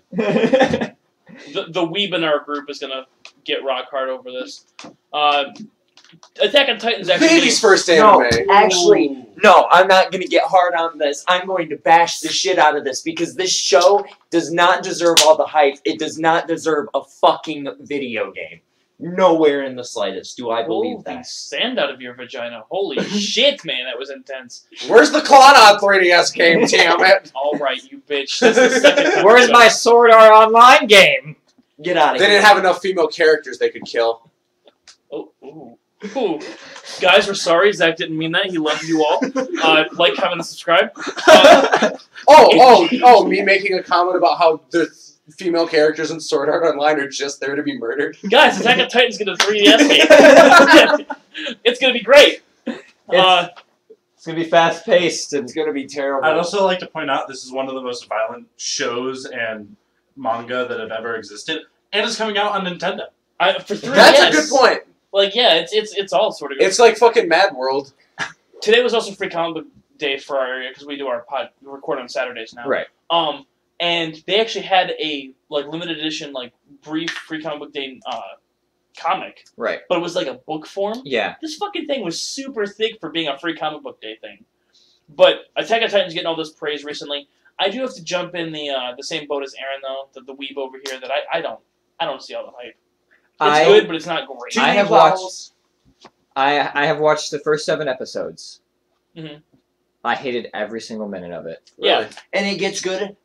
[SPEAKER 2] The weeb in our group is going to get rock hard over this. Attack on Titan's actually...
[SPEAKER 1] Baby's first
[SPEAKER 4] No,
[SPEAKER 1] anime.
[SPEAKER 4] actually, no, I'm not gonna get hard on this. I'm going to bash the shit out of this because this show does not deserve all the hype. It does not deserve a fucking video game. Nowhere in the slightest do I believe
[SPEAKER 2] Pull the
[SPEAKER 4] that.
[SPEAKER 2] sand out of your vagina. Holy shit, man, that was intense.
[SPEAKER 1] Where's the Clannad 3DS game, damn it?
[SPEAKER 2] Alright, you bitch. This is the second time
[SPEAKER 3] Where's
[SPEAKER 2] I've
[SPEAKER 3] my Sword Art Online game?
[SPEAKER 4] Get out of
[SPEAKER 1] They
[SPEAKER 4] here.
[SPEAKER 1] didn't have enough female characters they could kill.
[SPEAKER 2] Oh, ooh. Ooh. Guys, we're sorry. Zach didn't mean that. He loves you all. Like, comment, and subscribe.
[SPEAKER 1] Me making a comment about how the female characters in Sword Art Online are just there to be murdered.
[SPEAKER 2] Guys, Attack on Titan's getting a 3DS game. It's going to be great.
[SPEAKER 3] It's gonna be fast paced and
[SPEAKER 4] It's gonna be terrible.
[SPEAKER 5] I'd also like to point out this is one of the most violent shows and manga that have ever existed, and it's coming out on Nintendo.
[SPEAKER 2] For 3DS.
[SPEAKER 1] That's a good point.
[SPEAKER 2] Like, yeah, it's all sort of good.
[SPEAKER 1] It's like fucking Mad World.
[SPEAKER 2] Today was also Free Comic Book Day for our area because we do our we record on Saturdays now.
[SPEAKER 3] right.
[SPEAKER 2] And they actually had a like limited edition like brief Free Comic Book Day comic,
[SPEAKER 3] Right.
[SPEAKER 2] but it was like a book form.
[SPEAKER 3] Yeah.
[SPEAKER 2] This fucking thing was super thick for being a Free Comic Book Day thing. But Attack on Titan's getting all this praise recently. I do have to jump in the same boat as Aaron though, the weeb over here that I don't see all the hype. It's good, but it's not great.
[SPEAKER 3] I have watched. I have watched the first 7 episodes.
[SPEAKER 2] Mhm.
[SPEAKER 3] I hated every single minute of it.
[SPEAKER 2] Yeah.
[SPEAKER 4] And it gets good.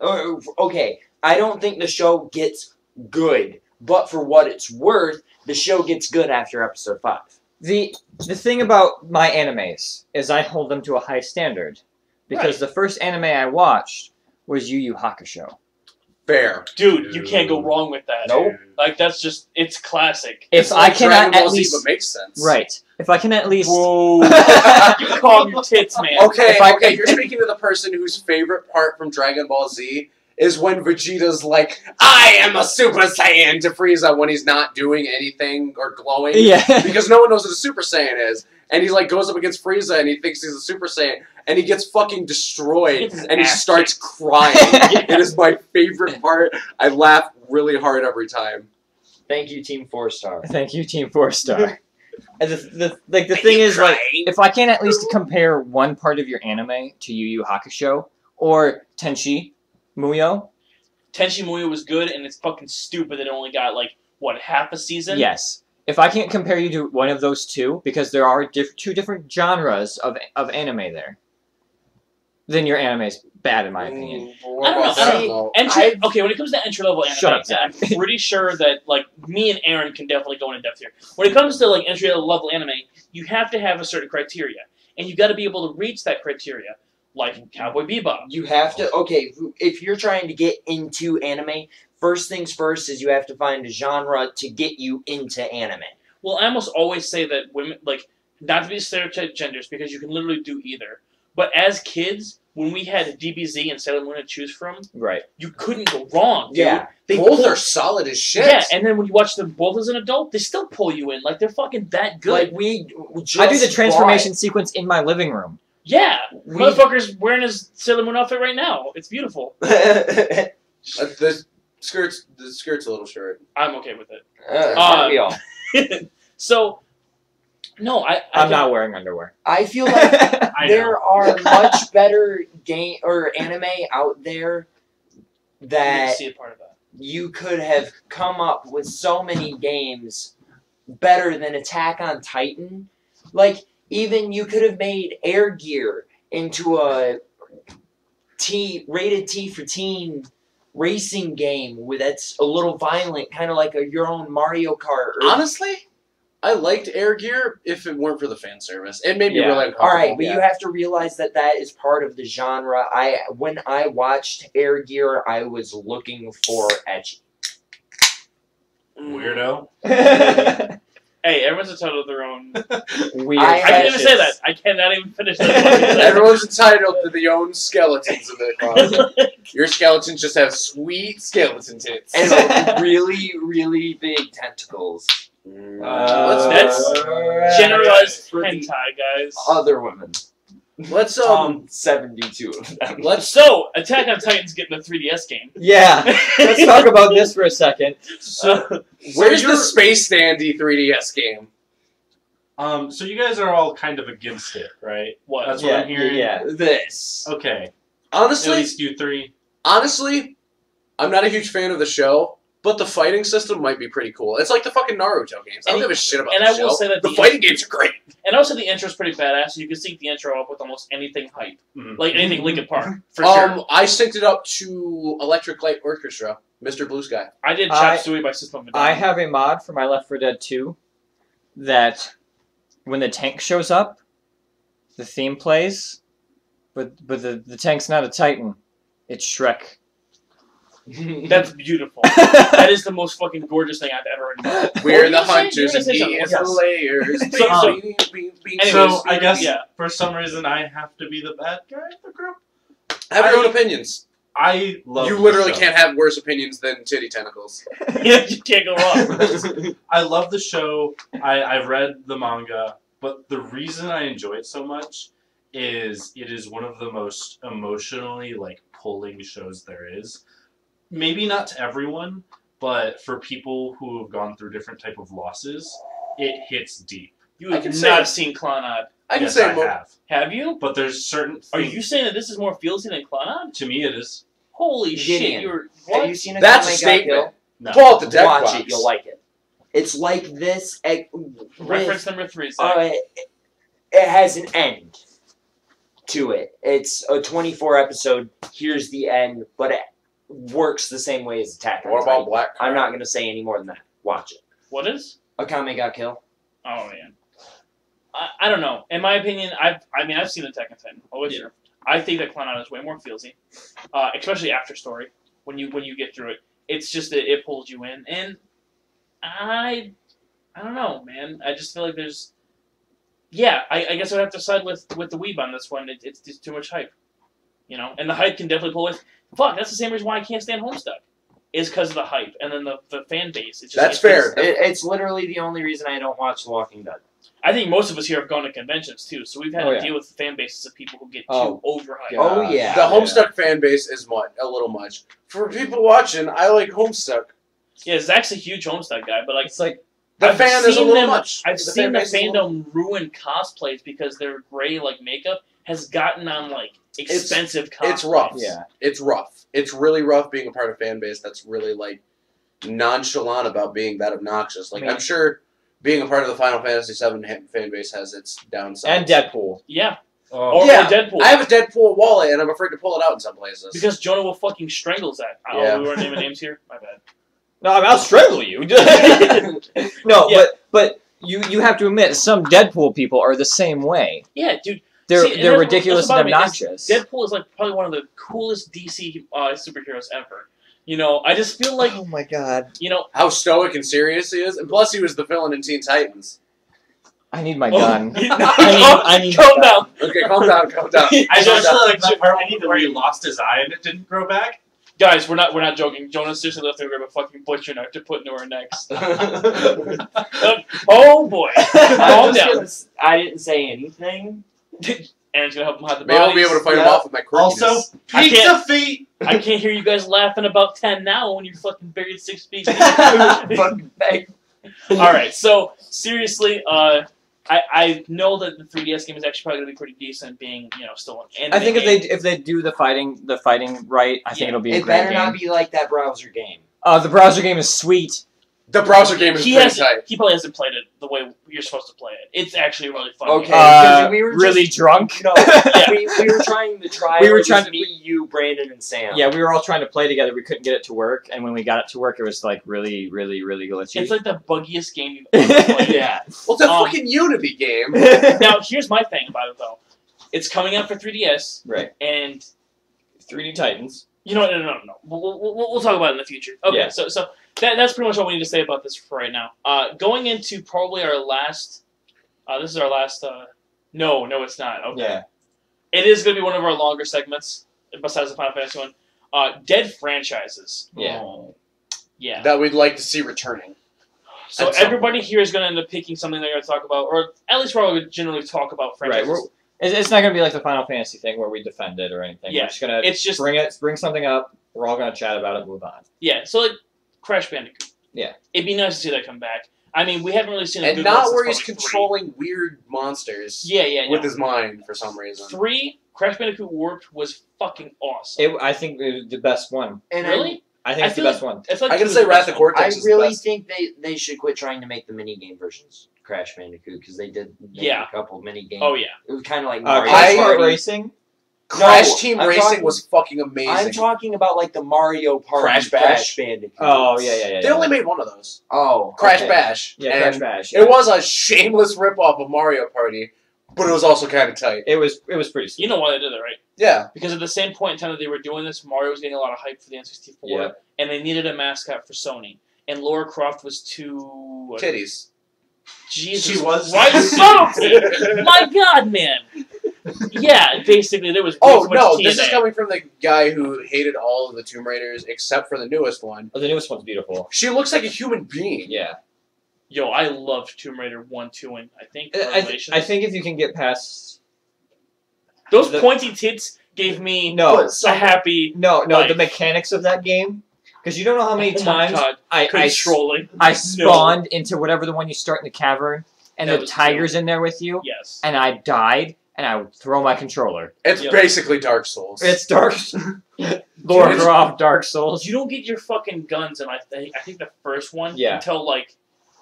[SPEAKER 4] Okay, I don't think the show gets good, but for what it's worth, the show gets good after episode 5.
[SPEAKER 3] The thing about my animes is I hold them to a high standard because the first anime I watched was Yu Yu Hakusho.
[SPEAKER 1] Fair.
[SPEAKER 2] Dude, you can't go wrong with that.
[SPEAKER 4] Nope.
[SPEAKER 2] Like that's just it's classic.
[SPEAKER 3] If
[SPEAKER 1] It's
[SPEAKER 3] I
[SPEAKER 1] like
[SPEAKER 3] cannot
[SPEAKER 1] Dragon Ball
[SPEAKER 3] at
[SPEAKER 1] Z,
[SPEAKER 3] least
[SPEAKER 1] but makes sense.
[SPEAKER 3] right, if I can at least
[SPEAKER 2] Whoa. You calm your tits, man.
[SPEAKER 1] Okay,
[SPEAKER 3] If I-
[SPEAKER 1] okay, you're speaking to the person whose favorite part from Dragon Ball Z is when Vegeta's like, I am a Super Saiyan to Frieza when he's not doing anything or glowing.
[SPEAKER 3] yeah.
[SPEAKER 1] Because no one knows what a Super Saiyan is. And he like goes up against Frieza and he thinks he's a Super Saiyan and he gets fucking destroyed
[SPEAKER 2] Gets his
[SPEAKER 1] and he
[SPEAKER 2] ass
[SPEAKER 1] starts crying. It is my favorite part. I laugh really hard every time.
[SPEAKER 4] Thank you, Team 4-Star.
[SPEAKER 3] Thank you, Team 4-Star. And the thing is, like, if I can at least compare one part of your anime to Yu Yu Hakusho or Tenchi Muyo,
[SPEAKER 2] Tenchi Muyo was good, and it's fucking stupid that it only got like what half a season.
[SPEAKER 3] yes. If I can't compare you to one of those two, because there are 2 different genres of anime there. then your anime's bad in my opinion.
[SPEAKER 1] What
[SPEAKER 2] I don't know,
[SPEAKER 1] about
[SPEAKER 2] I
[SPEAKER 1] that,
[SPEAKER 2] don't
[SPEAKER 1] though?
[SPEAKER 2] Okay, when it comes to entry level anime,
[SPEAKER 3] Shut up,
[SPEAKER 2] I'm
[SPEAKER 3] Zach.
[SPEAKER 2] pretty sure that like me and Aaron can definitely go into depth here. When it comes to like entry level anime, you have to have a certain criteria, and you got to be able to reach that criteria, like Cowboy Bebop.
[SPEAKER 4] You have to, okay, if you're trying to get into anime, first things first is you have to find a genre to get you into anime.
[SPEAKER 2] Well, I almost always say that women, like, not to be stereotype genders, because you can literally do either. But as kids, when we had DBZ and Sailor Moon to choose from,
[SPEAKER 3] Right.
[SPEAKER 2] you couldn't go wrong, dude.
[SPEAKER 4] Yeah.
[SPEAKER 2] They
[SPEAKER 1] Both
[SPEAKER 2] pull-
[SPEAKER 1] are solid as shit.
[SPEAKER 2] Yeah, and then when you watch them both as an adult, they still pull you in. Like, they're fucking that good.
[SPEAKER 4] Like, we just
[SPEAKER 3] I do the transformation sequence in my living room.
[SPEAKER 2] yeah.
[SPEAKER 4] We-
[SPEAKER 2] Motherfucker's wearing his Sailor Moon outfit right now. It's beautiful.
[SPEAKER 1] The skirt's a little short.
[SPEAKER 2] I'm okay with it.
[SPEAKER 4] Aren't we all?
[SPEAKER 2] So, no,
[SPEAKER 3] I'm not wearing underwear.
[SPEAKER 4] I feel like
[SPEAKER 5] I
[SPEAKER 4] there
[SPEAKER 5] know.
[SPEAKER 4] are much better game or anime out there
[SPEAKER 2] I
[SPEAKER 4] that
[SPEAKER 2] see a part of that.
[SPEAKER 4] you could have come up with so many games better than Attack on Titan. Like, even you could have made Air Gear into a rated T for teen racing game that's a little violent, kind of like your own Mario Kart.
[SPEAKER 1] Honestly, I liked Air Gear if it weren't for the fan service. It made me
[SPEAKER 3] Yeah.
[SPEAKER 1] really uncomfortable.
[SPEAKER 4] All right, but
[SPEAKER 3] Yeah.
[SPEAKER 4] you have to realize that is part of the genre. When I watched Air Gear, I was looking for ecchi.
[SPEAKER 5] Weirdo.
[SPEAKER 2] Hey, everyone's entitled to their own.
[SPEAKER 3] Weird.
[SPEAKER 4] I
[SPEAKER 2] I can't even say that.
[SPEAKER 3] fetishes.
[SPEAKER 2] I cannot even finish that.
[SPEAKER 1] Everyone's entitled to their own skeletons in their closet. Your skeletons just have sweet skeleton tits.
[SPEAKER 4] And really, really big tentacles.
[SPEAKER 2] That's generalized
[SPEAKER 4] for the
[SPEAKER 2] hentai, guys.
[SPEAKER 4] other women.
[SPEAKER 1] Let's
[SPEAKER 4] 72 of them.
[SPEAKER 2] So, Attack on Titan's getting a 3DS game.
[SPEAKER 3] Yeah. Let's talk about this for a second.
[SPEAKER 2] So,
[SPEAKER 1] Where's
[SPEAKER 5] you're-
[SPEAKER 1] the Space Dandy 3DS game?
[SPEAKER 5] So you guys are all kind of against it, right?
[SPEAKER 2] what?
[SPEAKER 5] That's what I'm hearing.
[SPEAKER 3] Yeah.
[SPEAKER 4] This.
[SPEAKER 5] Okay. At
[SPEAKER 1] Honestly,
[SPEAKER 5] least you three.
[SPEAKER 1] I'm not a huge fan of the show, but the fighting system might be pretty cool. It's like the fucking Naruto games. I don't
[SPEAKER 2] And-
[SPEAKER 1] give a shit about
[SPEAKER 2] and
[SPEAKER 1] the
[SPEAKER 2] I
[SPEAKER 1] show.
[SPEAKER 2] will say that
[SPEAKER 1] the
[SPEAKER 2] the-
[SPEAKER 1] fighting games are great.
[SPEAKER 2] And also, the intro's pretty badass. So you can sync the intro up with almost anything hype,
[SPEAKER 5] Mhm.
[SPEAKER 2] like anything Linkin Park for sure.
[SPEAKER 1] I synced it up to Electric Light Orchestra, Mr. Blue Sky.
[SPEAKER 2] I did Chop Suey by System of a Down.
[SPEAKER 3] I have a mod for my Left 4 Dead 2 that when the tank shows up, the theme plays, but the tank's not a Titan. It's Shrek.
[SPEAKER 2] That's beautiful. That is the most fucking gorgeous thing I've ever heard. in my life.
[SPEAKER 1] We're
[SPEAKER 2] What
[SPEAKER 1] the
[SPEAKER 2] were you saying?
[SPEAKER 1] hunters
[SPEAKER 2] You
[SPEAKER 1] and
[SPEAKER 2] were
[SPEAKER 1] he
[SPEAKER 2] gonna
[SPEAKER 1] is
[SPEAKER 2] say
[SPEAKER 1] the
[SPEAKER 2] something.
[SPEAKER 1] layers.
[SPEAKER 2] Anyways,
[SPEAKER 5] So I guess
[SPEAKER 2] yeah.
[SPEAKER 5] for some reason I have to be the bad guy in the group.
[SPEAKER 1] Have your own opinions.
[SPEAKER 5] I love.
[SPEAKER 1] You
[SPEAKER 5] the
[SPEAKER 1] literally
[SPEAKER 5] show.
[SPEAKER 1] can't have worse opinions than titty tentacles.
[SPEAKER 2] Yeah, you can't go wrong.
[SPEAKER 5] I love the show. I've read the manga, but the reason I enjoy it so much is it is one of the most emotionally like pulling shows there is. Maybe not to everyone, but for people who have gone through different type of losses, it hits deep.
[SPEAKER 2] You
[SPEAKER 1] I
[SPEAKER 2] have
[SPEAKER 1] can
[SPEAKER 2] not
[SPEAKER 1] say-
[SPEAKER 2] seen Clannad.
[SPEAKER 1] I can
[SPEAKER 5] Yes,
[SPEAKER 1] say
[SPEAKER 5] I
[SPEAKER 1] more.
[SPEAKER 5] have,
[SPEAKER 2] Have you?
[SPEAKER 5] but there's certain.
[SPEAKER 2] Are
[SPEAKER 5] things-
[SPEAKER 2] you saying that this is more feelsy than Clannad?
[SPEAKER 5] To me, it is.
[SPEAKER 2] Holy
[SPEAKER 4] Gideon.
[SPEAKER 2] shit! You're
[SPEAKER 4] Have
[SPEAKER 2] what?
[SPEAKER 4] you seen
[SPEAKER 1] That's a
[SPEAKER 4] Akame ga
[SPEAKER 1] statement.
[SPEAKER 4] Kill?
[SPEAKER 5] No.
[SPEAKER 1] Pull out the deck
[SPEAKER 4] Watch
[SPEAKER 1] box.
[SPEAKER 4] it, you'll like it. It's like this.
[SPEAKER 2] Reference number 3. Zach.
[SPEAKER 4] It has an end to it. It's a 24 episode. Here's the end, but it works the same way as Attack on
[SPEAKER 1] What
[SPEAKER 4] Titan.
[SPEAKER 1] about Black?
[SPEAKER 4] I'm not gonna say any more than that. Watch it.
[SPEAKER 2] What is?
[SPEAKER 4] Akame ga Kill.
[SPEAKER 2] Oh man. I don't know. In my opinion, I've seen Attack on Titan. Always
[SPEAKER 3] Yeah.
[SPEAKER 2] sure. I think that Clannad is way more feelsy, especially after story. When you get through it, it's just that it pulls you in, and I don't know, man. I just feel like there's, yeah. I guess I would have to side with the weeb on this one. It's just too much hype, you know. And the hype can definitely pull with. Fuck, that's the same reason why I can't stand Homestuck, is because of the hype, and then the fan base. It's just,
[SPEAKER 1] That's
[SPEAKER 2] it
[SPEAKER 1] fair.
[SPEAKER 2] feels-
[SPEAKER 4] It's literally the only reason I don't watch The Walking Dead.
[SPEAKER 2] I think most of us here have gone to conventions too, so we've had
[SPEAKER 3] Oh,
[SPEAKER 2] to
[SPEAKER 3] yeah.
[SPEAKER 2] deal with fan bases of people who get
[SPEAKER 3] Oh,
[SPEAKER 2] too overhyped.
[SPEAKER 3] God.
[SPEAKER 4] Oh yeah.
[SPEAKER 1] The Homestuck fan base is a little much. For people watching, I like Homestuck.
[SPEAKER 2] Yeah, Zach's a huge Homestuck guy, but like
[SPEAKER 3] It's like
[SPEAKER 1] The
[SPEAKER 2] I've
[SPEAKER 1] fan is a
[SPEAKER 2] seen
[SPEAKER 1] little
[SPEAKER 2] them-
[SPEAKER 1] much.
[SPEAKER 2] I've
[SPEAKER 1] The
[SPEAKER 2] seen
[SPEAKER 1] fan
[SPEAKER 2] the
[SPEAKER 1] base is a little-
[SPEAKER 2] fandom ruin cosplays because their gray like makeup has gotten on like expensive cosplays.
[SPEAKER 1] It's rough.
[SPEAKER 3] yeah.
[SPEAKER 1] It's rough. It's really rough being a part of a fan base that's really like nonchalant about being that obnoxious. Like
[SPEAKER 3] Man.
[SPEAKER 1] I'm sure being a part of the Final Fantasy VII fan base has its downsides.
[SPEAKER 3] and Deadpool.
[SPEAKER 2] Yeah,
[SPEAKER 5] Oh.
[SPEAKER 2] Or
[SPEAKER 1] Yeah,
[SPEAKER 2] Deadpool.
[SPEAKER 1] I have a Deadpool wallet, and I'm afraid to pull it out in some places.
[SPEAKER 2] Because Jonah will fucking strangle Zach. Oh,
[SPEAKER 1] Yeah.
[SPEAKER 2] we weren't naming names here? My bad.
[SPEAKER 3] No, I mean, I'll strangle you. No,
[SPEAKER 2] Yeah.
[SPEAKER 3] but you have to admit some Deadpool people are the same way.
[SPEAKER 2] Yeah, dude.
[SPEAKER 3] They're
[SPEAKER 2] See, and
[SPEAKER 3] they're
[SPEAKER 2] that's
[SPEAKER 3] ridiculous
[SPEAKER 2] what
[SPEAKER 3] and
[SPEAKER 2] bothers me,
[SPEAKER 3] obnoxious.
[SPEAKER 2] Deadpool is like probably one of the coolest DC superheroes ever. You know, I just feel like,
[SPEAKER 3] Oh my god!
[SPEAKER 2] you know,
[SPEAKER 1] How stoic and serious he is, and plus he was the villain in Teen Titans.
[SPEAKER 3] I need my
[SPEAKER 2] Oh,
[SPEAKER 3] gun.
[SPEAKER 2] you-
[SPEAKER 3] I need
[SPEAKER 2] calm
[SPEAKER 3] my
[SPEAKER 2] down.
[SPEAKER 1] Okay, calm down, calm down.
[SPEAKER 5] I
[SPEAKER 2] Calm
[SPEAKER 5] just
[SPEAKER 2] down.
[SPEAKER 5] like that part where he lost his eye and it didn't grow back.
[SPEAKER 2] Guys, we're not joking. Jonah seriously left to grab a fucking butcher knife to put into our necks. Oh boy. Calm down.
[SPEAKER 4] I didn't say anything.
[SPEAKER 2] Aaron's gonna help him hide the
[SPEAKER 1] Maybe I'll
[SPEAKER 2] bodies.
[SPEAKER 1] be able to fight him
[SPEAKER 5] Yeah.
[SPEAKER 1] off with my quirkiness.
[SPEAKER 5] Also,
[SPEAKER 2] I
[SPEAKER 5] pizza
[SPEAKER 2] can't-
[SPEAKER 5] feet.
[SPEAKER 2] I can't hear you guys laughing about 10 now when you're fucking buried 6 feet.
[SPEAKER 4] Fucking bang.
[SPEAKER 2] Alright, so seriously, I know that the 3DS game is actually probably gonna be pretty decent, being still an anime
[SPEAKER 3] I think
[SPEAKER 2] game.
[SPEAKER 3] if they do the fighting right, I think
[SPEAKER 2] Yeah.
[SPEAKER 3] it'll be a
[SPEAKER 4] It
[SPEAKER 3] great
[SPEAKER 4] better
[SPEAKER 3] game.
[SPEAKER 4] not be like that browser game.
[SPEAKER 3] The browser game is sweet.
[SPEAKER 1] The browser game is
[SPEAKER 2] he
[SPEAKER 1] pretty tight.
[SPEAKER 2] probably hasn't played it the way you're supposed to play it. It's actually really fun.
[SPEAKER 4] Okay.
[SPEAKER 2] game.
[SPEAKER 4] because we were
[SPEAKER 3] Really
[SPEAKER 4] just-
[SPEAKER 3] drunk.
[SPEAKER 4] No, we were trying to try.
[SPEAKER 3] We were
[SPEAKER 4] it was
[SPEAKER 3] trying to-
[SPEAKER 4] me, you, Brandon, and Sam.
[SPEAKER 3] Yeah, we were all trying to play together. We couldn't get it to work, and when we got it to work, it was like really, really, really glitchy.
[SPEAKER 2] It's like the buggiest game you've ever played.
[SPEAKER 4] Yeah.
[SPEAKER 1] Well, it's a
[SPEAKER 2] Um,
[SPEAKER 1] fucking Unity game.
[SPEAKER 2] Now, here's my thing about it though. It's coming out for 3DS,
[SPEAKER 3] right.
[SPEAKER 2] and
[SPEAKER 3] 3D Titans.
[SPEAKER 2] no. We'll talk about it in the future. Okay,
[SPEAKER 3] Yeah.
[SPEAKER 2] so that's pretty much all we need to say about this for right now. Going into probably our last. This is our last. No, it's not. Okay.
[SPEAKER 3] Yeah.
[SPEAKER 2] It is going to be one of our longer segments, besides the Final Fantasy one. Dead franchises.
[SPEAKER 3] Yeah.
[SPEAKER 2] Yeah.
[SPEAKER 1] That we'd like to see returning.
[SPEAKER 2] So
[SPEAKER 1] at some
[SPEAKER 2] everybody here is going to end up picking something they're going to talk about, or at least we're all going to generally talk about
[SPEAKER 3] Right.
[SPEAKER 2] franchises.
[SPEAKER 3] It's not gonna be like the Final Fantasy thing where we defend it or anything.
[SPEAKER 2] Yeah,
[SPEAKER 3] We're just gonna
[SPEAKER 2] it's just
[SPEAKER 3] bring something up. We're all gonna chat about it. Move on.
[SPEAKER 2] yeah. So like Crash Bandicoot.
[SPEAKER 3] Yeah.
[SPEAKER 2] It'd be nice to see that come back. I mean, we haven't really seen a
[SPEAKER 1] And
[SPEAKER 2] good
[SPEAKER 1] not
[SPEAKER 2] one
[SPEAKER 1] where
[SPEAKER 2] since
[SPEAKER 1] he's
[SPEAKER 2] probably
[SPEAKER 1] controlling weird monsters
[SPEAKER 2] 3. Yeah.
[SPEAKER 1] with
[SPEAKER 2] No.
[SPEAKER 1] his mind for some reason.
[SPEAKER 2] 3 Crash Bandicoot Warped was fucking awesome.
[SPEAKER 3] I think it was the best one.
[SPEAKER 4] And
[SPEAKER 2] Really?
[SPEAKER 3] I think
[SPEAKER 2] I
[SPEAKER 3] it's the
[SPEAKER 2] feel
[SPEAKER 3] best one.
[SPEAKER 2] I feel like
[SPEAKER 1] I can
[SPEAKER 2] 2
[SPEAKER 1] say
[SPEAKER 2] was the
[SPEAKER 1] Wrath
[SPEAKER 2] best
[SPEAKER 1] of
[SPEAKER 2] one.
[SPEAKER 1] Cortex
[SPEAKER 4] I
[SPEAKER 1] is the
[SPEAKER 4] really
[SPEAKER 1] best.
[SPEAKER 4] think they should quit trying to make the minigame versions of Crash Bandicoot because they did make
[SPEAKER 2] Yeah.
[SPEAKER 4] a couple minigames.
[SPEAKER 2] Oh yeah.
[SPEAKER 4] It was kind of like Mario
[SPEAKER 3] Crash
[SPEAKER 1] I-
[SPEAKER 3] Kart Racing.
[SPEAKER 1] Crash
[SPEAKER 4] No,
[SPEAKER 1] Team
[SPEAKER 4] I'm
[SPEAKER 1] Racing
[SPEAKER 4] talking-
[SPEAKER 1] was fucking amazing.
[SPEAKER 4] I'm talking about like the Mario Party
[SPEAKER 1] Crash Bash?
[SPEAKER 4] Bandicoot.
[SPEAKER 3] Oh yeah.
[SPEAKER 1] They only made one of those.
[SPEAKER 4] Oh,
[SPEAKER 1] Crash
[SPEAKER 4] okay.
[SPEAKER 1] Bash.
[SPEAKER 3] Yeah,
[SPEAKER 1] And
[SPEAKER 3] Crash Bash.
[SPEAKER 1] It was a shameless ripoff of Mario Party, but it was also kind of tight.
[SPEAKER 3] It was pretty sweet.
[SPEAKER 2] You know why they did it, right?
[SPEAKER 1] Yeah.
[SPEAKER 2] Because at the same point in time that they were doing this, Mario was getting a lot of hype for the N64,
[SPEAKER 3] Yeah.
[SPEAKER 2] and they needed a mascot for Sony. And Laura Croft was too
[SPEAKER 1] Titties.
[SPEAKER 2] Jesus
[SPEAKER 5] She was.
[SPEAKER 2] Christ, son of a- My God, man. Yeah, basically there was. way
[SPEAKER 1] Oh
[SPEAKER 2] too much
[SPEAKER 1] no, this
[SPEAKER 2] TNA.
[SPEAKER 1] is coming from the guy who hated all of the Tomb Raiders except for the newest one.
[SPEAKER 3] Oh, the newest one's beautiful.
[SPEAKER 1] She looks like a human being.
[SPEAKER 3] Yeah.
[SPEAKER 2] Yo, I loved Tomb Raider 1, 2, and I think
[SPEAKER 3] I
[SPEAKER 2] Revelations.
[SPEAKER 3] think if you can get past
[SPEAKER 2] Those
[SPEAKER 3] the-
[SPEAKER 2] pointy tits gave me
[SPEAKER 3] no
[SPEAKER 2] a happy.
[SPEAKER 3] no
[SPEAKER 2] life.
[SPEAKER 3] the mechanics of that game because you don't know how many
[SPEAKER 2] Oh my
[SPEAKER 3] times
[SPEAKER 2] God,
[SPEAKER 3] I
[SPEAKER 2] controlling.
[SPEAKER 3] I spawned into whatever the one you start in the cavern and
[SPEAKER 2] That
[SPEAKER 3] the
[SPEAKER 2] was
[SPEAKER 3] tiger's in there with you
[SPEAKER 2] Yes.
[SPEAKER 3] and I died and I would throw my controller.
[SPEAKER 1] It's
[SPEAKER 2] Yep.
[SPEAKER 1] basically Dark Souls.
[SPEAKER 3] It's Dark Laura
[SPEAKER 1] It's-
[SPEAKER 3] Croft Dark Souls.
[SPEAKER 2] You don't get your fucking guns in I think the first one
[SPEAKER 3] Yeah.
[SPEAKER 2] until like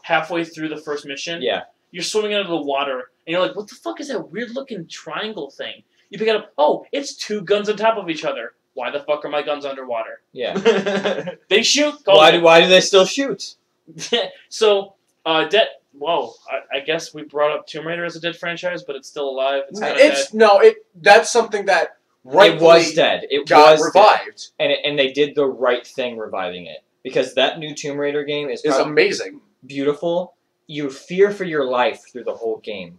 [SPEAKER 2] halfway through the first mission.
[SPEAKER 3] Yeah.
[SPEAKER 2] You're swimming under the water and you're like, what the fuck is that weird looking triangle thing? You pick it up. Oh, it's 2 guns on top of each other. Why the fuck are my guns underwater?
[SPEAKER 3] Yeah.
[SPEAKER 2] They shoot.
[SPEAKER 3] why do they still shoot?
[SPEAKER 2] So, Whoa, I guess we brought up Tomb Raider as a dead franchise, but it's still alive. It's kind of dead.
[SPEAKER 1] That's something that
[SPEAKER 3] It was dead. It
[SPEAKER 1] got
[SPEAKER 3] was
[SPEAKER 1] revived.
[SPEAKER 3] dead. And they did the right thing reviving it because that new Tomb Raider game is
[SPEAKER 1] It's
[SPEAKER 3] probably
[SPEAKER 1] amazing.
[SPEAKER 3] beautiful. You fear for your life through the whole game.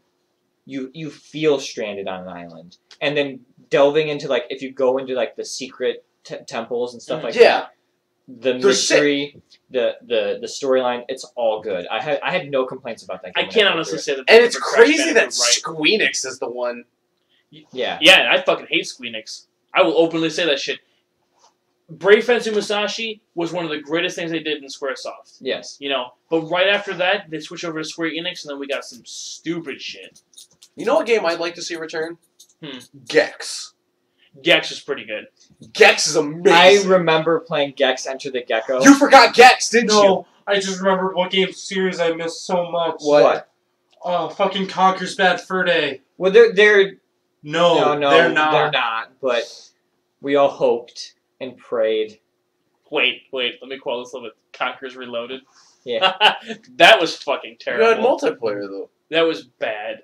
[SPEAKER 3] You feel stranded on an island, and then delving into like if you go into like the secret temples and stuff like
[SPEAKER 1] Yeah.
[SPEAKER 3] that. The
[SPEAKER 1] They're
[SPEAKER 3] mystery, the storyline, it's all good. I had no complaints about that
[SPEAKER 2] I
[SPEAKER 3] game. when
[SPEAKER 2] can't
[SPEAKER 3] played
[SPEAKER 2] honestly
[SPEAKER 3] through
[SPEAKER 2] say that.
[SPEAKER 1] And it's
[SPEAKER 2] Crash
[SPEAKER 1] crazy that
[SPEAKER 2] Bandicoot, right?
[SPEAKER 1] Squeenix is the one.
[SPEAKER 3] it. Yeah.
[SPEAKER 2] Yeah, I fucking hate Squeenix. I will openly say that shit. Brave Fencer Musashi was one of the greatest things they did in Squaresoft.
[SPEAKER 3] Yes.
[SPEAKER 2] You know, but right after that, they switched over to Square Enix, and then we got some stupid shit.
[SPEAKER 1] You know what game I'd like to see return? Gex.
[SPEAKER 2] Gex was pretty good.
[SPEAKER 1] Gex is
[SPEAKER 3] I
[SPEAKER 1] amazing.
[SPEAKER 3] remember playing Gex Enter the Gecko.
[SPEAKER 1] You forgot Gex, didn't you?
[SPEAKER 5] No, I just remembered what game series I missed so much.
[SPEAKER 3] What?
[SPEAKER 5] Oh, fucking Conker's Bad Fur Day.
[SPEAKER 3] Well, they're
[SPEAKER 5] No, they're not.
[SPEAKER 3] They're not. But we all hoped and prayed.
[SPEAKER 2] Wait, let me quote this a little bit. Conquerors Reloaded.
[SPEAKER 3] Yeah.
[SPEAKER 2] That was fucking
[SPEAKER 1] You
[SPEAKER 2] terrible.
[SPEAKER 1] had multiplayer though.
[SPEAKER 2] That was bad.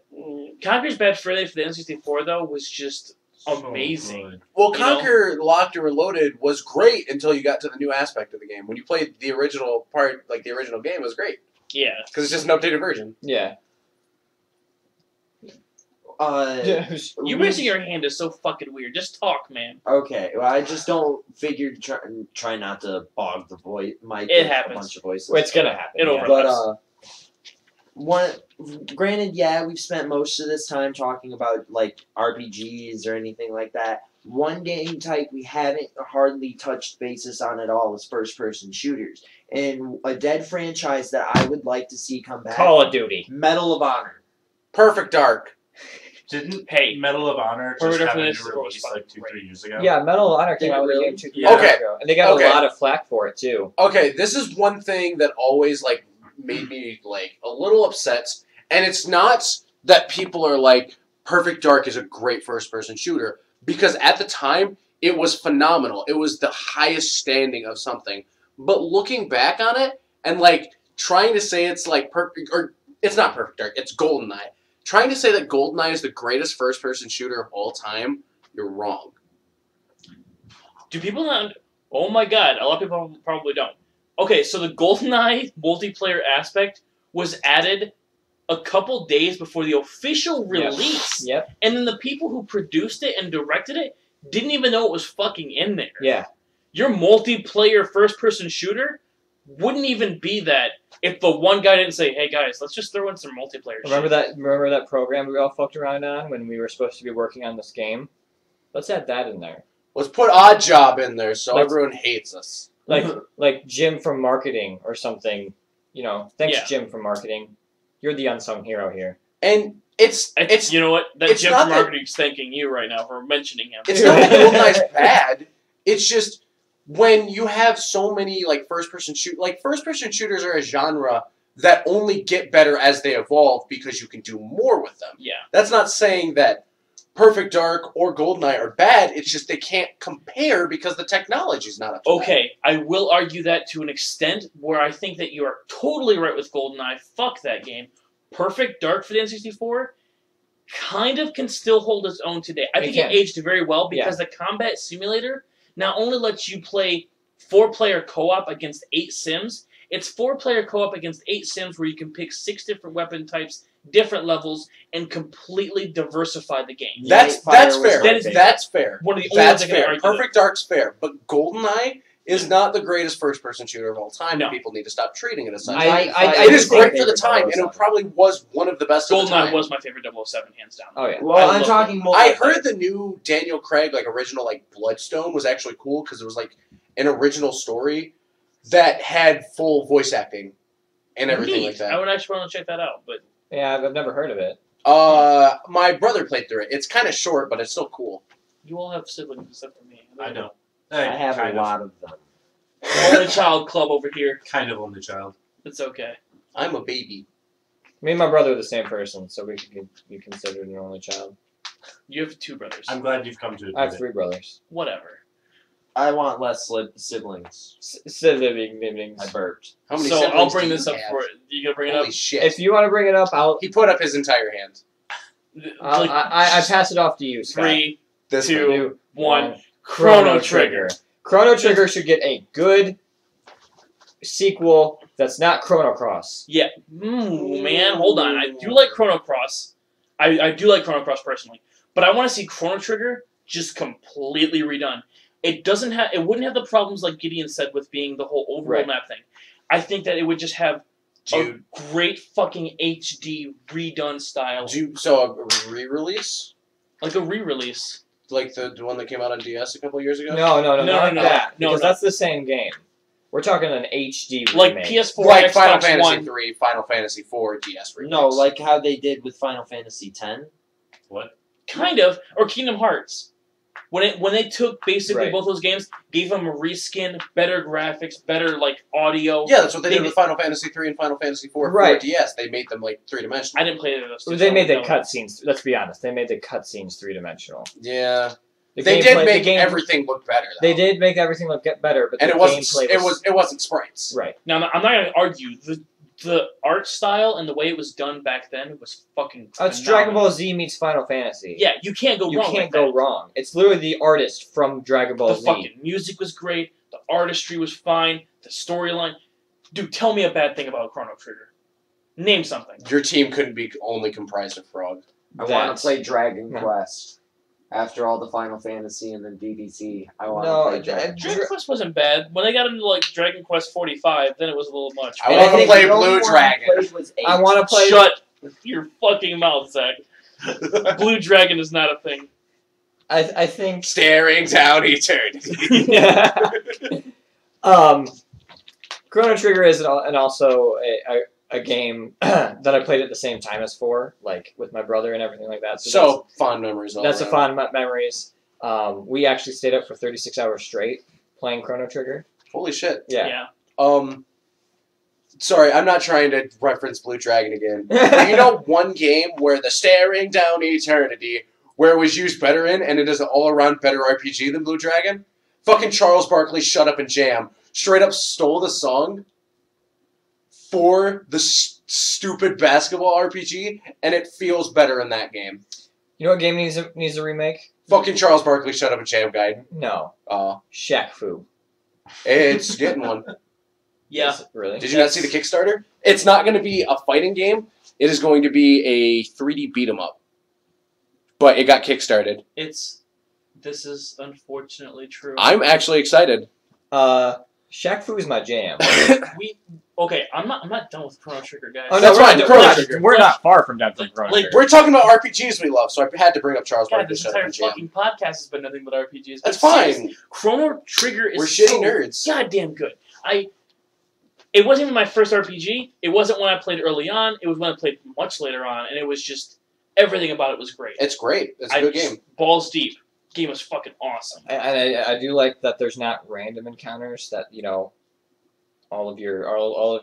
[SPEAKER 2] Conqueror's Bad Fur Day for the N64 though was just
[SPEAKER 5] So
[SPEAKER 2] amazing.
[SPEAKER 5] good.
[SPEAKER 1] Well,
[SPEAKER 2] You know?
[SPEAKER 1] Conquer Locked and Reloaded was great until you got to the new aspect of the game. When you played the original part, like the original game, it was great
[SPEAKER 2] Yeah.
[SPEAKER 1] because it's just an updated version.
[SPEAKER 3] Yeah.
[SPEAKER 2] You raising your hand is so fucking weird. Just talk, man.
[SPEAKER 4] Okay, well, I just don't figure try not to bog the voice. Mic
[SPEAKER 2] It
[SPEAKER 4] with
[SPEAKER 2] happens.
[SPEAKER 4] A bunch of voices.
[SPEAKER 3] Well, it's gonna happen.
[SPEAKER 2] It
[SPEAKER 3] yeah.
[SPEAKER 2] overlaps.
[SPEAKER 4] But granted, yeah, we've spent most of this time talking about like RPGs or anything like that. One game type we haven't hardly touched basis on at all is first-person shooters, and a dead franchise that I would like to see come back.
[SPEAKER 3] Call of Duty.
[SPEAKER 4] Medal of Honor.
[SPEAKER 1] Perfect Dark.
[SPEAKER 5] Didn't
[SPEAKER 2] Hey,
[SPEAKER 5] Medal of Honor
[SPEAKER 2] Or
[SPEAKER 5] just have a
[SPEAKER 2] whatever
[SPEAKER 5] new
[SPEAKER 2] this is,
[SPEAKER 5] release
[SPEAKER 2] was
[SPEAKER 5] like 2-3
[SPEAKER 2] fucking
[SPEAKER 5] years ago?
[SPEAKER 3] Yeah, Medal of Honor came out with a
[SPEAKER 4] Really?
[SPEAKER 3] game 2
[SPEAKER 2] Yeah.
[SPEAKER 3] years ago, and they got
[SPEAKER 1] Okay.
[SPEAKER 3] a lot of flack for it too.
[SPEAKER 1] Okay, this is one thing that always like made me like a little upset, and it's not that people are like Perfect Dark is a great first-person shooter because at the time it was phenomenal. It was the highest standing of something. But looking back on it and like trying to say it's like perfect or it's not Perfect Dark, it's GoldenEye. Trying to say that GoldenEye is the greatest first-person shooter of all time, you're wrong.
[SPEAKER 2] do people not? Oh my god, a lot of people probably don't. Okay, so the GoldenEye multiplayer aspect was added a couple days before the official release,
[SPEAKER 3] Yep.
[SPEAKER 2] and then the people who produced it and directed it didn't even know it was fucking in there.
[SPEAKER 3] Yeah.
[SPEAKER 2] Your multiplayer first-person shooter wouldn't even be that if the one guy didn't say, "Hey guys, let's just throw in some multiplayer."
[SPEAKER 3] Remember
[SPEAKER 2] shit.
[SPEAKER 3] that? Remember that program we all fucked around on when we were supposed to be working on this game? Let's add that in there.
[SPEAKER 1] Let's put Odd Job in there so
[SPEAKER 3] Let's-
[SPEAKER 1] everyone hates us.
[SPEAKER 3] Like Jim from marketing or something. You know, thanks
[SPEAKER 2] Yeah.
[SPEAKER 3] Jim from marketing. You're the unsung hero here.
[SPEAKER 1] And it's
[SPEAKER 2] You know what? That
[SPEAKER 1] it's
[SPEAKER 2] Jim
[SPEAKER 1] not
[SPEAKER 2] from
[SPEAKER 1] that-
[SPEAKER 2] marketing's thanking you right now for mentioning him.
[SPEAKER 1] it's not that GoldenEye's bad. It's just when you have so many like first-person shooters are a genre that only get better as they evolve because you can do more with them.
[SPEAKER 2] Yeah.
[SPEAKER 1] That's not saying that Perfect Dark or GoldenEye are bad. It's just they can't compare because the technology's not up to that.
[SPEAKER 2] Okay, I will argue that to an extent where I think that you are totally right with GoldenEye. Fuck that game. Perfect Dark for the N64 kind of can still hold its own today. I
[SPEAKER 3] It
[SPEAKER 2] think
[SPEAKER 3] can.
[SPEAKER 2] it aged very well because the combat simulator not only lets you play 4-player co-op against 8 sims, it's 4-player co-op against 8 sims where you can pick 6 different weapon types, different levels, and completely diversify the game.
[SPEAKER 1] That's
[SPEAKER 4] Nightfire
[SPEAKER 1] fair.
[SPEAKER 4] was my favorite.
[SPEAKER 1] That's fair.
[SPEAKER 2] One of the only
[SPEAKER 1] That's
[SPEAKER 2] ones I can
[SPEAKER 1] fair.
[SPEAKER 2] argue with.
[SPEAKER 1] Perfect Dark's fair, but GoldenEye is not the greatest first-person shooter of all time.
[SPEAKER 2] No.
[SPEAKER 1] and people need to stop treating it as such.
[SPEAKER 3] I
[SPEAKER 1] It is
[SPEAKER 3] do think
[SPEAKER 1] great for the time, and it probably was one of the best of the
[SPEAKER 2] GoldenEye
[SPEAKER 1] time.
[SPEAKER 2] was my favorite 007, hands down.
[SPEAKER 3] Oh yeah.
[SPEAKER 4] Well,
[SPEAKER 2] I
[SPEAKER 4] I'm
[SPEAKER 2] love
[SPEAKER 4] talking more.
[SPEAKER 1] I heard the new Daniel Craig like original like Bloodstone was actually cool because it was like an original story that had full voice acting and everything
[SPEAKER 2] Neat.
[SPEAKER 1] like that.
[SPEAKER 2] I would actually want to check that out, but
[SPEAKER 3] Yeah, I've never heard of it.
[SPEAKER 1] My brother played through it. It's kind of short, but it's still cool.
[SPEAKER 2] you all have siblings except for me.
[SPEAKER 5] I don't.
[SPEAKER 4] I have a lot of them.
[SPEAKER 2] Only child club over here.
[SPEAKER 5] Kind of only child.
[SPEAKER 2] It's okay.
[SPEAKER 1] I'm a baby.
[SPEAKER 3] Me and my brother are the same person, so we could be considered an only child.
[SPEAKER 2] You have 2 brothers.
[SPEAKER 5] I'm glad you've come to admit
[SPEAKER 3] I have
[SPEAKER 5] it.
[SPEAKER 3] 3 brothers.
[SPEAKER 2] Whatever.
[SPEAKER 4] I want less siblings.
[SPEAKER 3] Siblings.
[SPEAKER 4] I burped.
[SPEAKER 1] How many
[SPEAKER 2] So
[SPEAKER 1] siblings
[SPEAKER 2] I'll
[SPEAKER 1] do
[SPEAKER 2] bring
[SPEAKER 1] you
[SPEAKER 2] this up
[SPEAKER 1] have?
[SPEAKER 2] for you. Gonna bring it
[SPEAKER 1] Holy
[SPEAKER 2] up?
[SPEAKER 1] shit!
[SPEAKER 3] If you want to bring it up,
[SPEAKER 1] He put up his entire hand.
[SPEAKER 3] I pass it off to you, Scott.
[SPEAKER 2] 3,
[SPEAKER 1] This
[SPEAKER 2] 2,
[SPEAKER 3] Two,
[SPEAKER 2] 1. Chrono Trigger.
[SPEAKER 3] Chrono Trigger should get a good sequel that's not Chrono Cross.
[SPEAKER 2] Yeah. Man, hold on. I do like Chrono Cross. I do like Chrono Cross personally, but I want to see Chrono Trigger just completely redone. It doesn't have. It wouldn't have the problems like Gideon said with being the whole overworld
[SPEAKER 3] Right.
[SPEAKER 2] map thing. I think that it would just have
[SPEAKER 1] Dude,
[SPEAKER 2] a great fucking HD redone style,
[SPEAKER 1] so a re-release
[SPEAKER 2] like a re-release.
[SPEAKER 1] like the one that came out on DS a couple years ago.
[SPEAKER 3] No,
[SPEAKER 2] No,
[SPEAKER 3] not
[SPEAKER 2] no,
[SPEAKER 3] that.
[SPEAKER 2] no,
[SPEAKER 3] Because
[SPEAKER 2] no.
[SPEAKER 3] that's the same game. We're talking an HD
[SPEAKER 2] Like
[SPEAKER 3] remake.
[SPEAKER 2] PS4,
[SPEAKER 1] like
[SPEAKER 2] Xbox
[SPEAKER 1] Final Fantasy
[SPEAKER 2] One.
[SPEAKER 1] 3, Final Fantasy 4, DS remakes.
[SPEAKER 4] No, like how they did with Final Fantasy X.
[SPEAKER 5] What?
[SPEAKER 2] Kind of, or Kingdom Hearts. When they took basically
[SPEAKER 3] Right.
[SPEAKER 2] both those games, gave them a reskin, better graphics, better like audio.
[SPEAKER 1] Yeah, that's what they
[SPEAKER 2] They
[SPEAKER 1] did with Final Fantasy 3 and Final Fantasy 4
[SPEAKER 3] Right.
[SPEAKER 1] for DS. They made them like 3-dimensional.
[SPEAKER 2] I didn't play those. Two,
[SPEAKER 3] They
[SPEAKER 2] so
[SPEAKER 3] made the
[SPEAKER 2] I don't know.
[SPEAKER 3] cutscenes. Let's be honest. They made the cutscenes 3-dimensional.
[SPEAKER 1] Yeah,
[SPEAKER 3] The
[SPEAKER 1] they
[SPEAKER 3] gameplay-
[SPEAKER 1] did
[SPEAKER 3] the
[SPEAKER 1] make
[SPEAKER 3] game-
[SPEAKER 1] everything look better. Though.
[SPEAKER 3] They did make everything look get better, but
[SPEAKER 1] and
[SPEAKER 3] the
[SPEAKER 1] it wasn't.
[SPEAKER 3] gameplay
[SPEAKER 1] It wasn't sprites.
[SPEAKER 3] right.
[SPEAKER 2] Now I'm not gonna argue the art style and the way it was done back then was fucking.
[SPEAKER 3] It's
[SPEAKER 2] phenomenal.
[SPEAKER 3] Dragon Ball Z meets Final Fantasy.
[SPEAKER 2] Yeah, you can't go
[SPEAKER 3] You
[SPEAKER 2] wrong.
[SPEAKER 3] can't
[SPEAKER 2] with
[SPEAKER 3] go
[SPEAKER 2] that.
[SPEAKER 3] wrong. It's literally the artist from Dragon Ball
[SPEAKER 2] The
[SPEAKER 3] Z.
[SPEAKER 2] fucking music was great. The artistry was fine. The storyline. Dude, tell me a bad thing about Chrono Trigger. Name something.
[SPEAKER 1] Your team couldn't be only comprised of Frog.
[SPEAKER 4] I want
[SPEAKER 3] That's-
[SPEAKER 4] to play Dragon
[SPEAKER 3] No.
[SPEAKER 4] Quest. After all the Final Fantasy and then DDC, I want
[SPEAKER 3] No,
[SPEAKER 4] to play Dragon
[SPEAKER 2] Dragon
[SPEAKER 4] Quest.
[SPEAKER 2] Quest wasn't bad. When they got into like Dragon Quest 45, then it was a little much.
[SPEAKER 1] I
[SPEAKER 4] And
[SPEAKER 1] wanna
[SPEAKER 4] think
[SPEAKER 1] play
[SPEAKER 4] the only
[SPEAKER 1] Blue
[SPEAKER 4] one I
[SPEAKER 1] Dragon.
[SPEAKER 4] played was 8.
[SPEAKER 3] I want to play.
[SPEAKER 2] Shut your fucking mouth, Zach. Blue Dragon is not a thing.
[SPEAKER 3] I think.
[SPEAKER 1] Staring down eternity.
[SPEAKER 3] Chrono Trigger is and also a game that I played at the same time as 4, like with my brother and everything like that.
[SPEAKER 1] So fond memories. All
[SPEAKER 3] that's a
[SPEAKER 1] around.
[SPEAKER 3] fond memories. We actually stayed up for 36 hours straight playing Chrono Trigger.
[SPEAKER 1] Holy shit.
[SPEAKER 3] Yeah.
[SPEAKER 1] Sorry, I'm not trying to reference Blue Dragon again. But you know one game where the staring down eternity, where it was used better in, and it is an all-around better RPG than Blue Dragon? Fucking Charles Barkley, Shut Up and Jam, straight up stole the song for the stupid basketball RPG, and it feels better in that game.
[SPEAKER 3] You know what game needs a remake?
[SPEAKER 1] Fucking Charles Barkley, Shut Up and Jam guy.
[SPEAKER 3] No.
[SPEAKER 1] Oh,
[SPEAKER 3] Shaq Fu.
[SPEAKER 1] it's getting one.
[SPEAKER 2] Yeah.
[SPEAKER 3] Is it really?
[SPEAKER 1] Did you not see the Kickstarter? It's not going to be a fighting game. It is going to be a 3D beat 'em up. But it got kickstarted.
[SPEAKER 2] This is unfortunately true.
[SPEAKER 1] I'm actually excited.
[SPEAKER 3] Shaq Fu is my jam.
[SPEAKER 2] I'm not done with Chrono Trigger, guys.
[SPEAKER 3] Oh,
[SPEAKER 1] That's
[SPEAKER 3] we're
[SPEAKER 1] fine,
[SPEAKER 3] not-
[SPEAKER 1] Chrono
[SPEAKER 3] we're not-
[SPEAKER 1] Trigger.
[SPEAKER 3] We're not far from done with Chrono
[SPEAKER 2] Like,
[SPEAKER 3] Trigger.
[SPEAKER 1] We're talking about RPGs we love, so I had to bring up Charles
[SPEAKER 2] God,
[SPEAKER 1] Barkley,
[SPEAKER 2] this
[SPEAKER 1] Shut Up
[SPEAKER 2] entire
[SPEAKER 1] and Jam.
[SPEAKER 2] fucking podcast has been nothing but RPGs.
[SPEAKER 1] That's
[SPEAKER 2] But seriously,
[SPEAKER 1] fine.
[SPEAKER 2] Chrono Trigger is
[SPEAKER 1] We're shitty
[SPEAKER 2] so
[SPEAKER 1] nerds.
[SPEAKER 2] goddamn good. It wasn't even my first RPG. It wasn't when I played early on. It was when I played much later on, and it was just everything about it was great.
[SPEAKER 1] It's great. It's a good game.
[SPEAKER 2] Balls deep. Game was fucking awesome.
[SPEAKER 3] And I do like that there's not random encounters, that all of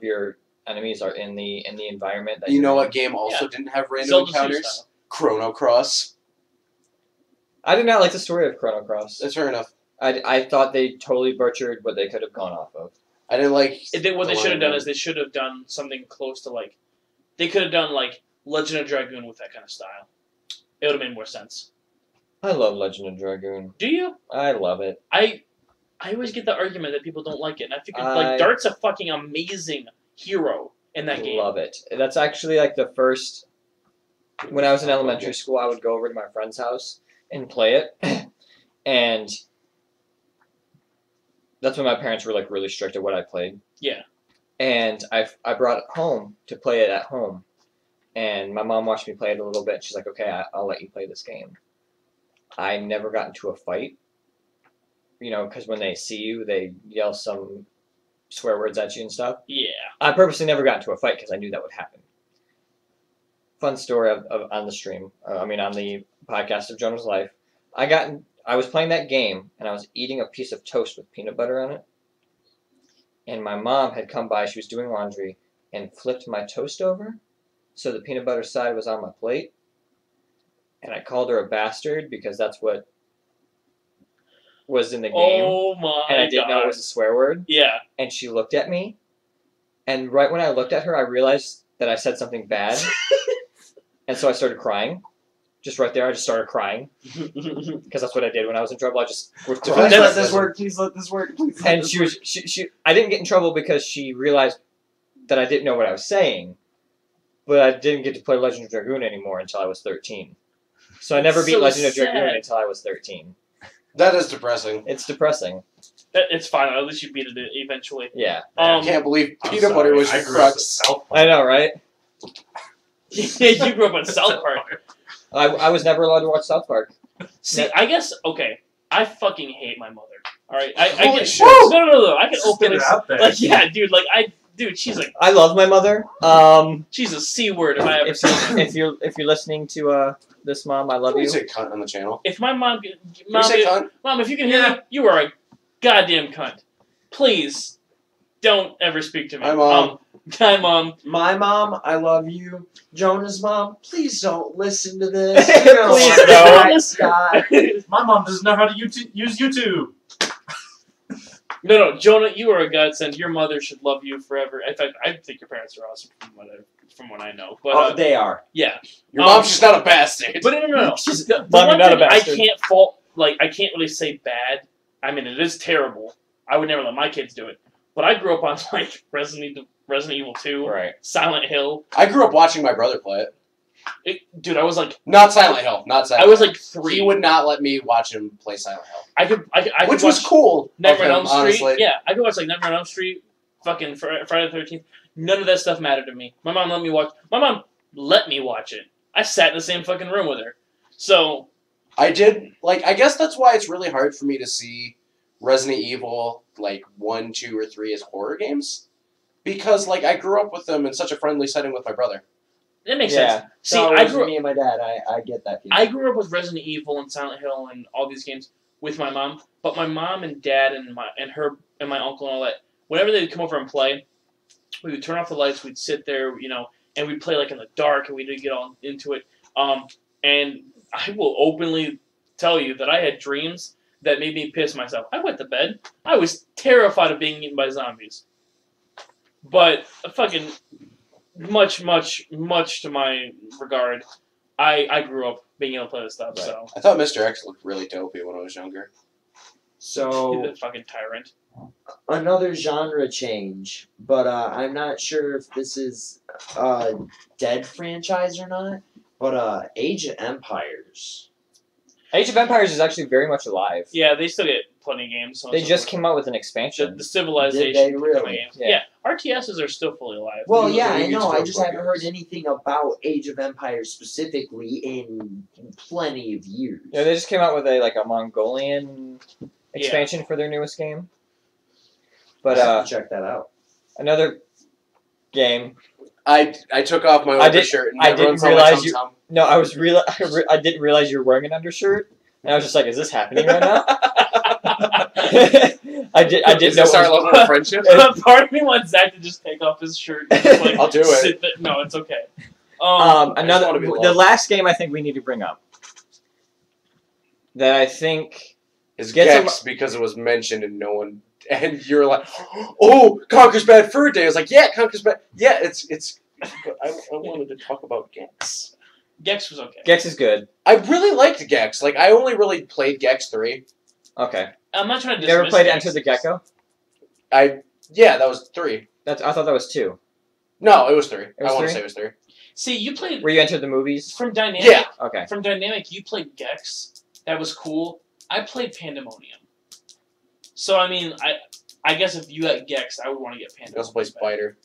[SPEAKER 3] your enemies are in the environment that
[SPEAKER 1] You
[SPEAKER 3] you're
[SPEAKER 1] know
[SPEAKER 3] in.
[SPEAKER 1] what game also
[SPEAKER 2] Yeah.
[SPEAKER 1] didn't have random
[SPEAKER 2] Zelda 2
[SPEAKER 1] encounters?
[SPEAKER 2] style.
[SPEAKER 1] Chrono Cross.
[SPEAKER 3] I did not like the story of Chrono Cross.
[SPEAKER 1] That's fair enough.
[SPEAKER 3] I thought they totally butchered what they could have gone off of.
[SPEAKER 1] I didn't like...
[SPEAKER 2] What they
[SPEAKER 1] the
[SPEAKER 2] should have done
[SPEAKER 1] line.
[SPEAKER 2] is they should have done something close to like, they could have done like Legend of Dragoon with that kind of style. It would have made more sense.
[SPEAKER 3] I love Legend of Dragoon.
[SPEAKER 2] Do you?
[SPEAKER 3] I love it.
[SPEAKER 2] I always get the argument that people don't like it, and I figure
[SPEAKER 3] I-
[SPEAKER 2] like Dart's a fucking amazing hero in that game.
[SPEAKER 3] Love it. That's actually like the first. When I was in elementary school, I would go over to my friend's house and play it, and that's when my parents were like really strict at what I played.
[SPEAKER 2] Yeah.
[SPEAKER 3] And I brought it home to play it at home, and my mom watched me play it a little bit. And she's like, "Okay, I'll let you play this game." I never got into a fight, because when they see you, they yell some swear words at you and stuff.
[SPEAKER 2] Yeah.
[SPEAKER 3] I purposely never got into a fight because I knew that would happen. Fun story of on the stream. On the podcast of Jonah's Life. I was playing that game and I was eating a piece of toast with peanut butter on it. And my mom had come by. She was doing laundry and flipped my toast over, so the peanut butter side was on my plate. And I called her a bastard because that's what was in the game.
[SPEAKER 2] Oh my
[SPEAKER 3] And I didn't know
[SPEAKER 2] God.
[SPEAKER 3] it was a swear word.
[SPEAKER 2] Yeah.
[SPEAKER 3] And she looked at me, and right when I looked at her, I realized that I said something bad, and so I started crying. Just right there, I just started crying, because that's what I did when I was in trouble. I just would cry.
[SPEAKER 4] Please
[SPEAKER 2] That's-
[SPEAKER 4] let this work. Please let this work. Please let
[SPEAKER 3] And
[SPEAKER 4] this
[SPEAKER 3] she
[SPEAKER 4] work.
[SPEAKER 3] was, I didn't get in trouble because she realized that I didn't know what I was saying, but I didn't get to play Legend of Dragoon anymore until I was 13. So I never beat
[SPEAKER 2] So
[SPEAKER 3] Legend of Dragoon
[SPEAKER 2] sad.
[SPEAKER 3] until I was 13.
[SPEAKER 1] That is depressing.
[SPEAKER 3] It's depressing.
[SPEAKER 2] It's fine. At least you beat it eventually.
[SPEAKER 3] Yeah.
[SPEAKER 1] I can't believe
[SPEAKER 5] I'm
[SPEAKER 1] peanut butter
[SPEAKER 5] sorry,
[SPEAKER 1] was
[SPEAKER 5] I
[SPEAKER 1] your
[SPEAKER 5] grew up with
[SPEAKER 1] crux.
[SPEAKER 5] South
[SPEAKER 3] I know, right?
[SPEAKER 2] Yeah, you grew up on South Park.
[SPEAKER 3] I was never allowed to watch South Park.
[SPEAKER 2] See, I guess okay. I fucking hate my mother. All right, I
[SPEAKER 1] Holy
[SPEAKER 2] get
[SPEAKER 1] shit.
[SPEAKER 2] no. I can
[SPEAKER 5] Just get
[SPEAKER 2] openly
[SPEAKER 5] it out there.
[SPEAKER 2] like yeah, dude. She's like
[SPEAKER 3] I love my mother.
[SPEAKER 2] she's a c word if I ever
[SPEAKER 3] if
[SPEAKER 2] see her.
[SPEAKER 3] if you're listening to this, Mom. I love
[SPEAKER 1] Can we
[SPEAKER 3] you.
[SPEAKER 1] say cunt on the channel?
[SPEAKER 2] If my mom,
[SPEAKER 1] Can we say cunt?
[SPEAKER 2] Mom, if you can hear me, you are a goddamn cunt. Please, don't ever speak to me.
[SPEAKER 1] Hi, Mom.
[SPEAKER 2] Hi, Mom.
[SPEAKER 4] My mom, I love you. Jonah's mom, please don't listen to this.
[SPEAKER 3] Please
[SPEAKER 2] don't.
[SPEAKER 4] Scott.
[SPEAKER 5] My mom doesn't know how to use YouTube.
[SPEAKER 2] No, Jonah, you are a godsend. Your mother should love you forever. In fact, I think your parents are awesome from what I know. But
[SPEAKER 4] Oh, they are.
[SPEAKER 2] yeah.
[SPEAKER 1] Your mom's just not a bastard.
[SPEAKER 2] But no.
[SPEAKER 3] She's
[SPEAKER 2] The
[SPEAKER 3] Mom,
[SPEAKER 2] one
[SPEAKER 3] you're not a
[SPEAKER 2] thing I
[SPEAKER 3] bastard.
[SPEAKER 2] can't fault, I can't really say bad. I mean, it is terrible. I would never let my kids do it. But I grew up on Resident Evil 2,
[SPEAKER 3] Right.
[SPEAKER 2] Silent Hill.
[SPEAKER 1] I grew up watching my brother play it.
[SPEAKER 2] Dude, I was like,
[SPEAKER 1] Not Silent Hill. Not Silent
[SPEAKER 2] I was
[SPEAKER 1] Hill.
[SPEAKER 2] like 3.
[SPEAKER 1] He would not let me watch him play Silent Hill.
[SPEAKER 2] I could
[SPEAKER 1] Which
[SPEAKER 2] watch
[SPEAKER 1] was cool.
[SPEAKER 2] Nightmare
[SPEAKER 1] of
[SPEAKER 2] on
[SPEAKER 1] him,
[SPEAKER 2] Elm Street.
[SPEAKER 1] honestly.
[SPEAKER 2] Yeah, I could watch Nightmare on Elm Street, fucking Friday the 13th. None of that stuff mattered to me. My mom let me watch it. I sat in the same fucking room with her. So
[SPEAKER 1] I did, I guess that's why it's really hard for me to see Resident Evil, 1, 2, or 3 as horror games. Because, I grew up with them in such a friendly setting with my brother.
[SPEAKER 2] that makes
[SPEAKER 3] Yeah.
[SPEAKER 2] sense. See,
[SPEAKER 4] So
[SPEAKER 2] I
[SPEAKER 4] it was
[SPEAKER 2] grew
[SPEAKER 4] me and my dad. I get that.
[SPEAKER 2] I grew up with Resident Evil and Silent Hill and all these games with my mom, but my mom and dad and my uncle and all that, whenever they'd come over and play, we would turn off the lights, we'd sit there, and we'd play in the dark, and we didn't get all into it. And I will openly tell you that I had dreams that made me piss myself. I went to bed. I was terrified of being eaten by zombies. But fucking much to my regard, I grew up being able to play this stuff.
[SPEAKER 3] Right.
[SPEAKER 2] So
[SPEAKER 1] I thought Mr. X looked really dopey when I was younger.
[SPEAKER 4] So
[SPEAKER 2] he's a fucking tyrant.
[SPEAKER 4] another genre change, but I'm not sure if this is a dead franchise or not. But Age of Empires.
[SPEAKER 3] Age of Empires is actually very much alive.
[SPEAKER 2] Yeah, they still get plenty of games. So
[SPEAKER 3] They just came out with an expansion.
[SPEAKER 2] the Civilization.
[SPEAKER 4] Did they
[SPEAKER 2] kind of
[SPEAKER 4] really?
[SPEAKER 2] games.
[SPEAKER 3] Yeah.
[SPEAKER 2] RTSs are still fully alive.
[SPEAKER 4] Well,
[SPEAKER 1] You
[SPEAKER 4] yeah,
[SPEAKER 1] look at
[SPEAKER 4] I know. I
[SPEAKER 1] YouTube
[SPEAKER 4] just haven't heard
[SPEAKER 1] videos.
[SPEAKER 4] anything about Age of Empires specifically in plenty of years.
[SPEAKER 3] Yeah, they just came out with a Mongolian expansion for their newest game. But
[SPEAKER 4] I have to check that out.
[SPEAKER 3] another game.
[SPEAKER 1] I took off my
[SPEAKER 3] I did-
[SPEAKER 1] undershirt and
[SPEAKER 3] I
[SPEAKER 1] everyone
[SPEAKER 3] didn't
[SPEAKER 1] saw my
[SPEAKER 3] realize you-
[SPEAKER 1] tum-tum.
[SPEAKER 3] No, I didn't realize you were wearing an undershirt, and I was just like, "Is this happening right now?" I didn't
[SPEAKER 1] Is
[SPEAKER 3] know.
[SPEAKER 1] this
[SPEAKER 3] it
[SPEAKER 1] our
[SPEAKER 3] was-
[SPEAKER 1] level of friendship?
[SPEAKER 2] Part of me wants Zach to just take off his shirt. And just,
[SPEAKER 1] I'll do it.
[SPEAKER 2] sit there. No, it's okay.
[SPEAKER 3] Another
[SPEAKER 1] wanna be
[SPEAKER 3] the
[SPEAKER 1] loved.
[SPEAKER 3] last game I think we need to bring up that I think
[SPEAKER 1] Is
[SPEAKER 3] Gets a
[SPEAKER 1] Gex because it was mentioned and no one. And you're like, oh, Conker's Bad Fur Day. I was like, yeah, Conker's Bad. Yeah, it's. I wanted to talk about Gex.
[SPEAKER 2] Gex was okay.
[SPEAKER 3] Gex is good.
[SPEAKER 1] I really liked Gex. I only really played Gex 3.
[SPEAKER 3] Okay,
[SPEAKER 2] I'm not trying to.
[SPEAKER 3] you never
[SPEAKER 2] dismiss
[SPEAKER 3] played
[SPEAKER 2] Gex.
[SPEAKER 3] Enter the Gecko?
[SPEAKER 1] Yeah, that was 3.
[SPEAKER 3] I thought that was 2.
[SPEAKER 1] No, it was 3.
[SPEAKER 3] It was
[SPEAKER 1] I want to
[SPEAKER 3] 3?
[SPEAKER 1] say it was 3.
[SPEAKER 2] See, you played
[SPEAKER 3] Where you entered the movies?
[SPEAKER 2] from Dynamic.
[SPEAKER 1] Yeah.
[SPEAKER 3] Okay.
[SPEAKER 2] From Dynamic, you played Gex. That was cool. I played Pandemonium. So I mean, I guess if you had Gex, I would want to get
[SPEAKER 1] I
[SPEAKER 2] Pandemonium.
[SPEAKER 1] also play Spider.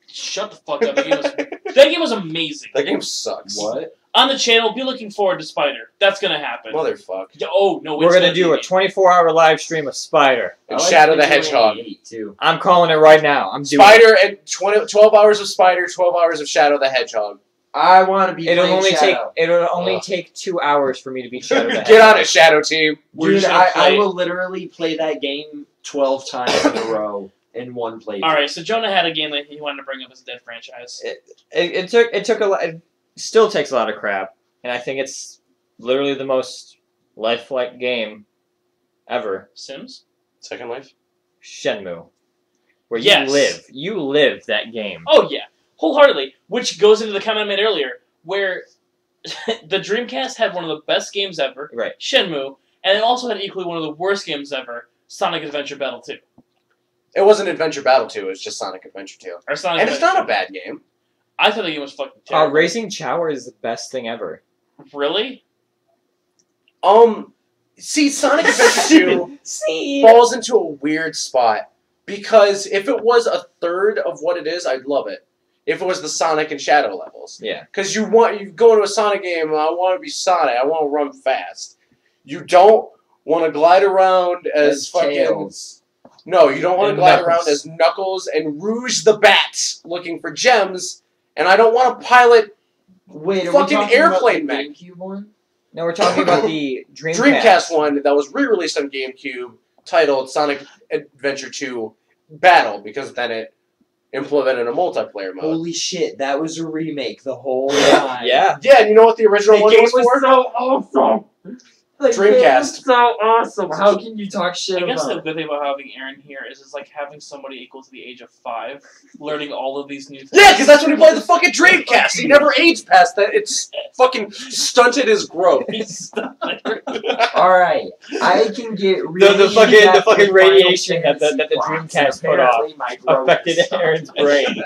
[SPEAKER 2] Shut the fuck up. That game was amazing.
[SPEAKER 1] That game sucks.
[SPEAKER 4] What?
[SPEAKER 2] On the channel, be looking forward to Spider. That's gonna happen.
[SPEAKER 1] Motherfuck.
[SPEAKER 2] Oh no,
[SPEAKER 3] We're
[SPEAKER 2] it's
[SPEAKER 3] gonna do a 24-hour live stream of Spider.
[SPEAKER 1] And Shadow the Hedgehog.
[SPEAKER 4] Too.
[SPEAKER 3] I'm calling it right now. I'm doing it.
[SPEAKER 1] Spider and 12 hours of Spider, 12 hours of Shadow the Hedgehog.
[SPEAKER 4] I want to be.
[SPEAKER 3] It'll
[SPEAKER 4] playing
[SPEAKER 3] only
[SPEAKER 4] Shadow.
[SPEAKER 3] Take 2 hours for me to beat Shadow the
[SPEAKER 1] Get
[SPEAKER 3] Hedgehog.
[SPEAKER 1] on it, Shadow Team.
[SPEAKER 2] We're
[SPEAKER 4] Dude,
[SPEAKER 2] just gonna
[SPEAKER 4] I
[SPEAKER 2] play-
[SPEAKER 4] will literally play that game 12 times in a row in one playthrough.
[SPEAKER 2] All right, so Jonah had a game that he wanted to bring up as a dead franchise.
[SPEAKER 3] It took a lot. It still takes a lot of crap, and I think it's literally the most lifelike game ever.
[SPEAKER 2] Sims.
[SPEAKER 1] Second Life?
[SPEAKER 3] Shenmue, where
[SPEAKER 2] Yes.
[SPEAKER 3] you live that game.
[SPEAKER 2] Oh yeah, wholeheartedly. Which goes into the comment I made earlier, where the Dreamcast had one of the best games ever,
[SPEAKER 3] Right.
[SPEAKER 2] Shenmue, and it also had equally one of the worst games ever, Sonic Adventure Battle 2.
[SPEAKER 1] It wasn't Adventure Battle 2, it was just Sonic Adventure 2.
[SPEAKER 2] Or Sonic
[SPEAKER 1] And it's
[SPEAKER 2] Adventure
[SPEAKER 1] not a bad game.
[SPEAKER 2] I thought the game was fucking terrible.
[SPEAKER 3] Raising Chower is the best thing ever.
[SPEAKER 2] Really?
[SPEAKER 1] See, Sonic Adventure 2 falls into a weird spot. Because if it was a third of what it is, I'd love it. If it was the Sonic and Shadow levels.
[SPEAKER 3] Yeah.
[SPEAKER 1] Because you go into a Sonic game, I want to be Sonic, I want to run fast. You don't want to glide around as fucking...
[SPEAKER 4] Tails.
[SPEAKER 1] No, you don't want to
[SPEAKER 3] And
[SPEAKER 1] glide
[SPEAKER 3] Knuckles.
[SPEAKER 1] around as Knuckles and Rouge the Bat looking for gems, and I don't want to pilot
[SPEAKER 4] Wait, are
[SPEAKER 1] Fucking
[SPEAKER 4] we talking
[SPEAKER 1] airplane
[SPEAKER 4] about
[SPEAKER 1] mech.
[SPEAKER 4] the GameCube one?
[SPEAKER 3] No, we're talking about the Dreamcast.
[SPEAKER 1] Dreamcast one that was re-released on GameCube, titled Sonic Adventure 2 Battle, because then it implemented a multiplayer mode.
[SPEAKER 4] Holy shit, that was a remake the whole time.
[SPEAKER 3] Yeah.
[SPEAKER 1] Yeah, and you know what the original
[SPEAKER 4] The
[SPEAKER 1] one
[SPEAKER 4] game
[SPEAKER 1] was for?
[SPEAKER 4] so awesome. The game
[SPEAKER 1] Dreamcast.
[SPEAKER 4] was so awesome. How can you talk shit
[SPEAKER 2] I guess
[SPEAKER 4] about
[SPEAKER 2] the
[SPEAKER 4] it?
[SPEAKER 2] good thing about having Aaron here is it's like having somebody equal to the age of 5, learning all of these new things.
[SPEAKER 1] Yeah, because that's when he played the fucking Dreamcast. He never aged past that. It's fucking stunted his growth.
[SPEAKER 4] Alright, I can get really
[SPEAKER 3] The fucking-
[SPEAKER 4] in-depth
[SPEAKER 3] the fucking
[SPEAKER 4] with Final
[SPEAKER 3] radiation that the
[SPEAKER 4] Fantasy
[SPEAKER 3] Dreamcast
[SPEAKER 4] plots,
[SPEAKER 3] put off
[SPEAKER 4] apparently my growth
[SPEAKER 3] affected
[SPEAKER 4] is
[SPEAKER 3] Aaron's
[SPEAKER 4] stunted.
[SPEAKER 3] brain.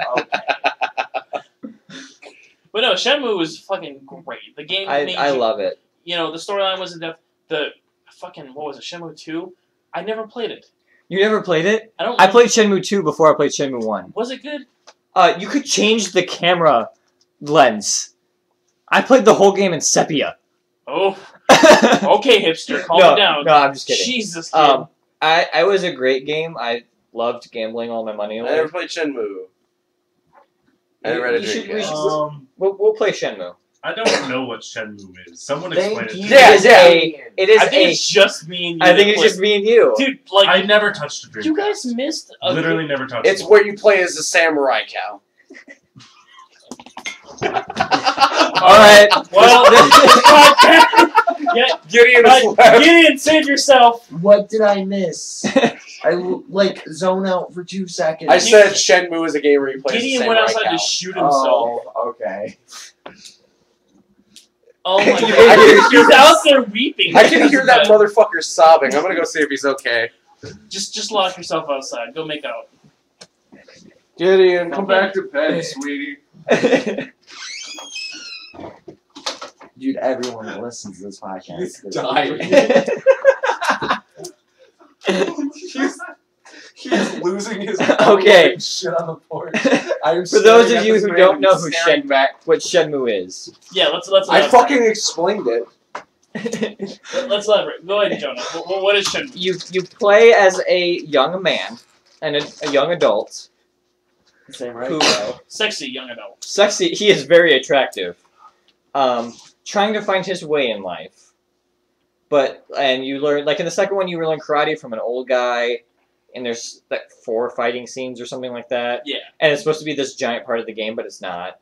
[SPEAKER 2] But no, Shenmue was fucking great. The game made
[SPEAKER 3] I
[SPEAKER 2] you,
[SPEAKER 3] love it.
[SPEAKER 2] you know, the storyline was in depth. The fucking, what was it, Shenmue 2? I never played it.
[SPEAKER 3] You never played it?
[SPEAKER 2] I don't
[SPEAKER 3] I
[SPEAKER 2] know-
[SPEAKER 3] played Shenmue 2 before I played Shenmue 1.
[SPEAKER 2] Was it good?
[SPEAKER 3] You could change the camera lens. I played the whole game in sepia.
[SPEAKER 2] Oh, okay, hipster, calm
[SPEAKER 3] no,
[SPEAKER 2] down.
[SPEAKER 3] No, I'm just kidding.
[SPEAKER 2] Jesus, kid.
[SPEAKER 3] I was a great game. I loved gambling all my money
[SPEAKER 1] I
[SPEAKER 3] away.
[SPEAKER 1] never played Shenmue. I never had a
[SPEAKER 3] We should- we
[SPEAKER 1] Dreamcast.
[SPEAKER 3] should- We'll play Shenmue.
[SPEAKER 5] I don't know what Shenmue is. Someone
[SPEAKER 4] Thank
[SPEAKER 5] explain it to
[SPEAKER 4] you.
[SPEAKER 5] me.
[SPEAKER 1] Yeah,
[SPEAKER 3] It is
[SPEAKER 1] yeah.
[SPEAKER 3] It is
[SPEAKER 2] I think it's just me and you.
[SPEAKER 3] I think
[SPEAKER 2] that
[SPEAKER 3] it's
[SPEAKER 2] play-
[SPEAKER 3] just me and you.
[SPEAKER 2] Dude, like,
[SPEAKER 5] I never touched a Dreamcast.
[SPEAKER 2] you guys missed a
[SPEAKER 5] Literally never touched
[SPEAKER 1] It's
[SPEAKER 5] one.
[SPEAKER 1] where you play as a samurai cow.
[SPEAKER 3] All right.
[SPEAKER 2] Well, yeah,
[SPEAKER 1] Gideon is left.
[SPEAKER 2] Gideon, save yourself.
[SPEAKER 4] What did I miss? I like zone out for 2 seconds.
[SPEAKER 1] I said Shenmue is a game where you play
[SPEAKER 2] Gideon
[SPEAKER 1] as a
[SPEAKER 2] went
[SPEAKER 1] samurai
[SPEAKER 2] outside
[SPEAKER 1] cow.
[SPEAKER 2] to shoot himself.
[SPEAKER 4] Oh, okay.
[SPEAKER 2] Oh my
[SPEAKER 1] I
[SPEAKER 2] god.
[SPEAKER 1] can hear
[SPEAKER 2] He's out there weeping.
[SPEAKER 1] I can hear that motherfucker sobbing. I'm gonna go see if he's okay.
[SPEAKER 2] Just lock yourself outside. Go make out.
[SPEAKER 1] Gideon, come back to bed, sweetie.
[SPEAKER 4] Dude, everyone that listens to this podcast is
[SPEAKER 1] dying. He's losing his
[SPEAKER 3] Okay.
[SPEAKER 1] shit on the porch.
[SPEAKER 3] For those of you who don't know who what Shenmue is.
[SPEAKER 2] Yeah, let's
[SPEAKER 1] I fucking explained it.
[SPEAKER 2] let's elaborate. Go ahead, Jonah. What is Shenmue?
[SPEAKER 3] You play as a young man and a young adult
[SPEAKER 4] Same right?
[SPEAKER 3] who
[SPEAKER 2] Sexy young adult.
[SPEAKER 3] sexy. He is very attractive. Trying to find his way in life, and you learn like in the second one you learn karate from an old guy, and there's like 4 fighting scenes or something like that.
[SPEAKER 2] Yeah.
[SPEAKER 3] And it's supposed to be this giant part of the game, but it's not.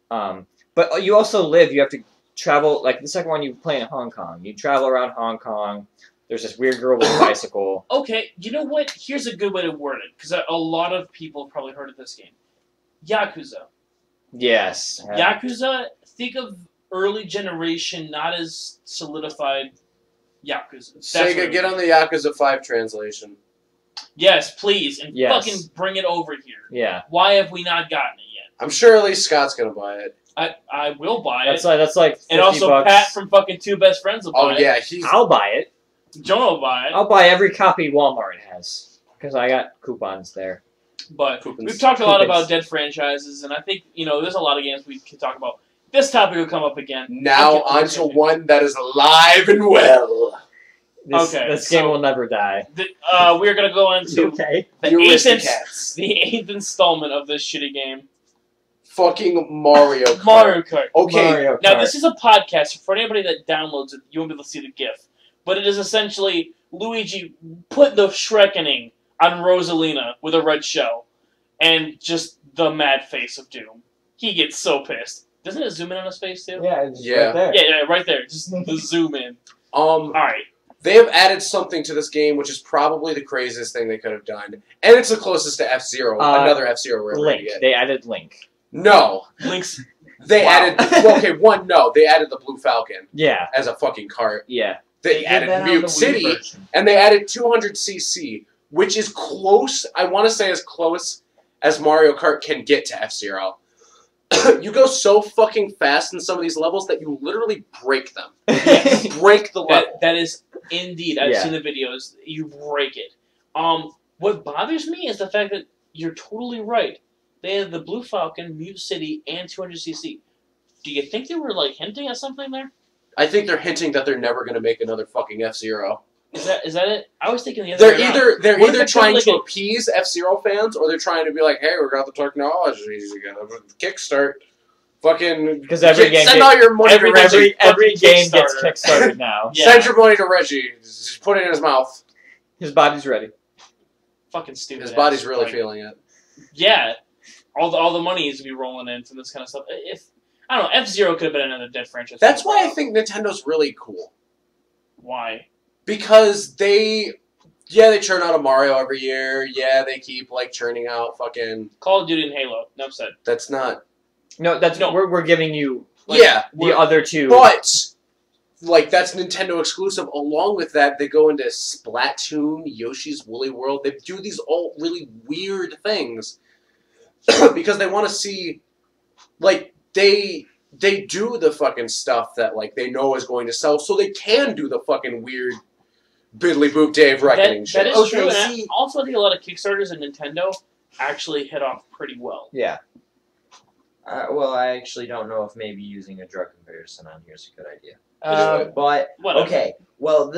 [SPEAKER 3] But you also live. You have to travel. Like the second one, you play in Hong Kong. You travel around Hong Kong. There's this weird girl with a bicycle.
[SPEAKER 2] Okay, you know what? Here's a good way to word it, because a lot of people have probably heard of this game. Yakuza.
[SPEAKER 3] Yes.
[SPEAKER 2] Yakuza, think of early generation, not as solidified Yakuza. That's what
[SPEAKER 1] Sega,
[SPEAKER 2] it
[SPEAKER 1] get
[SPEAKER 2] is.
[SPEAKER 1] on the Yakuza 5 translation.
[SPEAKER 2] Yes, please, and
[SPEAKER 3] Yes.
[SPEAKER 2] fucking bring it over here.
[SPEAKER 3] Yeah.
[SPEAKER 2] Why have we not gotten it yet?
[SPEAKER 1] I'm sure at least Scott's gonna buy it.
[SPEAKER 2] I will buy
[SPEAKER 3] That's
[SPEAKER 2] it.
[SPEAKER 3] like 50
[SPEAKER 2] And also
[SPEAKER 3] bucks.
[SPEAKER 2] Pat from fucking Two Best Friends will buy
[SPEAKER 1] Oh
[SPEAKER 2] it.
[SPEAKER 1] yeah, he's
[SPEAKER 3] I'll buy it.
[SPEAKER 2] Jonah will buy it.
[SPEAKER 3] I'll buy every copy Walmart has because I got coupons there.
[SPEAKER 2] But
[SPEAKER 1] Coupons.
[SPEAKER 2] we've talked a lot
[SPEAKER 3] Coupons.
[SPEAKER 2] about dead franchises, and I think, there's a lot of games we can talk about. This topic will come up again.
[SPEAKER 1] now onto one that is alive and well.
[SPEAKER 3] This,
[SPEAKER 2] Okay,
[SPEAKER 3] this game
[SPEAKER 2] so-
[SPEAKER 3] will never die.
[SPEAKER 2] We're going to go into
[SPEAKER 3] Okay.
[SPEAKER 2] the
[SPEAKER 1] You
[SPEAKER 2] eighth,
[SPEAKER 1] Aristocats.
[SPEAKER 2] the 8th installment of this shitty game,
[SPEAKER 1] Fucking Mario Kart.
[SPEAKER 2] Mario Kart.
[SPEAKER 1] Okay,
[SPEAKER 3] Mario
[SPEAKER 2] Now,
[SPEAKER 3] Kart.
[SPEAKER 2] this is a podcast. For anybody that downloads it, you won't be able to see the GIF. But it is essentially Luigi put the Shrekening on Rosalina with a red shell. And just the mad face of Doom. He gets so pissed. Doesn't it zoom in on his face, too?
[SPEAKER 3] Yeah, it's
[SPEAKER 1] Yeah.
[SPEAKER 3] right there.
[SPEAKER 2] Yeah, right there. Just the zoom in. Alright.
[SPEAKER 1] They have added something to this game, which is probably the craziest thing they could have done, and it's the closest to F-Zero. Another F-Zero we're ever gonna
[SPEAKER 3] Link.
[SPEAKER 1] get.
[SPEAKER 3] They added Link.
[SPEAKER 1] No,
[SPEAKER 2] Link's.
[SPEAKER 1] they
[SPEAKER 2] Wow.
[SPEAKER 1] added. Well, okay, one. No, they added the Blue Falcon
[SPEAKER 3] Yeah.
[SPEAKER 1] as a fucking cart.
[SPEAKER 3] Yeah.
[SPEAKER 1] They
[SPEAKER 4] did
[SPEAKER 1] added
[SPEAKER 4] that on
[SPEAKER 1] Mute
[SPEAKER 4] the Wii
[SPEAKER 1] City,
[SPEAKER 4] version.
[SPEAKER 1] and they added 200cc, which is close. I want to say as close as Mario Kart can get to F-Zero. You go so fucking fast in some of these levels that you literally break them. Break the level.
[SPEAKER 2] That is indeed. I've
[SPEAKER 3] Yeah.
[SPEAKER 2] seen the videos. You break it. What bothers me is the fact that you're totally right. They had the Blue Falcon, Mute City, and 200cc. Do you think they were hinting at something there?
[SPEAKER 1] I think they're hinting that they're never going to make another fucking F-Zero.
[SPEAKER 2] Is that it? I was thinking the other way around.
[SPEAKER 1] They're
[SPEAKER 2] What if
[SPEAKER 1] either
[SPEAKER 2] it's
[SPEAKER 1] trying
[SPEAKER 2] like
[SPEAKER 1] to
[SPEAKER 2] a-
[SPEAKER 1] appease F-Zero fans, or they're trying to be like, hey, we got the technology, kickstart
[SPEAKER 6] Fucking
[SPEAKER 3] Because every game
[SPEAKER 6] send
[SPEAKER 3] get-
[SPEAKER 6] all your money to Reggie.
[SPEAKER 3] every game gets
[SPEAKER 2] Kickstarter.
[SPEAKER 3] kickstarted now.
[SPEAKER 2] Yeah.
[SPEAKER 6] Send your money to Reggie. Just put it in his mouth.
[SPEAKER 3] His body's ready.
[SPEAKER 2] Fucking stupid.
[SPEAKER 6] His body's
[SPEAKER 2] ass.
[SPEAKER 6] really
[SPEAKER 2] Like,
[SPEAKER 6] feeling it.
[SPEAKER 2] Yeah, all the money needs to be rolling in from this kind of stuff. If I don't know, F-Zero could have been another dead franchise.
[SPEAKER 1] That's why I think Nintendo's really cool.
[SPEAKER 2] Why?
[SPEAKER 1] Because they churn out a Mario every year. Yeah, they keep like churning out fucking.
[SPEAKER 2] Call of Duty and Halo. No said.
[SPEAKER 1] That's not.
[SPEAKER 3] No, that's
[SPEAKER 2] No.
[SPEAKER 3] we're giving you
[SPEAKER 1] Yeah,
[SPEAKER 3] the other two.
[SPEAKER 1] but like that's Nintendo exclusive. Along with that, they go into Splatoon, Yoshi's Woolly World. They do these all really weird things because they want to see, like they do the fucking stuff that like they know is going to sell, so they can do the fucking weird Biddly Boop Dave Reckoning
[SPEAKER 2] That
[SPEAKER 1] shit.
[SPEAKER 2] is
[SPEAKER 4] Okay,
[SPEAKER 2] true. And
[SPEAKER 4] see-
[SPEAKER 2] also, I think a lot of Kickstarters and Nintendo actually hit off pretty well.
[SPEAKER 3] Yeah.
[SPEAKER 4] Well, I actually don't know if maybe using a drug comparison on here is a good idea.
[SPEAKER 1] Uh,
[SPEAKER 4] But
[SPEAKER 2] Whatever.
[SPEAKER 4] okay, well,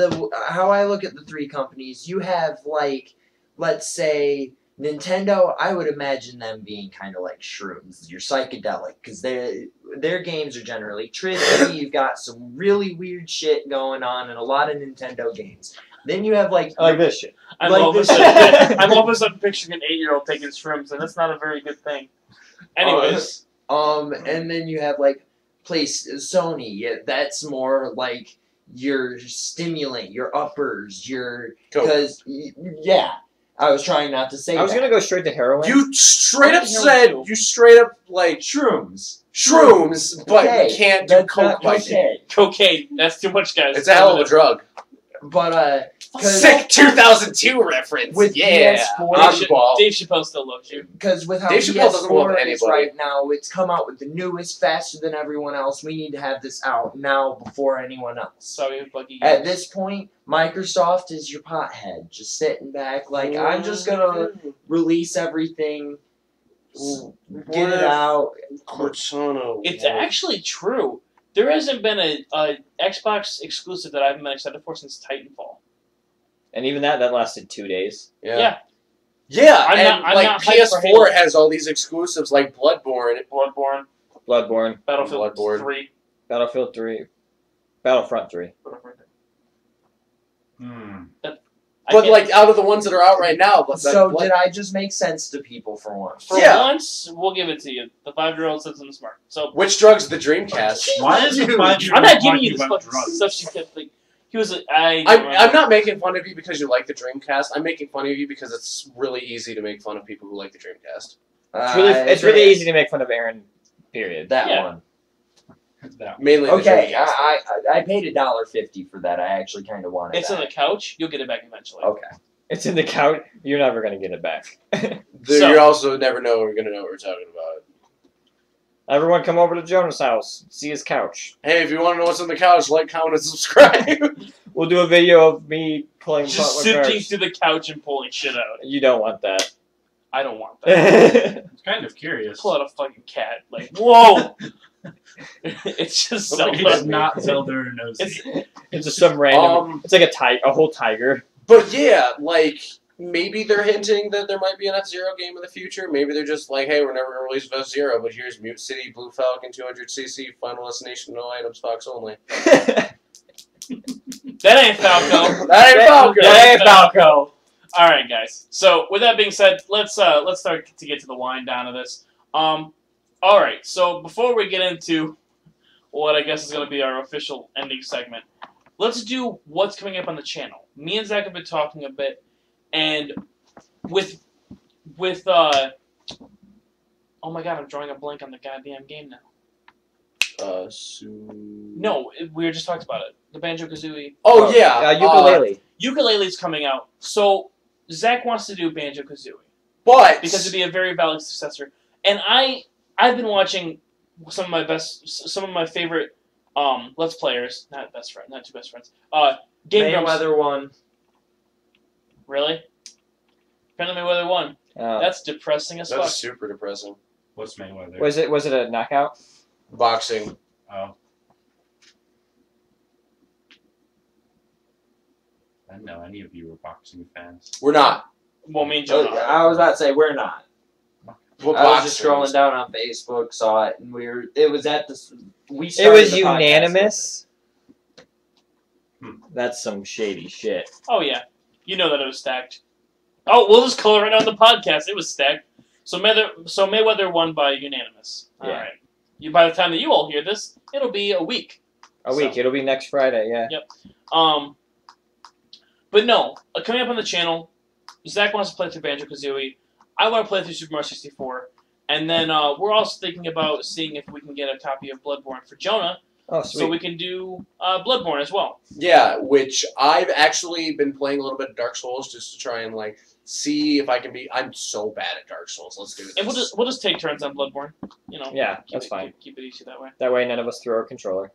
[SPEAKER 4] how I look at the three companies, you have like, let's say Nintendo. I would imagine them being kind of like shrooms. You're psychedelic because their games are generally trippy. You've got some really weird shit going on in a lot of Nintendo games. Then you have like
[SPEAKER 3] I like this shit.
[SPEAKER 2] I'm
[SPEAKER 4] Like
[SPEAKER 2] all of a
[SPEAKER 4] this-
[SPEAKER 2] sudden, I'm all of a sudden picturing an 8-year-old taking shrooms, and that's not a very good thing. Anyways,
[SPEAKER 4] and then you have like Sony. Yeah, that's more like your stimulant, your uppers, your
[SPEAKER 1] Coke.
[SPEAKER 4] because yeah. I was trying not to say
[SPEAKER 3] I was
[SPEAKER 4] that.
[SPEAKER 3] gonna go straight to heroin.
[SPEAKER 1] You straight up
[SPEAKER 2] Hero
[SPEAKER 1] said
[SPEAKER 2] too.
[SPEAKER 1] you straight up like
[SPEAKER 4] shrooms.
[SPEAKER 1] shrooms, but
[SPEAKER 4] Okay,
[SPEAKER 1] you can't do
[SPEAKER 4] that's
[SPEAKER 1] coke
[SPEAKER 4] not
[SPEAKER 1] like
[SPEAKER 4] okay.
[SPEAKER 2] cocaine. That's too much, guys.
[SPEAKER 1] It's a hell of a drug.
[SPEAKER 4] But 'cause-
[SPEAKER 1] Sick 2002 reference.
[SPEAKER 4] With
[SPEAKER 1] yeah,
[SPEAKER 4] PS4
[SPEAKER 1] oddball.
[SPEAKER 2] Dave Chappelle still loves you.
[SPEAKER 4] because with how
[SPEAKER 1] Dave Chappelle doesn't love
[SPEAKER 4] PS4 is
[SPEAKER 1] anybody.
[SPEAKER 4] right now, it's come out with the newest, faster than everyone else. We need to have this out now before anyone else.
[SPEAKER 2] Sorry, Buggy.
[SPEAKER 4] At this point, Microsoft is your pothead, just sitting back like I'm just gonna release everything, get it out.
[SPEAKER 1] Cortana.
[SPEAKER 2] It's actually true. There hasn't been a Xbox exclusive that I haven't been excited for since Titanfall.
[SPEAKER 3] and even that lasted 2 days.
[SPEAKER 1] Yeah,
[SPEAKER 2] I'm
[SPEAKER 1] and
[SPEAKER 2] not
[SPEAKER 1] like
[SPEAKER 2] hyped for Halo.
[SPEAKER 1] PS4 has all these exclusives like Bloodborne.
[SPEAKER 2] Bloodborne,
[SPEAKER 3] Bloodborne,
[SPEAKER 2] Battlefield
[SPEAKER 1] Bloodborne.
[SPEAKER 2] 3.
[SPEAKER 3] Battlefield 3, Battlefront 3.
[SPEAKER 1] But like out of the ones that are out right now,
[SPEAKER 4] So did I just make sense to people for once?
[SPEAKER 2] For
[SPEAKER 1] Yeah.
[SPEAKER 2] once, we'll give it to you. The 5-year-old sits in the smart. So
[SPEAKER 1] which drug's the Dreamcast?
[SPEAKER 5] Why is the
[SPEAKER 4] Dude,
[SPEAKER 5] 5-year-old
[SPEAKER 2] I'm not giving you
[SPEAKER 5] talking
[SPEAKER 2] this
[SPEAKER 5] about
[SPEAKER 2] fucking
[SPEAKER 5] drugs?
[SPEAKER 2] stuff she kept like. He was
[SPEAKER 1] I'm not making fun of you because you like the Dreamcast. I'm making fun of you because it's really easy to make fun of people who like the Dreamcast.
[SPEAKER 3] It's really easy to make fun of Aaron. Period.
[SPEAKER 4] That
[SPEAKER 2] Yeah.
[SPEAKER 4] one.
[SPEAKER 5] That.
[SPEAKER 1] Mainly
[SPEAKER 4] Okay,
[SPEAKER 1] the Dreamcast.
[SPEAKER 4] I paid $1.50 for that. I actually kind of wanted.
[SPEAKER 2] It's on the
[SPEAKER 4] that.
[SPEAKER 2] couch. You'll get it back eventually.
[SPEAKER 4] Okay.
[SPEAKER 3] It's in the couch. You're never gonna get it back.
[SPEAKER 2] So-
[SPEAKER 1] You also never know we're gonna know what we're talking about.
[SPEAKER 3] Everyone, come over to Jonah's house. See his couch.
[SPEAKER 1] Hey, if you want to know what's on the couch, like, comment, and subscribe.
[SPEAKER 3] We'll do a video of me pulling
[SPEAKER 2] Just
[SPEAKER 3] apart my
[SPEAKER 2] sifting
[SPEAKER 3] cards.
[SPEAKER 2] through the couch and pulling shit out.
[SPEAKER 3] You don't want that.
[SPEAKER 2] I don't want that.
[SPEAKER 5] I'm kind of curious.
[SPEAKER 2] Pull out a fucking cat. Like, whoa! It's just so
[SPEAKER 5] It's
[SPEAKER 2] funny.
[SPEAKER 5] not Zelda or Nosy.
[SPEAKER 3] It's just some random. It's like a whole tiger.
[SPEAKER 1] But yeah, like, maybe they're hinting that there might be an F-Zero game in the future. Maybe they're just like, hey, we're never going to release F-Zero, but here's Mute City, Blue Falcon, 200cc, Final Destination, no items, box only.
[SPEAKER 2] That ain't Falco.
[SPEAKER 1] That ain't Falco!
[SPEAKER 2] That
[SPEAKER 3] Hey,
[SPEAKER 2] ain't
[SPEAKER 3] Falco.
[SPEAKER 2] All right, guys. So with that being said, let's start to get to the wind down of this. All right. So before we get into what I guess is going to be our official ending segment, let's do what's coming up on the channel. Me and Zach have been talking a bit, and with oh my god, I'm drawing a blank on the goddamn game now. No, we were just talking about it. The Banjo-Kazooie.
[SPEAKER 1] Oh, yeah.
[SPEAKER 3] Ukulele.
[SPEAKER 2] Ukulele's coming out. So Zach wants to do Banjo-Kazooie
[SPEAKER 1] But
[SPEAKER 2] because it'd be a very valid successor. And I've been watching some of my favorite Let's Players, not two best friends. Game Grumps.
[SPEAKER 4] Mayweather won.
[SPEAKER 2] Really? Apparently Mayweather won. That's depressing as fuck.
[SPEAKER 1] that's super depressing.
[SPEAKER 5] What's Mayweather?
[SPEAKER 3] Was it a knockout?
[SPEAKER 1] Boxing.
[SPEAKER 5] Oh. I didn't know any of you were boxing fans.
[SPEAKER 1] We're not.
[SPEAKER 2] Well, me and Joe.
[SPEAKER 4] I was about to say we're not.
[SPEAKER 1] What
[SPEAKER 4] I was
[SPEAKER 1] box
[SPEAKER 4] just
[SPEAKER 1] rooms?
[SPEAKER 4] scrolling down on Facebook, saw it, and it was at this. We
[SPEAKER 3] It
[SPEAKER 4] started
[SPEAKER 3] was
[SPEAKER 4] the podcast
[SPEAKER 3] unanimous.
[SPEAKER 5] Hmm.
[SPEAKER 3] That's some shady shit.
[SPEAKER 2] Oh yeah, you know that it was stacked. Oh, we'll just color it on the podcast. It was stacked. So Mayweather won by unanimous. All
[SPEAKER 3] Yeah.
[SPEAKER 2] right. By the time that you all hear this, it'll be a week.
[SPEAKER 3] A week.
[SPEAKER 2] So-
[SPEAKER 3] It'll be next Friday. Yeah.
[SPEAKER 2] But no, coming up on the channel, Zach wants to play through Banjo-Kazooie. I want to play through Super Mario 64. And then we're also thinking about seeing if we can get a copy of Bloodborne for Jonah,
[SPEAKER 3] Oh, sweet.
[SPEAKER 2] so we can do Bloodborne as well.
[SPEAKER 1] Yeah, which I've actually been playing a little bit of Dark Souls just to try and like see if I can be. I'm so bad at Dark Souls. Let's do this.
[SPEAKER 2] And we'll just take turns on Bloodborne. You know.
[SPEAKER 3] Yeah,
[SPEAKER 2] keep
[SPEAKER 3] that's
[SPEAKER 2] it,
[SPEAKER 3] fine.
[SPEAKER 2] Keep it easy that way.
[SPEAKER 3] That way, none of us throw our controller.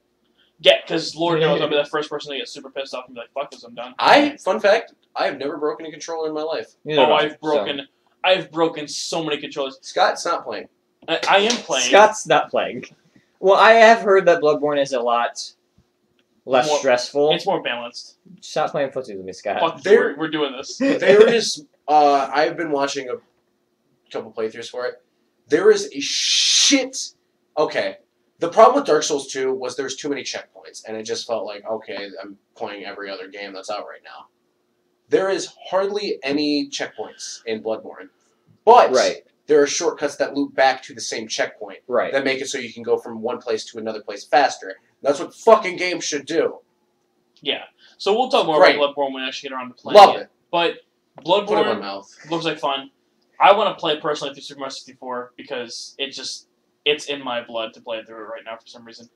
[SPEAKER 2] Yeah, because Lord knows I'll be the first person to get super pissed off and be like, "Fuck this, I'm done."
[SPEAKER 1] Fun fact, I have never broken a controller in my life.
[SPEAKER 3] Neither
[SPEAKER 2] Oh,
[SPEAKER 3] have I,
[SPEAKER 2] I've broken so many controllers.
[SPEAKER 1] Scott's not playing.
[SPEAKER 2] I am
[SPEAKER 3] so.
[SPEAKER 2] playing.
[SPEAKER 3] Scott's not playing. Well, I have heard that Bloodborne is a lot less
[SPEAKER 2] More-
[SPEAKER 3] stressful.
[SPEAKER 2] It's more balanced.
[SPEAKER 3] Stop playing footsie with me, Scott.
[SPEAKER 2] Fuck,
[SPEAKER 1] There-
[SPEAKER 2] we're doing this.
[SPEAKER 1] There is. I've been watching a couple playthroughs for it. There is a shit. Okay. The problem with Dark Souls 2 was there's too many checkpoints, and it just felt like, okay, I'm playing every other game that's out right now. There is hardly any checkpoints in Bloodborne. But
[SPEAKER 3] Right.
[SPEAKER 1] there are shortcuts that loop back to the same checkpoint
[SPEAKER 3] Right.
[SPEAKER 1] that make it so you can go from one place to another place faster. That's what fucking games should do.
[SPEAKER 2] Yeah. So we'll talk more
[SPEAKER 1] Great.
[SPEAKER 2] about Bloodborne when we actually get around to playing
[SPEAKER 1] Love it.
[SPEAKER 2] But
[SPEAKER 1] Put it in my
[SPEAKER 2] Bloodborne
[SPEAKER 1] mouth.
[SPEAKER 2] looks like fun. I want to play personally through Super Mario 64 because it's in my blood to play through it right now for some reason.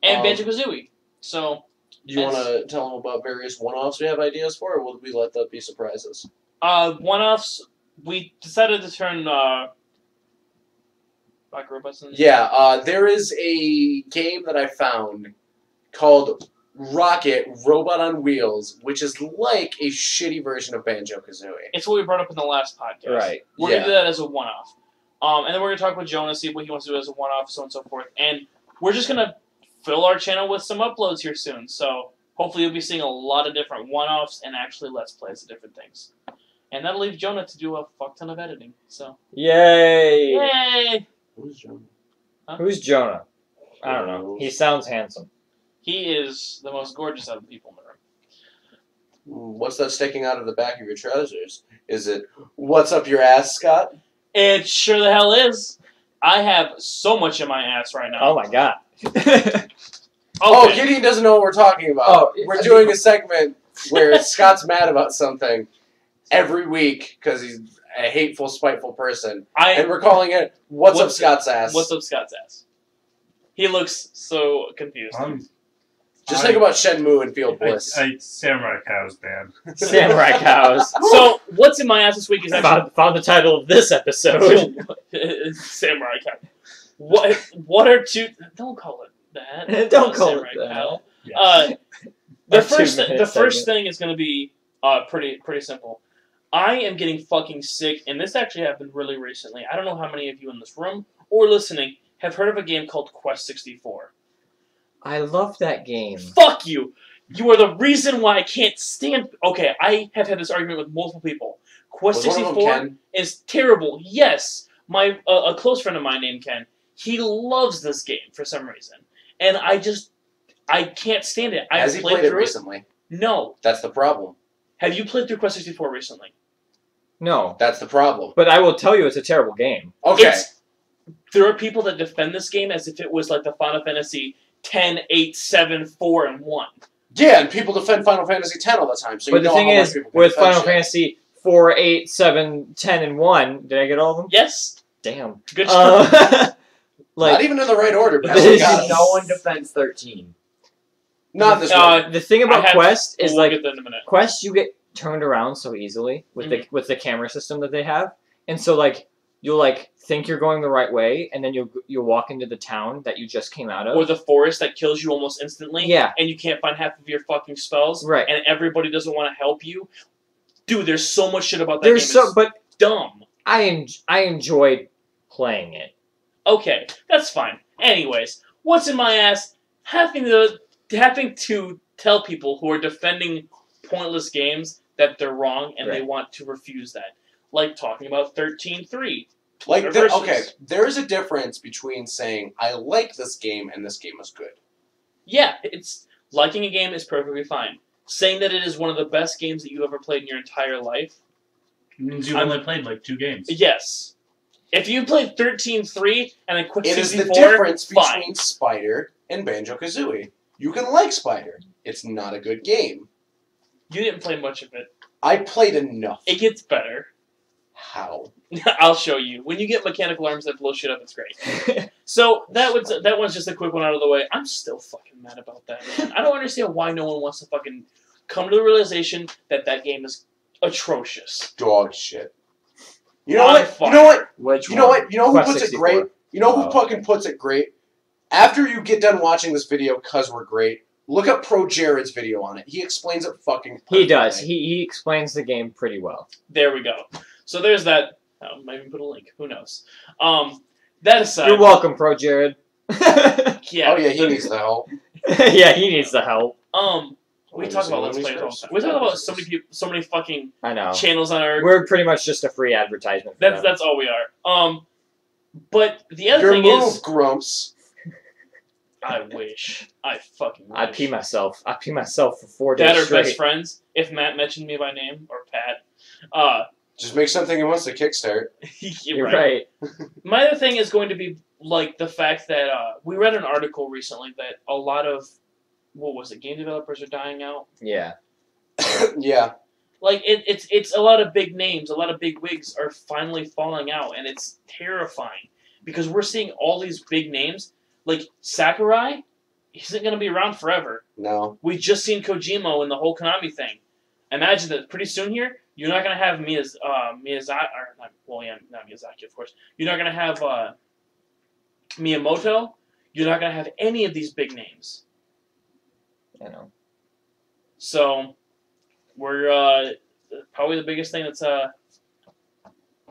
[SPEAKER 2] And Banjo-Kazooie. So,
[SPEAKER 1] Do you want to tell them about various one-offs we have ideas for, or will we let that be surprises?
[SPEAKER 2] one-offs, we decided to turn Black Robots in.
[SPEAKER 1] Yeah, there is a game that I found called Rocket Robot on Wheels, which is like a shitty version of Banjo-Kazooie.
[SPEAKER 2] It's what we brought up in the last podcast.
[SPEAKER 3] Right.
[SPEAKER 2] We're going to do that as a one-off. And then we're going to talk with Jonah, see what he wants to do as a one-off, so on and so forth. And we're just going to fill our channel with some uploads here soon. So hopefully you'll be seeing a lot of different one-offs and actually Let's Plays of different things. And that'll leave Jonah to do a fuck ton of editing. So,
[SPEAKER 3] Yay!
[SPEAKER 2] yay!
[SPEAKER 1] Who's Jonah?
[SPEAKER 3] Who's Jonah? I don't know. He sounds handsome.
[SPEAKER 2] He is the most gorgeous out of the people in the room.
[SPEAKER 1] What's that sticking out of the back of your trousers? Is it, what's up your ass, Scott?
[SPEAKER 2] It sure the hell is. I have so much in my ass right now.
[SPEAKER 3] Oh my god.
[SPEAKER 1] Oh,
[SPEAKER 2] Okay.
[SPEAKER 1] Gideon doesn't know what we're talking about.
[SPEAKER 4] Oh,
[SPEAKER 1] We're doing a segment where Scott's mad about something every week because he's a hateful, spiteful person. And we're calling it What's Up
[SPEAKER 2] What's-
[SPEAKER 1] Scott's Ass.
[SPEAKER 2] What's up, Scott's ass? He looks so confused.
[SPEAKER 1] Just think about Shenmue and Field Bliss.
[SPEAKER 5] I Samurai Cows, man.
[SPEAKER 3] Samurai cows.
[SPEAKER 2] So, what's in my ass this week is actually
[SPEAKER 3] Found the title of this episode.
[SPEAKER 2] Samurai Cow. What are two? Don't call it that.
[SPEAKER 3] Don't call
[SPEAKER 2] Samurai
[SPEAKER 3] it that.
[SPEAKER 2] Cow.
[SPEAKER 5] Yeah.
[SPEAKER 2] The
[SPEAKER 3] Our
[SPEAKER 2] first
[SPEAKER 3] 2-minute
[SPEAKER 2] first
[SPEAKER 3] segment.
[SPEAKER 2] thing is going to be pretty simple. I am getting fucking sick, and this actually happened really recently. I don't know how many of you in this room or listening have heard of a game called Quest 64.
[SPEAKER 3] I love that game.
[SPEAKER 2] Fuck you! You are the reason why I can't stand. Okay, I have had this argument with multiple people. Quest
[SPEAKER 1] Was one of them
[SPEAKER 2] 64
[SPEAKER 1] Ken?
[SPEAKER 2] is terrible. Yes, my a close friend of mine named Ken. He loves this game for some reason, and I can't stand it.
[SPEAKER 1] Has he played it recently?
[SPEAKER 2] No.
[SPEAKER 1] That's the problem.
[SPEAKER 2] Have you played through Quest 64 recently?
[SPEAKER 3] No.
[SPEAKER 1] That's the problem.
[SPEAKER 3] But I will tell you it's a terrible game.
[SPEAKER 1] Okay.
[SPEAKER 2] There are people that defend this game as if it was like the Final Fantasy 10, 8, 7, 4, and 1.
[SPEAKER 1] Yeah, and people defend Final Fantasy X all the time, so
[SPEAKER 3] But
[SPEAKER 1] you
[SPEAKER 3] the
[SPEAKER 1] know
[SPEAKER 3] thing
[SPEAKER 1] how much
[SPEAKER 3] is,
[SPEAKER 1] people can
[SPEAKER 3] with
[SPEAKER 1] defend
[SPEAKER 3] Final
[SPEAKER 1] shit.
[SPEAKER 3] Fantasy 4, 8, 7, 10, and 1, did I get all of them?
[SPEAKER 2] Yes.
[SPEAKER 3] Damn.
[SPEAKER 2] Good job.
[SPEAKER 1] Not
[SPEAKER 3] Like,
[SPEAKER 1] even in the right order, but
[SPEAKER 3] This
[SPEAKER 1] that's
[SPEAKER 3] is-
[SPEAKER 1] got it.
[SPEAKER 4] No one defends 13.
[SPEAKER 1] Not this one.
[SPEAKER 3] the thing about
[SPEAKER 2] I have-
[SPEAKER 3] Quest is
[SPEAKER 2] we'll
[SPEAKER 3] like
[SPEAKER 2] get that in a minute.
[SPEAKER 3] Quest, you get turned around so easily with the camera system that they have, and so like you'll like think you're going the right way, and then you'll walk into the town that you just came out of.
[SPEAKER 2] Or the forest that kills you almost instantly.
[SPEAKER 3] Yeah.
[SPEAKER 2] And you can't find half of your fucking spells.
[SPEAKER 3] Right.
[SPEAKER 2] And everybody doesn't want to help you. Dude, there's so much shit about that
[SPEAKER 3] There's
[SPEAKER 2] game.
[SPEAKER 3] so, but
[SPEAKER 2] It's dumb.
[SPEAKER 3] I enjoyed playing it.
[SPEAKER 2] Okay, that's fine. Anyways, what's in my ass? Having to tell people who are defending pointless games that they're wrong and they
[SPEAKER 3] Right.
[SPEAKER 2] want to refuse that. Like talking about 13.3.
[SPEAKER 1] Like,
[SPEAKER 2] Or
[SPEAKER 1] there,
[SPEAKER 2] versus.
[SPEAKER 1] okay, there is a difference between saying I like this game and this game is good.
[SPEAKER 2] Yeah, it's liking a game is perfectly fine. Saying that it is one of the best games that you ever played in your entire life,
[SPEAKER 5] Means you've
[SPEAKER 2] I'm-
[SPEAKER 5] only played like 2 games.
[SPEAKER 2] yes. If you played 13-3 and then quit
[SPEAKER 1] It is the
[SPEAKER 2] 64,
[SPEAKER 1] difference
[SPEAKER 2] fine.
[SPEAKER 1] between Spider and Banjo-Kazooie. You can like Spider. It's not a good game.
[SPEAKER 2] You didn't play much of it.
[SPEAKER 1] I played enough.
[SPEAKER 2] It gets better.
[SPEAKER 1] How?
[SPEAKER 2] I'll show you. When you get mechanical arms that blow shit up, it's great. So that one's just a quick one out of the way. I'm still fucking mad about that, man. I don't understand why no one wants to fucking come to the realization that that game is atrocious.
[SPEAKER 1] Dog shit. You know
[SPEAKER 2] On
[SPEAKER 1] what?
[SPEAKER 2] fire.
[SPEAKER 1] You know what?
[SPEAKER 4] Which
[SPEAKER 1] You know
[SPEAKER 4] one?
[SPEAKER 1] what? You know who
[SPEAKER 3] Quest
[SPEAKER 1] puts it
[SPEAKER 3] 64.
[SPEAKER 1] great? You know who
[SPEAKER 3] Oh.
[SPEAKER 1] fucking puts it great? After you get done watching this video, cause we're great, look up Pro Jared's video on it. He explains it fucking perfectly.
[SPEAKER 3] He does. He explains the game pretty well.
[SPEAKER 2] There we go. So there's that. I might even put a link. Who knows? That aside,
[SPEAKER 3] You're welcome, Pro Jared.
[SPEAKER 2] yeah.
[SPEAKER 1] Oh yeah, he needs the help.
[SPEAKER 3] Yeah, he needs the help.
[SPEAKER 2] We talk about Let's Players all the time. We talk about so many people, so many fucking
[SPEAKER 3] I know.
[SPEAKER 2] channels on our.
[SPEAKER 3] We're pretty much just a free advertisement. For them.
[SPEAKER 2] That's all we are. But the other
[SPEAKER 1] Your
[SPEAKER 2] thing
[SPEAKER 1] move,
[SPEAKER 2] is,
[SPEAKER 1] Grumps.
[SPEAKER 2] I wish. I fucking wish.
[SPEAKER 3] I pee myself. I pee myself for 4
[SPEAKER 2] Dad
[SPEAKER 3] days
[SPEAKER 2] are
[SPEAKER 3] straight.
[SPEAKER 2] best friends. If Matt mentioned me by name or Pat,
[SPEAKER 1] Just make something he wants to kickstart.
[SPEAKER 2] you're
[SPEAKER 3] You're right.
[SPEAKER 2] My other thing is going to be like the fact that we read an article recently that a lot of game developers are dying out.
[SPEAKER 3] Yeah.
[SPEAKER 1] Yeah.
[SPEAKER 2] Like it's a lot of big names, a lot of big wigs are finally falling out, and it's terrifying because we're seeing all these big names like Sakurai. He isn't going to be around forever.
[SPEAKER 1] No.
[SPEAKER 2] We just seen Kojima in the whole Konami thing. Imagine that pretty soon here, you're not going to have Miyazaki, or not, well, yeah, not Miyazaki, of course. You're not going to have Miyamoto. You're not going to have any of these big names.
[SPEAKER 3] I know.
[SPEAKER 2] So, we're probably the biggest thing that's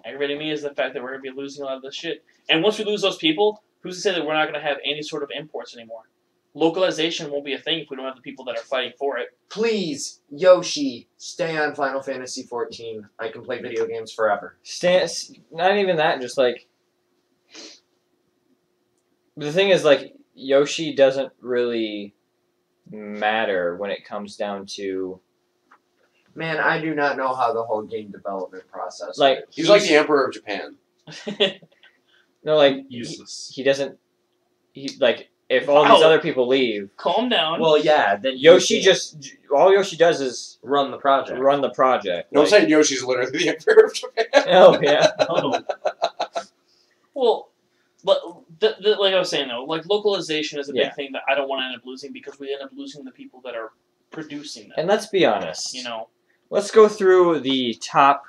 [SPEAKER 2] aggravating me is the fact that we're going to be losing a lot of this shit. And once we lose those people, who's to say that we're not going to have any sort of imports anymore? Localization won't be a thing if we don't have the people that are fighting for it.
[SPEAKER 6] Please, Yoshi, stay on Final Fantasy 14. I can play video games forever.
[SPEAKER 3] Not even that, just like... The thing is, like, Yoshi doesn't really matter when it comes down to...
[SPEAKER 6] Man, I do not know how the whole game development process
[SPEAKER 3] Like,
[SPEAKER 6] works.
[SPEAKER 1] He's like the Emperor of Japan.
[SPEAKER 3] No, like,
[SPEAKER 5] Useless.
[SPEAKER 3] he doesn't... Like, if all these
[SPEAKER 2] Wow.
[SPEAKER 3] other people leave,
[SPEAKER 2] Calm down.
[SPEAKER 6] Well, yeah, then
[SPEAKER 3] Yoshi
[SPEAKER 6] you can't
[SPEAKER 3] just... All Yoshi does is
[SPEAKER 6] run the project.
[SPEAKER 3] run the project.
[SPEAKER 1] No, I'm
[SPEAKER 3] Like-
[SPEAKER 1] saying Yoshi's literally the Emperor of Japan.
[SPEAKER 3] Oh, yeah.
[SPEAKER 5] Oh,
[SPEAKER 2] Well, like I was saying though, like localization is a big
[SPEAKER 3] Yeah.
[SPEAKER 2] thing that I don't want to end up losing because we end up losing the people that are producing them.
[SPEAKER 3] And let's be honest.
[SPEAKER 2] You know,
[SPEAKER 3] Let's go through the top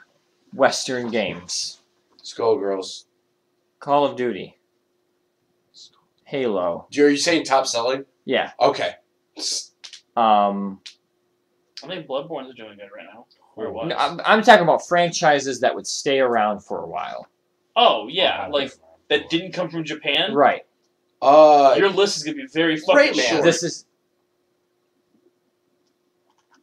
[SPEAKER 3] Western games.
[SPEAKER 1] Skullgirls.
[SPEAKER 3] Call of Duty. Halo.
[SPEAKER 1] Are you saying top selling?
[SPEAKER 3] Yeah.
[SPEAKER 1] Okay.
[SPEAKER 2] I think Bloodborne's doing good right now. Or it was.
[SPEAKER 3] No, I'm talking about franchises that would stay around for a while.
[SPEAKER 2] Oh yeah, like that didn't come from Japan.
[SPEAKER 3] Right.
[SPEAKER 2] Your list is gonna be very fucking
[SPEAKER 1] Rayman.
[SPEAKER 2] short.
[SPEAKER 3] This is...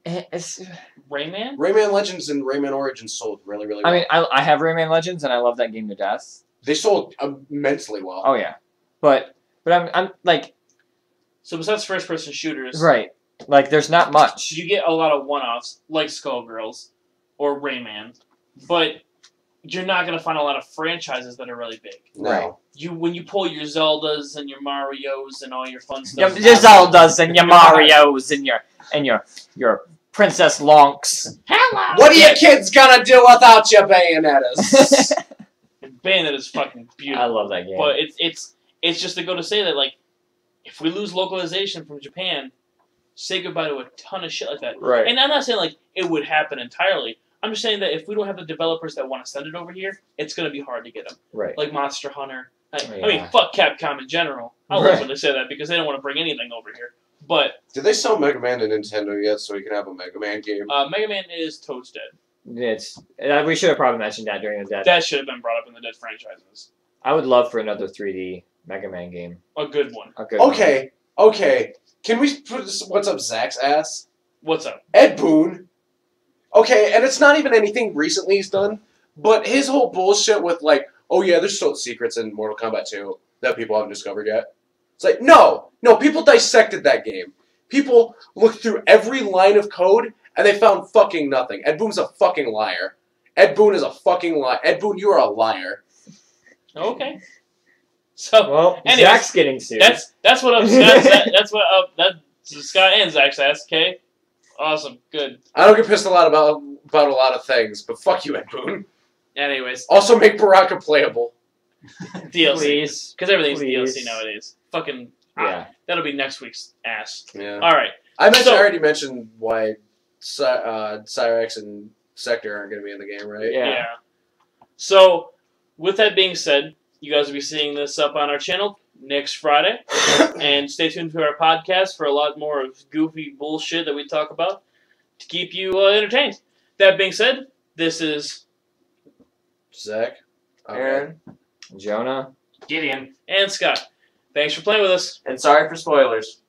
[SPEAKER 3] It's,
[SPEAKER 2] Rayman.
[SPEAKER 1] Rayman Legends and Rayman Origins sold really, really well.
[SPEAKER 3] I mean, I have Rayman Legends, and I love that game to death.
[SPEAKER 1] They sold immensely well.
[SPEAKER 3] Oh, yeah. But I'm like...
[SPEAKER 2] So besides first-person shooters,
[SPEAKER 3] Right. Like, there's not much.
[SPEAKER 2] you get a lot of one-offs like Skullgirls or Rayman, but you're not gonna find a lot of franchises that are really big.
[SPEAKER 1] No.
[SPEAKER 3] Right.
[SPEAKER 2] When you pull your Zeldas and your Marios and all your fun stuff.
[SPEAKER 3] Your Zeldas and your Marios and your Princess Lonks.
[SPEAKER 2] Hello.
[SPEAKER 1] What are you kids gonna do without your Bayonettas?
[SPEAKER 2] Bayonetta's fucking
[SPEAKER 3] I
[SPEAKER 2] beautiful.
[SPEAKER 3] love that game.
[SPEAKER 2] But it's just to go to say that like if we lose localization from Japan, say goodbye to a ton of shit like that.
[SPEAKER 3] Right.
[SPEAKER 2] And I'm not saying like it would happen entirely. I'm just saying that if we don't have the developers that want to send it over here, it's gonna be hard to get them.
[SPEAKER 3] Right.
[SPEAKER 2] Like Monster Hunter. I
[SPEAKER 3] Yeah.
[SPEAKER 2] mean, fuck Capcom in general. I love
[SPEAKER 3] Right.
[SPEAKER 2] when they say that because they don't want to bring anything over here. But
[SPEAKER 1] Did they sell Mega Man to Nintendo yet so we can have a Mega Man game?
[SPEAKER 2] Mega Man is Toad's dead.
[SPEAKER 3] It's we should have probably mentioned that during the dead.
[SPEAKER 2] That should have been brought up in the dead franchises.
[SPEAKER 3] I would love for another 3D Mega Man game.
[SPEAKER 2] A good one.
[SPEAKER 3] A good one.
[SPEAKER 1] Okay. Can we put this, what's up Zach's ass?
[SPEAKER 2] What's up?
[SPEAKER 1] Ed Boon. Okay, and it's not even anything recently he's done, but his whole bullshit with like, oh yeah, there's still secrets in Mortal Kombat 2 that people haven't discovered yet. It's like, no, people dissected that game. People looked through every line of code and they found fucking nothing. Ed Boon's a fucking liar. Ed Boon is a fucking liar. Ed Boon, you are a liar.
[SPEAKER 2] Okay. So
[SPEAKER 3] Well,
[SPEAKER 2] anyways,
[SPEAKER 3] Zach's getting sued.
[SPEAKER 2] that's what up, Scott. That's what up. That's Scott and Zach's asked. Okay. Awesome. Good.
[SPEAKER 1] I don't get pissed a lot about a lot of things, but fuck you, Ed Boon.
[SPEAKER 2] Anyways,
[SPEAKER 1] Also make Baraka playable.
[SPEAKER 2] DLC
[SPEAKER 3] Please.
[SPEAKER 2] because everything's
[SPEAKER 3] Please.
[SPEAKER 2] DLC nowadays. Fucking
[SPEAKER 3] Yeah.
[SPEAKER 2] that'll be next week's ass.
[SPEAKER 1] Yeah.
[SPEAKER 2] All right.
[SPEAKER 1] I
[SPEAKER 2] So-
[SPEAKER 1] already mentioned why Cyrex and Sector aren't going to be in the game, right?
[SPEAKER 3] Yeah.
[SPEAKER 2] So, with that being said, you guys will be seeing this up on our channel next Friday. And stay tuned to our podcast for a lot more of goofy bullshit that we talk about to keep you entertained. That being said, this is
[SPEAKER 1] Zach? Okay.
[SPEAKER 6] Aaron.
[SPEAKER 3] Jonah.
[SPEAKER 5] Gideon.
[SPEAKER 2] and Scott. Thanks for playing with us.
[SPEAKER 6] And sorry for spoilers.